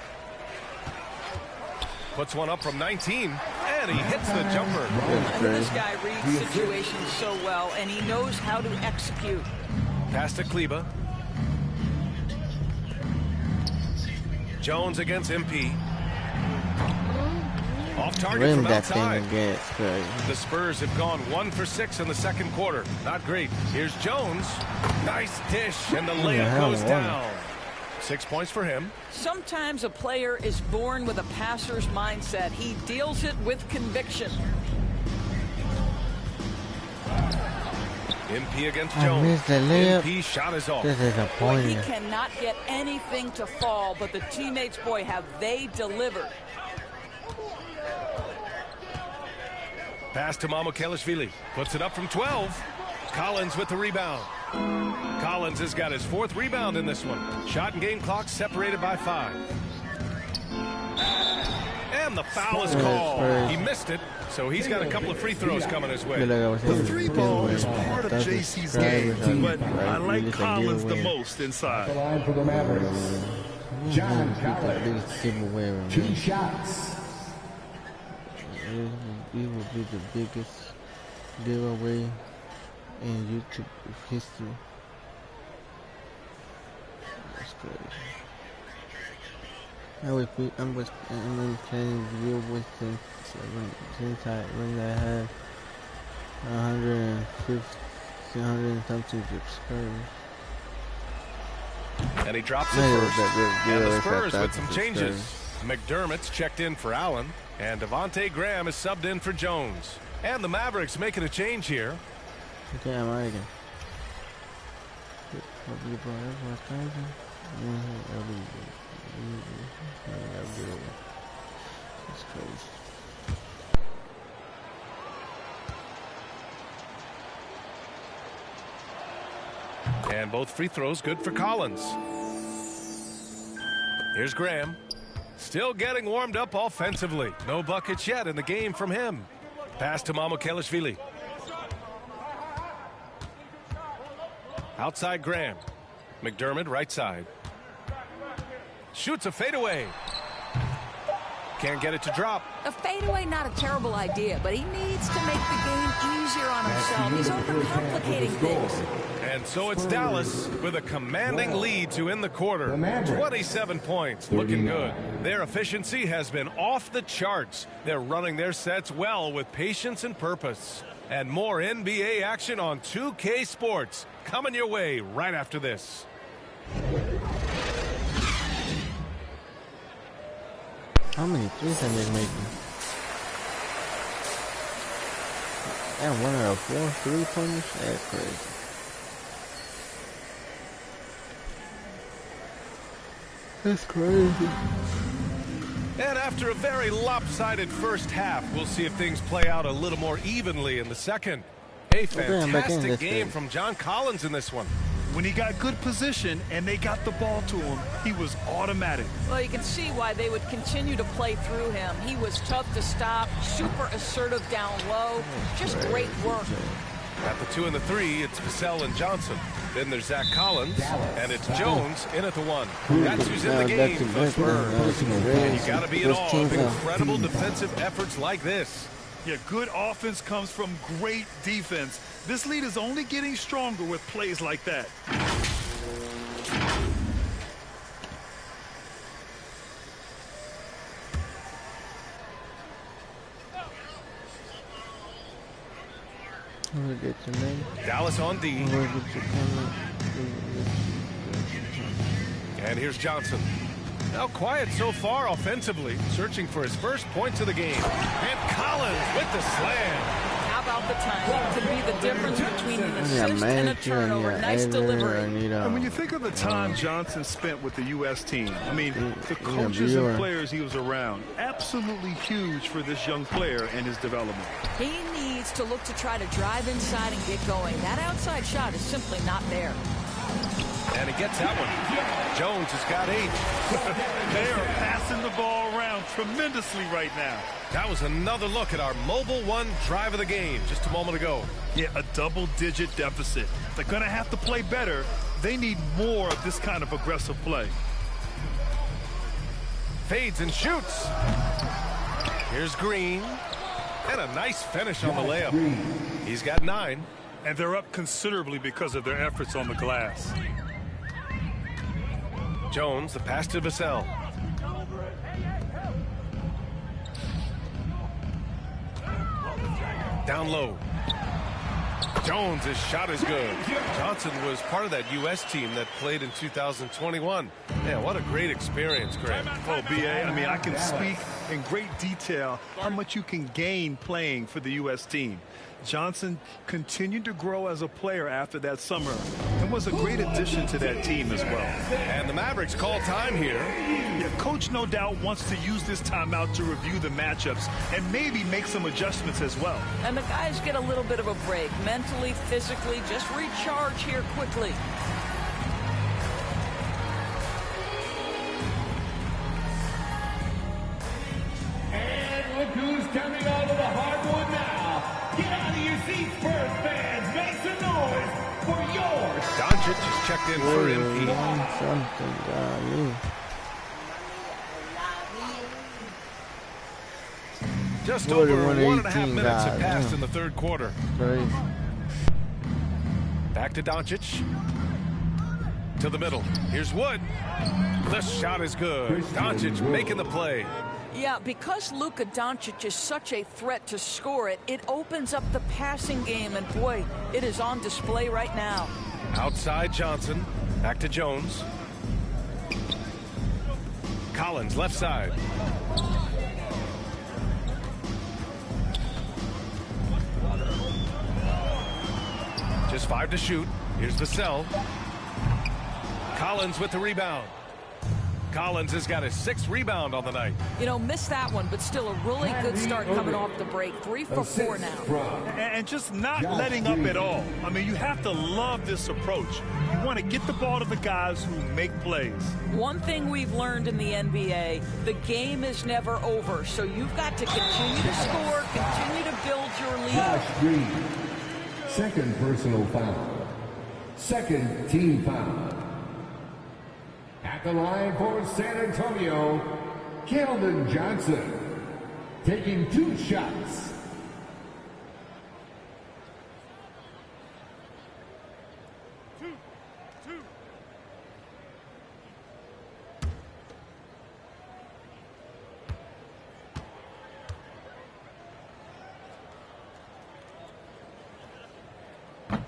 Puts one up from 19, and he hits the jumper. I mean, this guy reads situations so well, and he knows how to execute. Pass to Kleba. Jones against MP. Off target from outside. The Spurs have gone 1 for 6 in the second quarter. Not great. Here's Jones. Nice dish, and the layup goes down. 6 points for him. Sometimes a player is born with a passer's mindset. He deals it with conviction. MP against Jones. MP shot is off. This is a point. He cannot get anything to fall, but the teammates, boy, have they delivered. Pass to Mamukelashvili. Puts it up from 12. Collins with the rebound. Collins has got his 4th rebound in this one. Shot and game clock separated by 5. And the foul is called. He missed it, so he's got a couple of free throws coming his way. The 3 ball is part of JC's game, but I like Collins the most inside. At the line for the Mavericks, John Collins. 2 shots. It will be the biggest giveaway in YouTube history. That's crazy. I'm playing video with since I had 150, 100 and something subscribers. And he drops it first. And the Spurs with some changes. McDermott's checked in for Allen. And Devontae Graham is subbed in for Jones. And the Mavericks making a change here. Okay, I'm right again. That's crazy. And both free throws good for Collins. Here's Graham. Still getting warmed up offensively. No buckets yet in the game from him. Pass to Mamukelashvili. Outside Graham. McDermott right side. Shoots a fadeaway. Can't get it to drop. A fadeaway, not a terrible idea, but he needs to make the game easier on himself. He's overcomplicating things. And so it's Dallas with a commanding lead to end the quarter. 27 points, looking good. Their efficiency has been off the charts. They're running their sets well with patience and purpose. And more NBA action on 2K Sports coming your way right after this. How many threes are they making? And 1 out of 4 3-pointers? That's crazy. That's crazy. And after a very lopsided first half, we'll see if things play out a little more evenly in the second. A fantastic game from John Collins in this one. When he got good position and they got the ball to him, he was automatic. Well, you can see why they would continue to play through him. He was tough to stop, super assertive down low, just great work. At the 2 and the 3, it's Vassell and Johnson. Then there's Zach Collins, and it's Jones in at the 1. That's who's in the game for the Spurs. And you got to be in awe of incredible defensive efforts like this. Yeah, good offense comes from great defense. This lead is only getting stronger with plays like that. Dallas on D. And here's Johnson. Now quiet so far offensively, searching for his first points of the game. And Collins with the slam. How about the timing? Could be the difference between an assist and a turnover. Nice delivery. And when you think of the time Johnson spent with the U.S. team, I mean, the coaches and players he was around, absolutely huge for this young player and his development. He needs to look to try to drive inside and get going. That outside shot is simply not there. And he gets that one. Jones has got 8. They are passing the ball around tremendously right now. That was another look at our Mobile One drive of the game just a moment ago. Yeah, a double-digit deficit. They're going to have to play better. They need more of this kind of aggressive play. Fades and shoots. Here's Green. And a nice finish on the layup. He's got 9. And they're up considerably because of their efforts on the glass. Jones, the pass to Vassell. Down low. Jones, his shot is good. Johnson was part of that U.S. team that played in 2021. Yeah, what a great experience, Graham. Oh, B.A., I mean, I can speak in great detail how much you can gain playing for the U.S. team. Johnson continued to grow as a player after that summer and was a great addition to that team as well. And the Mavericks call time here. Yeah, coach no doubt wants to use this timeout to review the matchups and maybe make some adjustments as well. And the guys get a little bit of a break, mentally, physically, just recharge here quickly. And look who's coming out of the hardwood now. Get out of your seats, Spurs fans. Make some noise for yours. Doncic is checked in for MP. Just over 1.5 minutes have passed in the third quarter. Back to Doncic. To the middle. Here's Wood. The shot is good. Doncic making the play. Yeah, because Luka Doncic is such a threat to score it, it opens up the passing game, and boy, it is on display right now. Outside Johnson. Back to Jones. Collins, left side. Just 5 to shoot. Here's Vassell. Collins with the rebound. Collins has got his 6th rebound on the night. You know, missed that one, but still a really good start coming off the break. 3 for 4 now. And just not letting up at all. I mean, you have to love this approach. You want to get the ball to the guys who make plays. One thing we've learned in the NBA, the game is never over. So you've got to continue to score, continue to build your lead. Josh Green, 2nd personal foul. 2nd team foul. At the line for San Antonio, Keldon Johnson, taking 2 shots.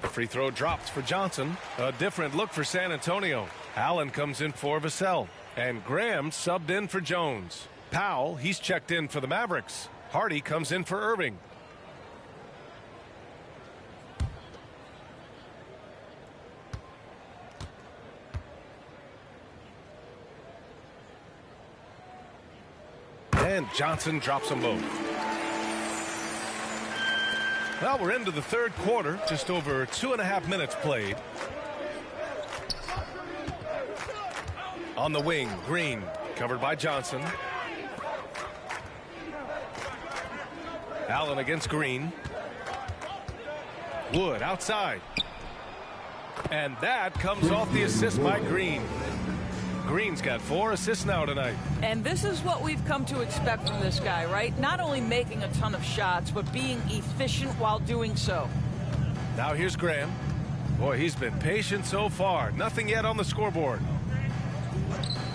Free throw drops for Johnson. A different look for San Antonio. Allen comes in for Vassell. And Graham subbed in for Jones. Powell, he's checked in for the Mavericks. Hardy comes in for Irving. And Johnson drops them both. Well, we're into the 3rd quarter. Just over 2.5 minutes played. On the wing, Green, covered by Johnson. Allen against Green. Wood outside. And that comes off the assist by Green. Green's got 4 assists now tonight. And this is what we've come to expect from this guy, right? Not only making a ton of shots, but being efficient while doing so. Now here's Graham. Boy, he's been patient so far. Nothing yet on the scoreboard.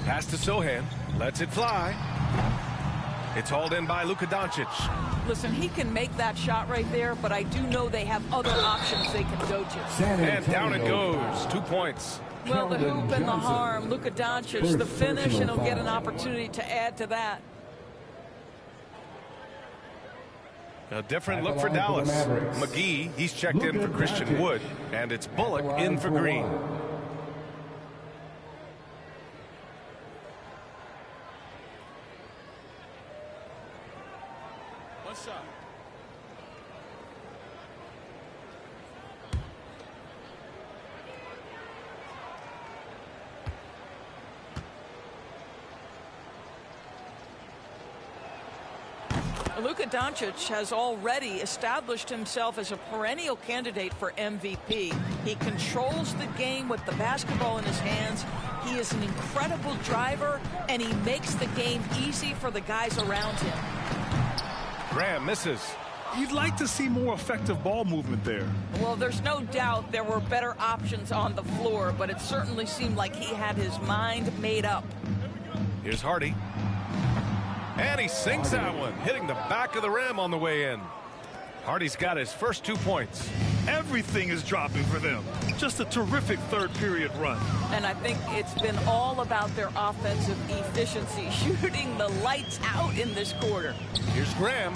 Pass to Sohan. Lets it fly. It's hauled in by Luka Doncic. Listen, he can make that shot right there, but I do know they have other options they can go to. And down it goes. 2 points. Well, the hoop and the harm. Luka Doncic, the finish, and he'll get an opportunity to add to that. A different look for Dallas. McGee, he's checked in for Christian Wood. And it's Bullock in for Green. What's up? Luka Doncic has already established himself as a perennial candidate for MVP. He controls the game with the basketball in his hands. He is an incredible driver, and he makes the game easy for the guys around him. Graham misses. You'd like to see more effective ball movement there. Well, there's no doubt there were better options on the floor, but it certainly seemed like he had his mind made up. Here's Hardy. And he sinks that one, hitting the back of the rim on the way in. Hardy's got his first 2 points. Everything is dropping for them. Just a terrific 3rd period run. And I think it's been all about their offensive efficiency, shooting the lights out in this quarter. Here's Graham.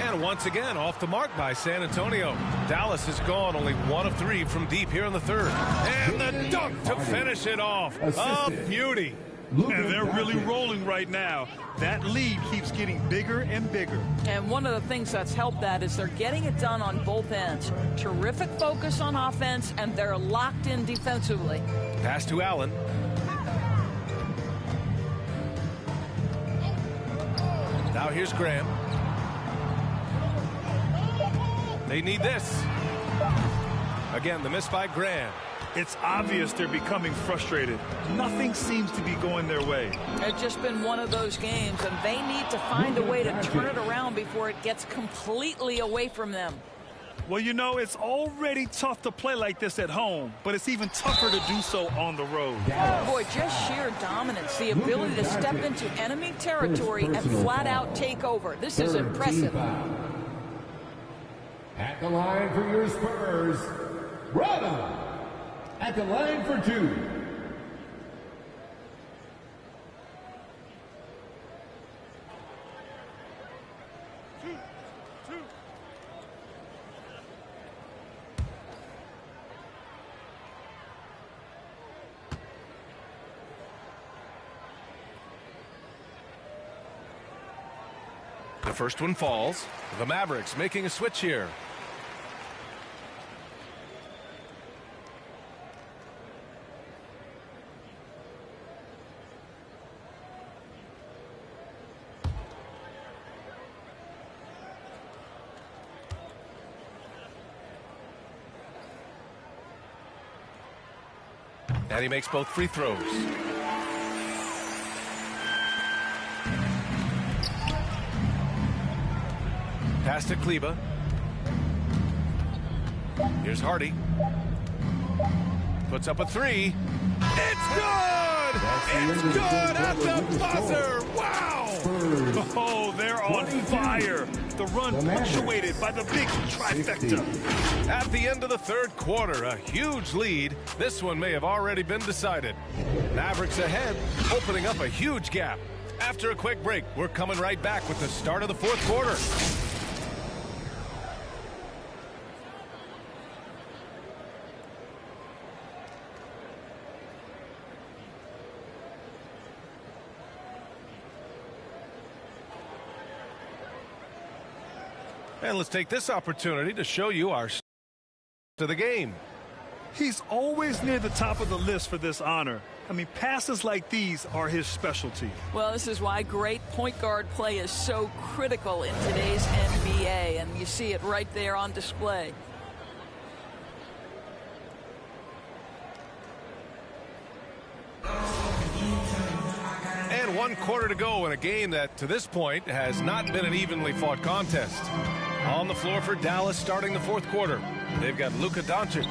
And once again, off the mark by San Antonio. Dallas is gone only 1 of 3 from deep here in the 3rd. And the dunk to finish it off. A beauty. And they're really rolling right now. That lead keeps getting bigger and bigger. And one of the things that's helped that is they're getting it done on both ends. Terrific focus on offense, and they're locked in defensively. Pass to Allen. Now here's Graham. They need this. Again, the miss by Graham. It's obvious they're becoming frustrated. Nothing seems to be going their way. It's just been one of those games, and they need to find a way to turn it around before it gets completely away from them. Well, you know, it's already tough to play like this at home, but it's even tougher to do so on the road. Boy, just sheer dominance, the ability to step into enemy territory and flat out take over. This is impressive. At the line for your Spurs, Rada. At the line for 2. The first one falls. The Mavericks making a switch here. And he makes both free throws. Pass to Kleba. Here's Hardy. Puts up a three. It's good! It's good at the buzzer! Wow! Oh, they're on fire. The run punctuated by the big trifecta. At the end of the third quarter, a huge lead. This one may have already been decided. Mavericks ahead, opening up a huge gap. After a quick break, we're coming right back with the start of the fourth quarter. And let's take this opportunity to show you our to the game. He's always near the top of the list for this honor. I mean, passes like these are his specialty. Well, this is why great point guard play is so critical in today's NBA, and you see it right there on display. And 1 quarter to go in a game that, to this point, has not been an evenly fought contest. On the floor for Dallas starting the fourth quarter. They've got Luka Doncic,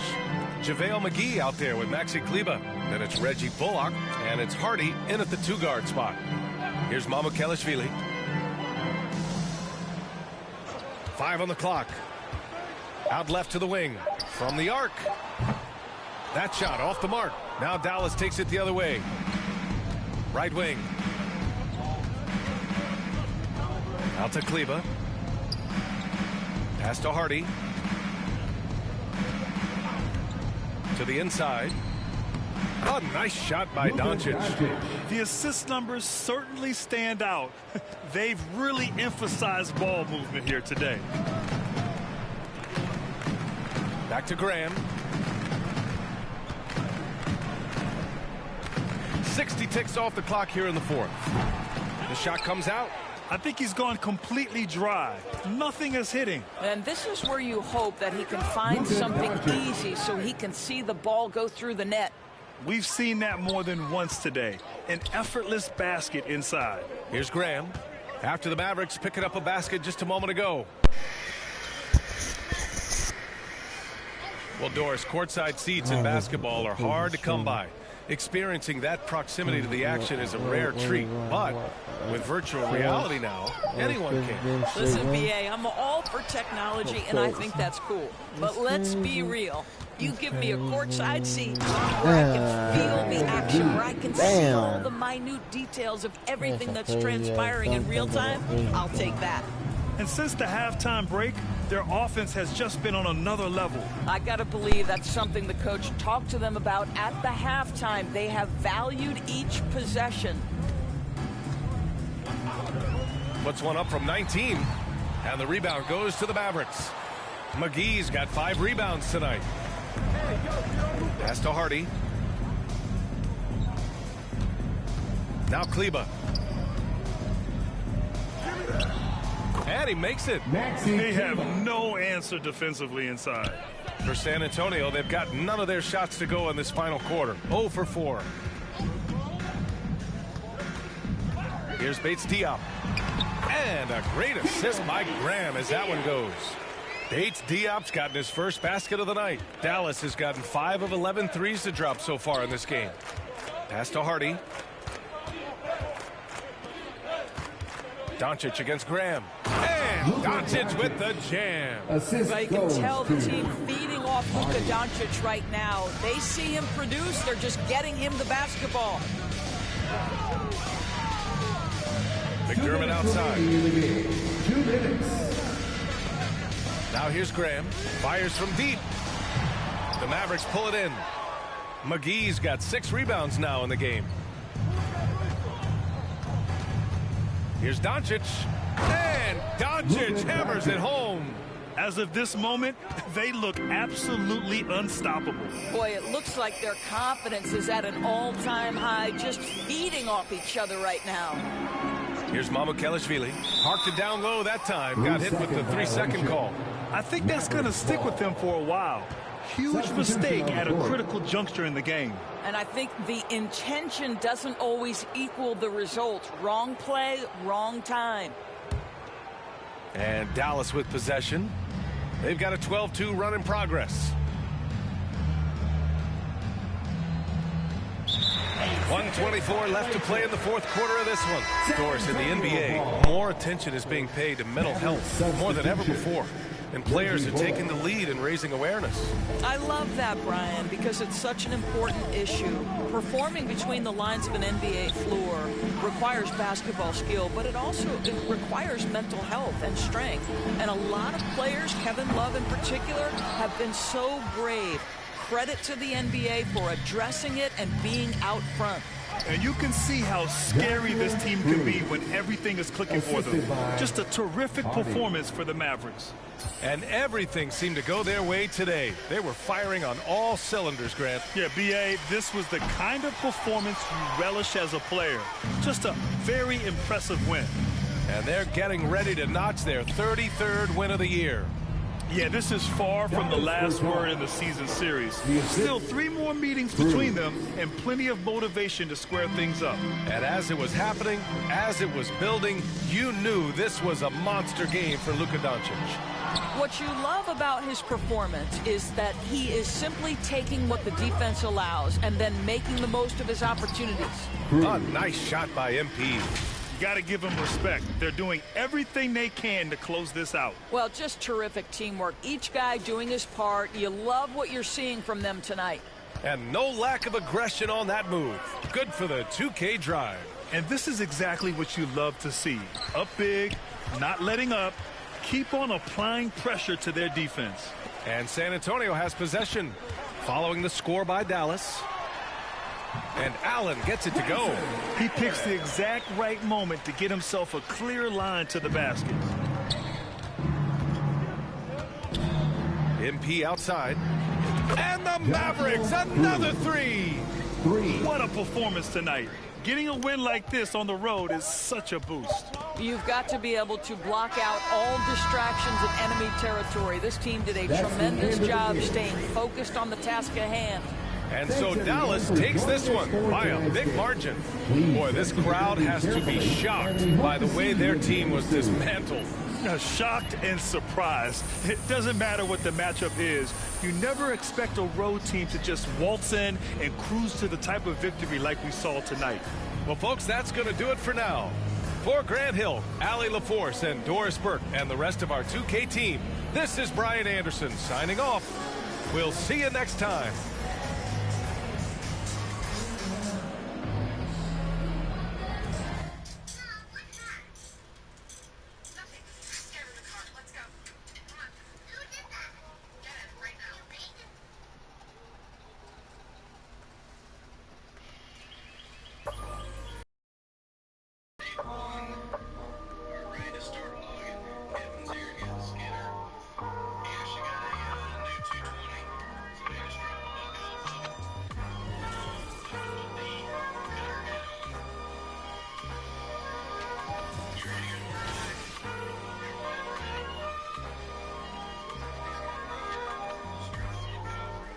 JaVale McGee out there with Maxi Kleba. Then it's Reggie Bullock, and it's Hardy in at the 2-guard spot. Here's Mamukelashvili. 5 on the clock. Out left to the wing. From the arc. That shot off the mark. Now Dallas takes it the other way. Right wing. Out to Kleba. Pass to Hardy. To the inside. Oh, nice shot by Doncic. The assist numbers certainly stand out. They've really emphasized ball movement here today. Back to Graham. 60 ticks off the clock here in the fourth. The shot comes out. I think he's gone completely dry. Nothing is hitting. And this is where you hope that he can find something easy so he can see the ball go through the net. We've seen that more than once today. An effortless basket inside. Here's Graham. After the Mavericks picking up a basket just a moment ago. Well, Doris, courtside seats in basketball are hard to come by. Experiencing that proximity to the action is a rare treat, but with virtual reality now, anyone can. Listen, BA, I'm all for technology, and I think that's cool. But let's be real. You give me a courtside seat where I can feel the action, where I can see all the minute details of everything that's transpiring in real time, I'll take that. And since the halftime break, their offense has just been on another level. I got to believe that's something the coach talked to them about at the halftime. They have valued each possession. Puts one up from 19. And the rebound goes to the Mavericks. McGee's got 5 rebounds tonight. Pass to Hardy. Now Kleba. And he makes it. They have no answer defensively inside. For San Antonio, they've got none of their shots to go in this final quarter. 0 for 4. Here's Bates Diop. And a great assist by Graham as that one goes. Bates Diop's gotten his first basket of the night. Dallas has gotten 5 of 11 threes to drop so far in this game. Pass to Hardy. Doncic against Graham. And Doncic with the jam. But you can tell the team feeding off Luka Doncic right now. They see him produce. They're just getting him the basketball. McDermott outside. 2 minutes. Now here's Graham. Fires from deep. The Mavericks pull it in. McGee's got 6 rebounds now in the game. Here's Doncic. And Doncic hammers it home. As of this moment, they look absolutely unstoppable. Boy, it looks like their confidence is at an all-time high, just feeding off each other right now. Here's Mamukelashvili. Parked it down low that time. Got hit with the 3-second call. I think that's going to stick with them for a while. Huge mistake at a critical juncture in the game. And I think the intention doesn't always equal the result. Wrong play, wrong time. And Dallas with possession. They've got a 12-2 run in progress. 1:24 left to play in the fourth quarter of this one. Of course, in the NBA, more attention is being paid to mental health more than ever before. And players are taking the lead in raising awareness. I love that, Brian, because it's such an important issue. Performing between the lines of an NBA floor requires basketball skill, but it requires mental health and strength. And a lot of players, Kevin Love in particular, have been so brave. Credit to the NBA for addressing it and being out front. And you can see how scary this team can be when everything is clicking for them. Just a terrific performance for the Mavericks. And everything seemed to go their way today. They were firing on all cylinders, Grant. Yeah, B.A., this was the kind of performance you relish as a player. Just a very impressive win. And they're getting ready to notch their 33rd win of the year. Yeah, this is far from the last word in the season series. Still 3 more meetings between them and plenty of motivation to square things up. And as it was happening, as it was building, you knew this was a monster game for Luka Doncic. What you love about his performance is that he is simply taking what the defense allows and then making the most of his opportunities. A nice shot by MP. You got to give them respect. They're doing everything they can to close this out. Well, just terrific teamwork. Each guy doing his part. You love what you're seeing from them tonight. And no lack of aggression on that move. Good for the 2K drive. And this is exactly what you love to see. Up big, not letting up. Keep on applying pressure to their defense. And San Antonio has possession. Following the score by Dallas. And Allen gets it to go. He picks the exact right moment to get himself a clear line to the basket. MP outside. And the Mavericks, another 3. What a performance tonight. Getting a win like this on the road is such a boost. You've got to be able to block out all distractions in enemy territory. This team did a tremendous job staying focused on the task at hand. And so Dallas takes this one by a big margin. Boy, this crowd has to be shocked by the way their team was dismantled. Shocked and surprised. It doesn't matter what the matchup is. You never expect a road team to just waltz in and cruise to the type of victory like we saw tonight. Well, folks, that's going to do it for now. For Grant Hill, Allie LaForce, and Doris Burke, and the rest of our 2K team, this is Brian Anderson signing off. We'll see you next time.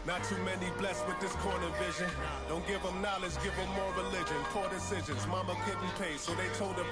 Not too many blessed with this corner vision. Don't give them knowledge, give them more religion. Poor decisions, mama couldn't pay, so they told her.